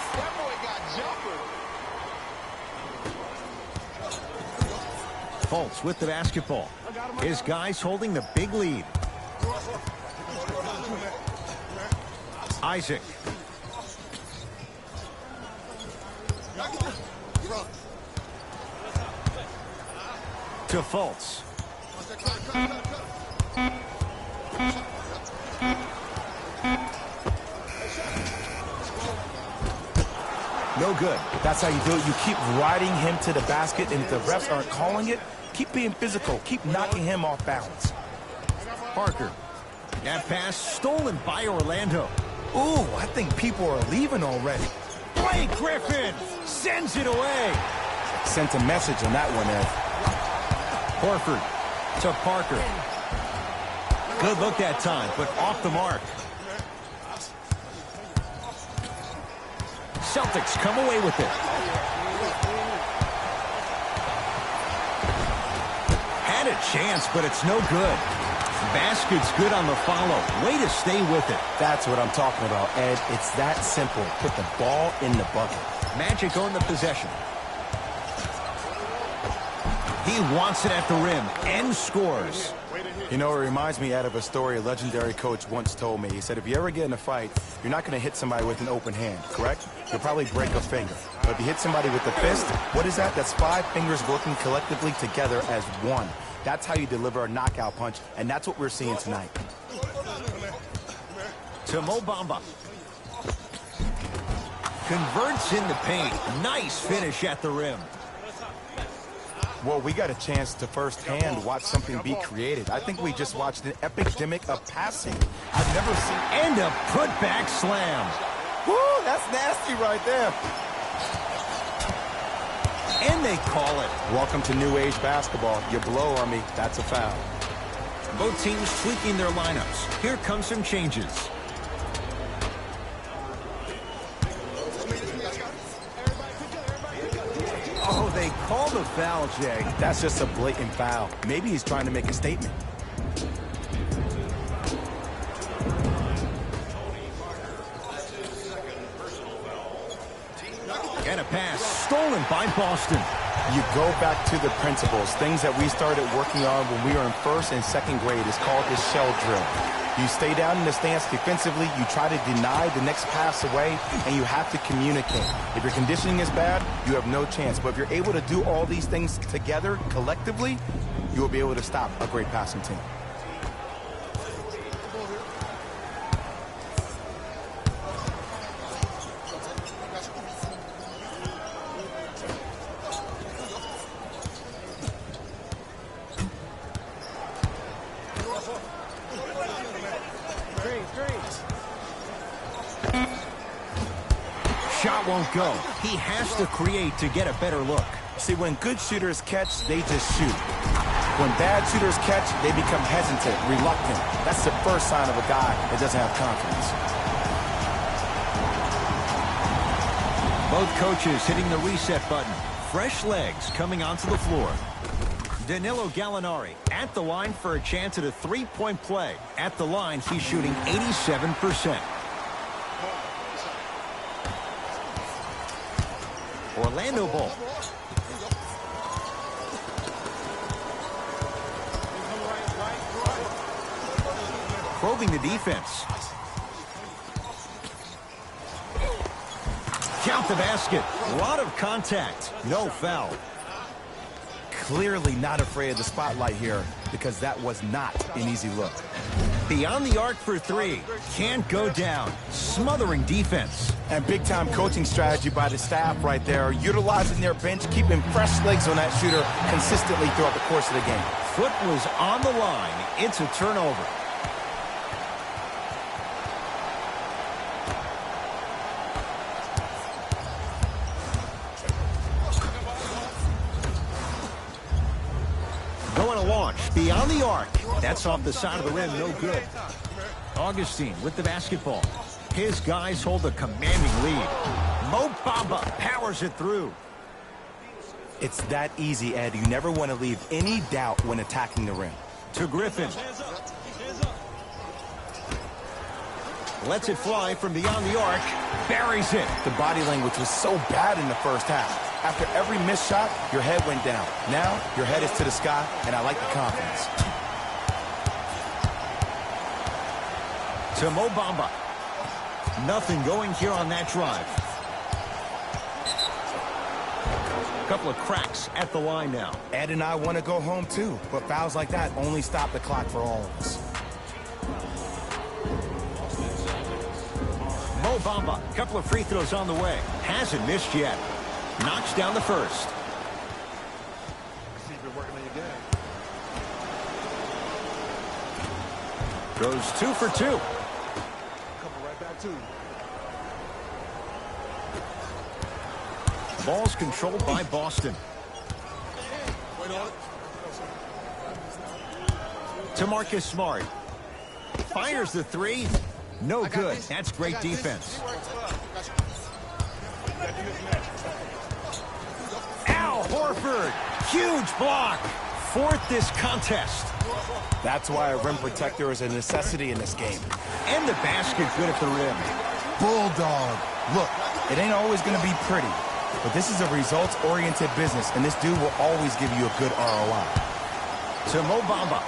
Fultz with the basketball. His guys holding the big lead. Isaac. To Fultz. No good. That's how you do it. You keep riding him to the basket, and if the refs aren't calling it, keep being physical. Keep knocking him off balance. Parker. That pass stolen by Orlando. Ooh, I think people are leaving already. Blake Griffin sends it away. Sent a message on that one, Ed. Horford to Parker. Good look that time, but off the mark. Celtics come away with it. Had a chance, but it's no good. Basket's good on the follow. Way to stay with it. That's what I'm talking about, Ed. It's that simple. Put the ball in the bucket. Magic on the possession. He wants it at the rim and scores. You know, it reminds me out of a story a legendary coach once told me. He said, if you ever get in a fight, you're not going to hit somebody with an open hand, correct? You'll probably break a finger. But if you hit somebody with a fist, what is that? That's 5 fingers working collectively together as one. That's how you deliver a knockout punch, and that's what we're seeing tonight. To Mo Bamba. Converts in the paint. Nice finish at the rim. Well, we got a chance to firsthand watch something be created. I think we just watched an epidemic of passing. I've never seen... And a putback slam. Woo, that's nasty right there. And they call it. Welcome to new age basketball. You blow on me, that's a foul. Both teams tweaking their lineups. Here come some changes. Oh, they call the foul, Jay. That's just a blatant foul. Maybe he's trying to make a statement. And a pass stolen by Boston. You go back to the principles, things that we started working on when we were in first and second grade. It's called the shell drill. You stay down in the stance defensively, you try to deny the next pass away, and you have to communicate. If your conditioning is bad, you have no chance. But if you're able to do all these things together, collectively, you will be able to stop a great passing team. Shot won't go. He has to create to get a better look. See, when good shooters catch, they just shoot. When bad shooters catch, they become hesitant, reluctant. That's the first sign of a guy that doesn't have confidence. Both coaches hitting the reset button. Fresh legs coming onto the floor. Danilo Gallinari at the line for a chance at a three-point play. At the line, he's shooting 87%. Orlando ball. Probing the defense. Count the basket. A lot of contact. No foul. Clearly not afraid of the spotlight here because that was not an easy look. Beyond the arc for three. Can't go down. Smothering defense. And big-time coaching strategy by the staff right there. Utilizing their bench, keeping fresh legs on that shooter consistently throughout the course of the game. Foot was on the line. It's a turnover. Going to launch beyond the arc. That's off the side of the rim, no good. Augustine with the basketball. His guys hold a commanding lead. Mo Bamba powers it through. It's that easy, Ed. You never want to leave any doubt when attacking the rim. To Griffin. Lets it fly from beyond the arc. Buries it. The body language was so bad in the first half. After every missed shot, your head went down. Now, your head is to the sky, and I like the confidence. To Mo Bamba. Nothing going here on that drive. A couple of cracks at the line now. Ed and I want to go home, too. But fouls like that only stop the clock for all of us. Mo Bamba, a couple of free throws on the way. Hasn't missed yet. Knocks down the first. See, you've been working on your game. Goes 2 for 2. Coming right back to you. Ball's controlled by Boston. Wait on it. To Marcus Smart. Fires the three. No good. That's great defense. Al Horford. Huge block. Fourth this contest. That's why a rim protector is a necessity in this game. And the basket good at the rim. Bulldog. Look, it ain't always going to be pretty, but this is a results-oriented business, and this dude will always give you a good ROI. To Mo Bamba.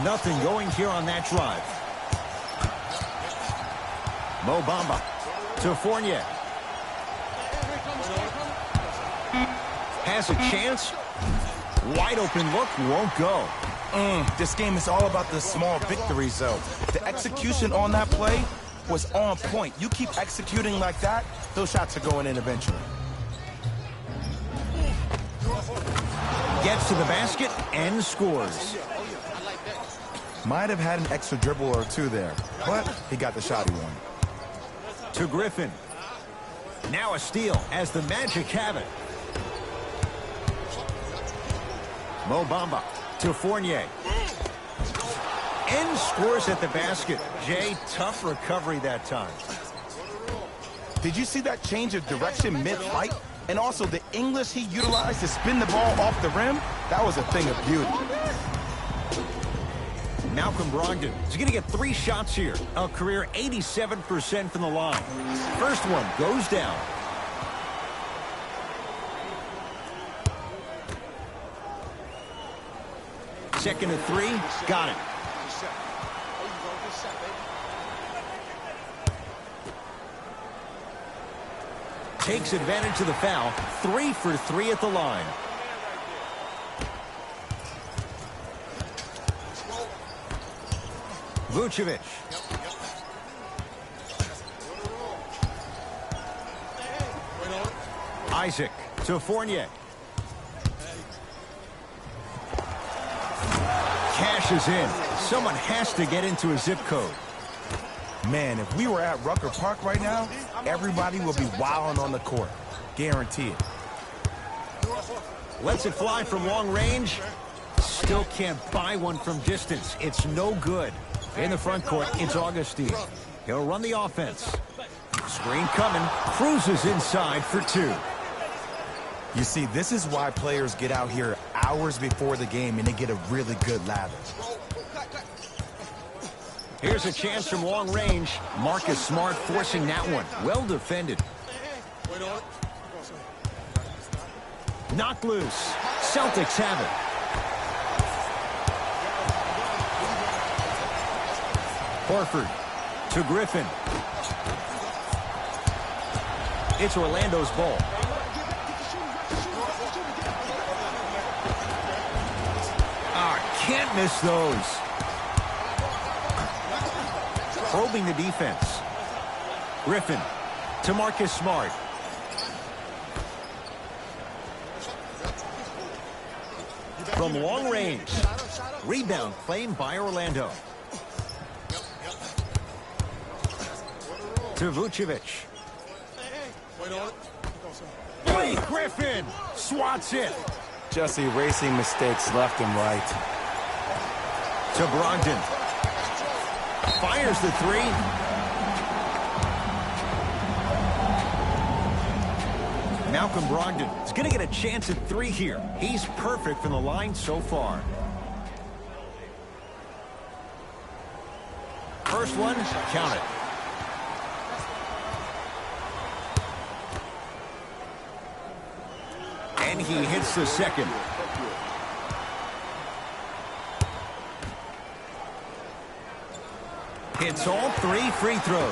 Nothing going here on that drive. Mo Bamba to Fournier. Has a chance. Wide open look, won't go. This game is all about the small victories, though. The execution on that play was on point. You keep executing like that, those shots are going in eventually. Gets to the basket and scores. Might have had an extra dribble or two there, but he got the shot he wanted. To Griffin. Now a steal as the Magic have it. Mo Bamba to Fournier. And scores at the basket. Jay, tough recovery that time. Did you see that change of direction mid-flight? And also the English he utilized to spin the ball off the rim? That was a thing of beauty. Malcolm Brogdon is going to get 3 shots here. A career 87% from the line. First one goes down. Second to 3, got it. Takes advantage of the foul. 3 for 3 at the line. Vucevic. Isaac to Fournier. cruises in. Someone has to get into a zip code. Man, if we were at Rucker Park right now, everybody would be wilding on the court. Guarantee it. Lets it fly from long range. Still can't buy one from distance. It's no good. In the front court, it's Augustine. He'll run the offense. Screen coming. Cruises inside for two. You see, this is why players get out here hours before the game and they get a really good lather. Here's a chance from long range. Marcus Smart forcing that one. Well defended. Knocked loose. Celtics have it. Horford to Griffin. It's Orlando's ball. Can't miss those. Probing the defense. Griffin to Marcus Smart. From long range. Rebound claimed by Orlando. To Vucevic. Blake Griffin swats it. Just erasing mistakes left and right. To Brogdon. Fires the three. Malcolm Brogdon is going to get a chance at three here. He's perfect from the line so far. First one, count it. And he hits the second. Hits all three free throws. Oh,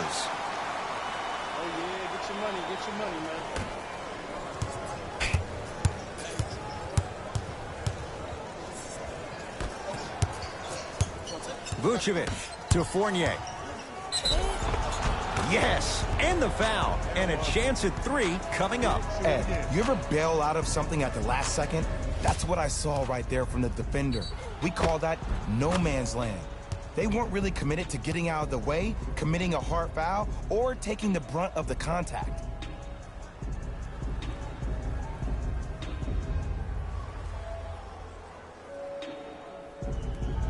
yeah, get your money, man. Vucevic to Fournier. Yes, and the foul. And a chance at three coming up. Ed, you ever bail out of something at the last second? That's what I saw right there from the defender. We call that no man's land. They weren't really committed to getting out of the way, committing a hard foul, or taking the brunt of the contact.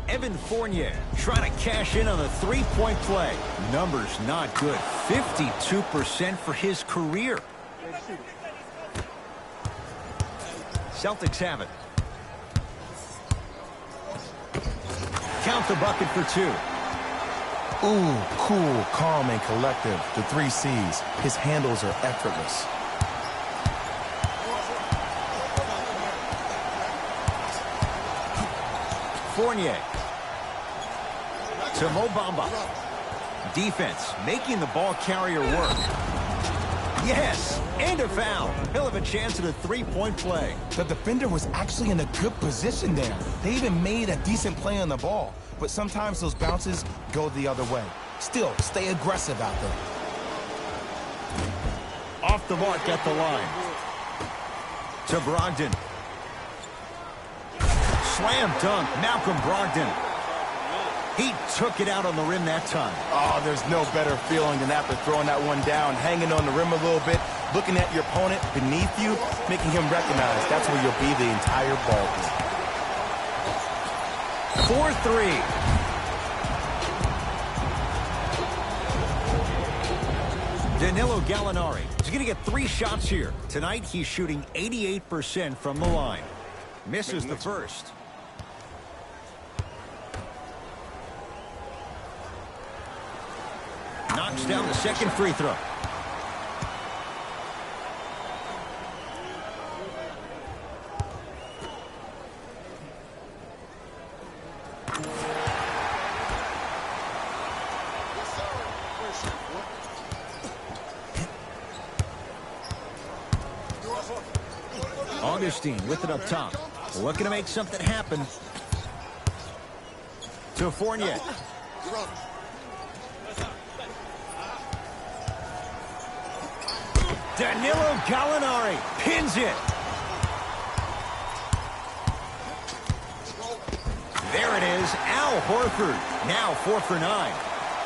Evan Fournier trying to cash in on the three-point play. Numbers not good. 52% for his career. Celtics have it. Count the bucket for two. Ooh, cool, calm, and collective. The 3 C's. His handles are effortless. Fournier to Mo Bamba. Defense making the ball carrier work. Yes, and a foul. He'll have a chance at a three-point play. The defender was actually in a good position there. They even made a decent play on the ball, but sometimes those bounces go the other way. Still, stay aggressive out there. Off the mark at the line. To Brogdon. Slam dunk, Malcolm Brogdon. He took it out on the rim that time. Oh, there's no better feeling than after throwing that one down, hanging on the rim a little bit, looking at your opponent beneath you, making him recognize that's where you'll be the entire ball game. 4-3. Danilo Gallinari is going to get 3 shots here. Tonight, he's shooting 88% from the line. Misses the first. Knocks down the second free throw. Augustine with it up top. Looking to make something happen. To Fournier. Danilo Gallinari pins it. There it is, Al Horford, now 4 for 9.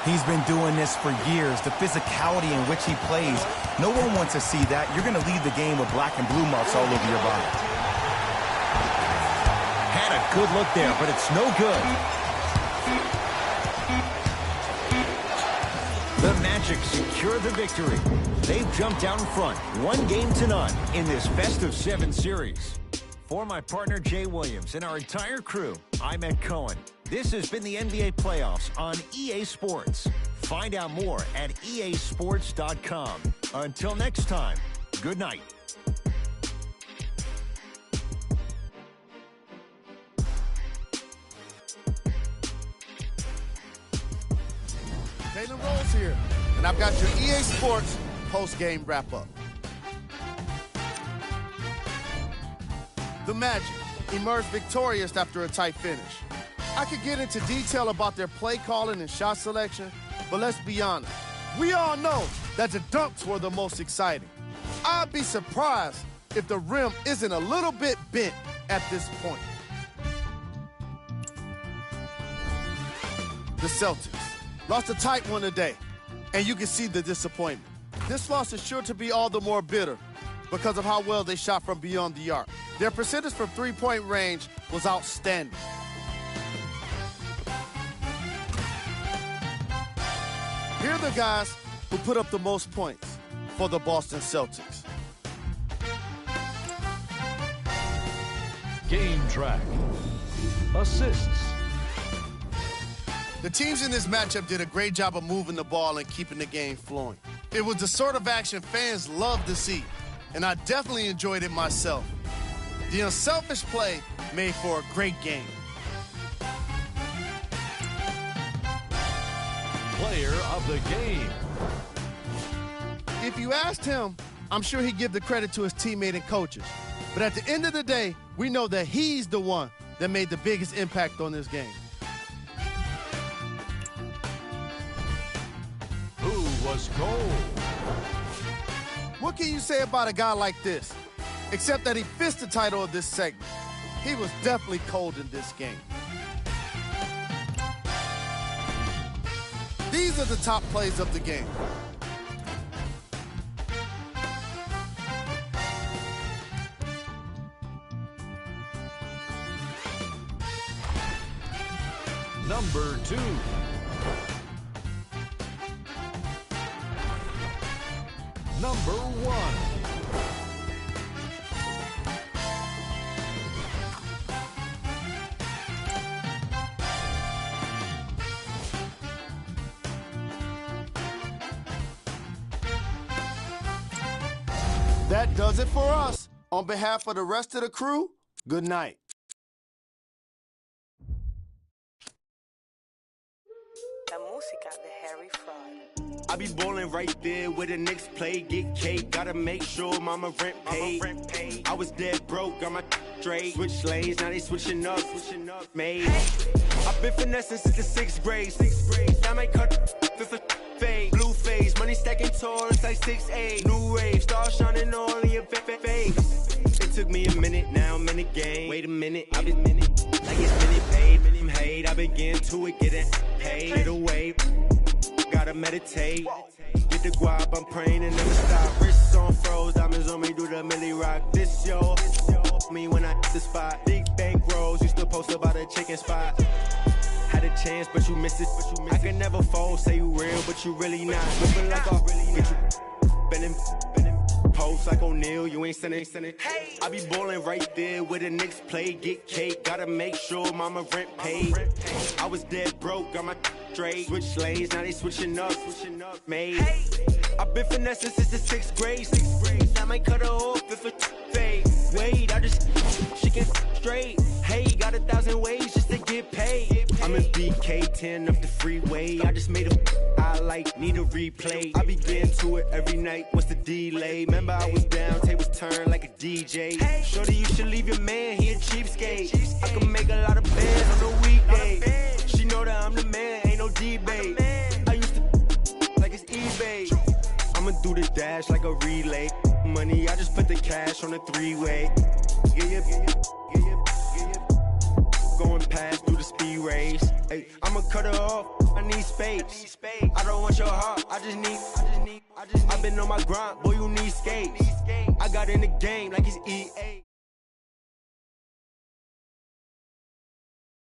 He's been doing this for years. The physicality in which he plays, no one wants to see that. You're going to leave the game with black and blue marks all over your body. Had a good look there, but it's no good. The Magic secure the victory. They've jumped out in front, 1-0 in this best-of-7 series. For my partner, Jay Williams, and our entire crew, I'm Ed Cohen. This has been the NBA Playoffs on EA Sports. Find out more at easports.com. Until next time, good night. Jalen Rose here, and I've got your EA Sports post-game wrap-up. The Magic emerged victorious after a tight finish. I could get into detail about their play calling and shot selection, but let's be honest. We all know that the dunks were the most exciting. I'd be surprised if the rim isn't a little bit bent at this point. The Celtics lost a tight one today, and you can see the disappointment. This loss is sure to be all the more bitter because of how well they shot from beyond the arc. Their percentage from three-point range was outstanding. Here are the guys who put up the most points for the Boston Celtics. Game track. Assists. The teams in this matchup did a great job of moving the ball and keeping the game flowing. It was the sort of action fans love to see, and I definitely enjoyed it myself. The unselfish play made for a great game. Player of the game. If you asked him, I'm sure he'd give the credit to his teammate and coaches. But at the end of the day, we know that he's the one that made the biggest impact on this game. Who was cold? What can you say about a guy like this? Except that he fits the title of this segment. He was definitely cold in this game. These are the top plays of the game. Number 2. Number 1. That does it for us. On behalf of the rest of the crew, good night. La música de Harry Fraud. I be ballin' right there where the Knicks play, get cake. Gotta make sure mama rent paid. I was dead broke, got my straight. Switch lanes, now they switching up, made. I've been finessing since the 6th grade. I might cut for fade. Blue phase, money stacking tall, it's like 6'8". New rave, stars shining only a face. It took me a minute, now I'm in the game. Wait a minute, I've been like it's minute paid, minute hate. I been getting to it, getting paid. Get away, gotta meditate. Get the guap, I'm praying and never stop. Wrists on froze, diamonds on me, do the milli rock. This yo, me when I hit the spot. Big bank rolls, used to post about a chicken spot. Had a chance, but you missed it. I can never fold, say you real, but you really not. Moving like a get you bending, post like O'Neal, you ain't sending. I be ballin' right there where the Knicks play, get cake. Gotta make sure mama rent paid. I was dead broke, got my straight. Switch lanes, now they switching up, made. I've been finessing since the 6th grade. I might cut her off if it fade. Wait, she can straight. Hey, got 1,000 ways just to get paid. I'm in BK10 up the freeway. I just made a highlight, need a replay. I be getting to it every night. What's the delay? Remember I was down, tables turned like a DJ. Shorty, you should leave your man, he a cheapskate. I can make a lot of bands on the weekday. She know that I'm the man, ain't no debate. I used to like it's eBay. I'ma do the dash like a relay. Money, I just put the cash on the 3-way. going past through the speed race. Hey, I'ma cut her off, I need space. I don't want your heart, I just need. I've been on my grind, boy, you need skates. I got in the game like it's EA.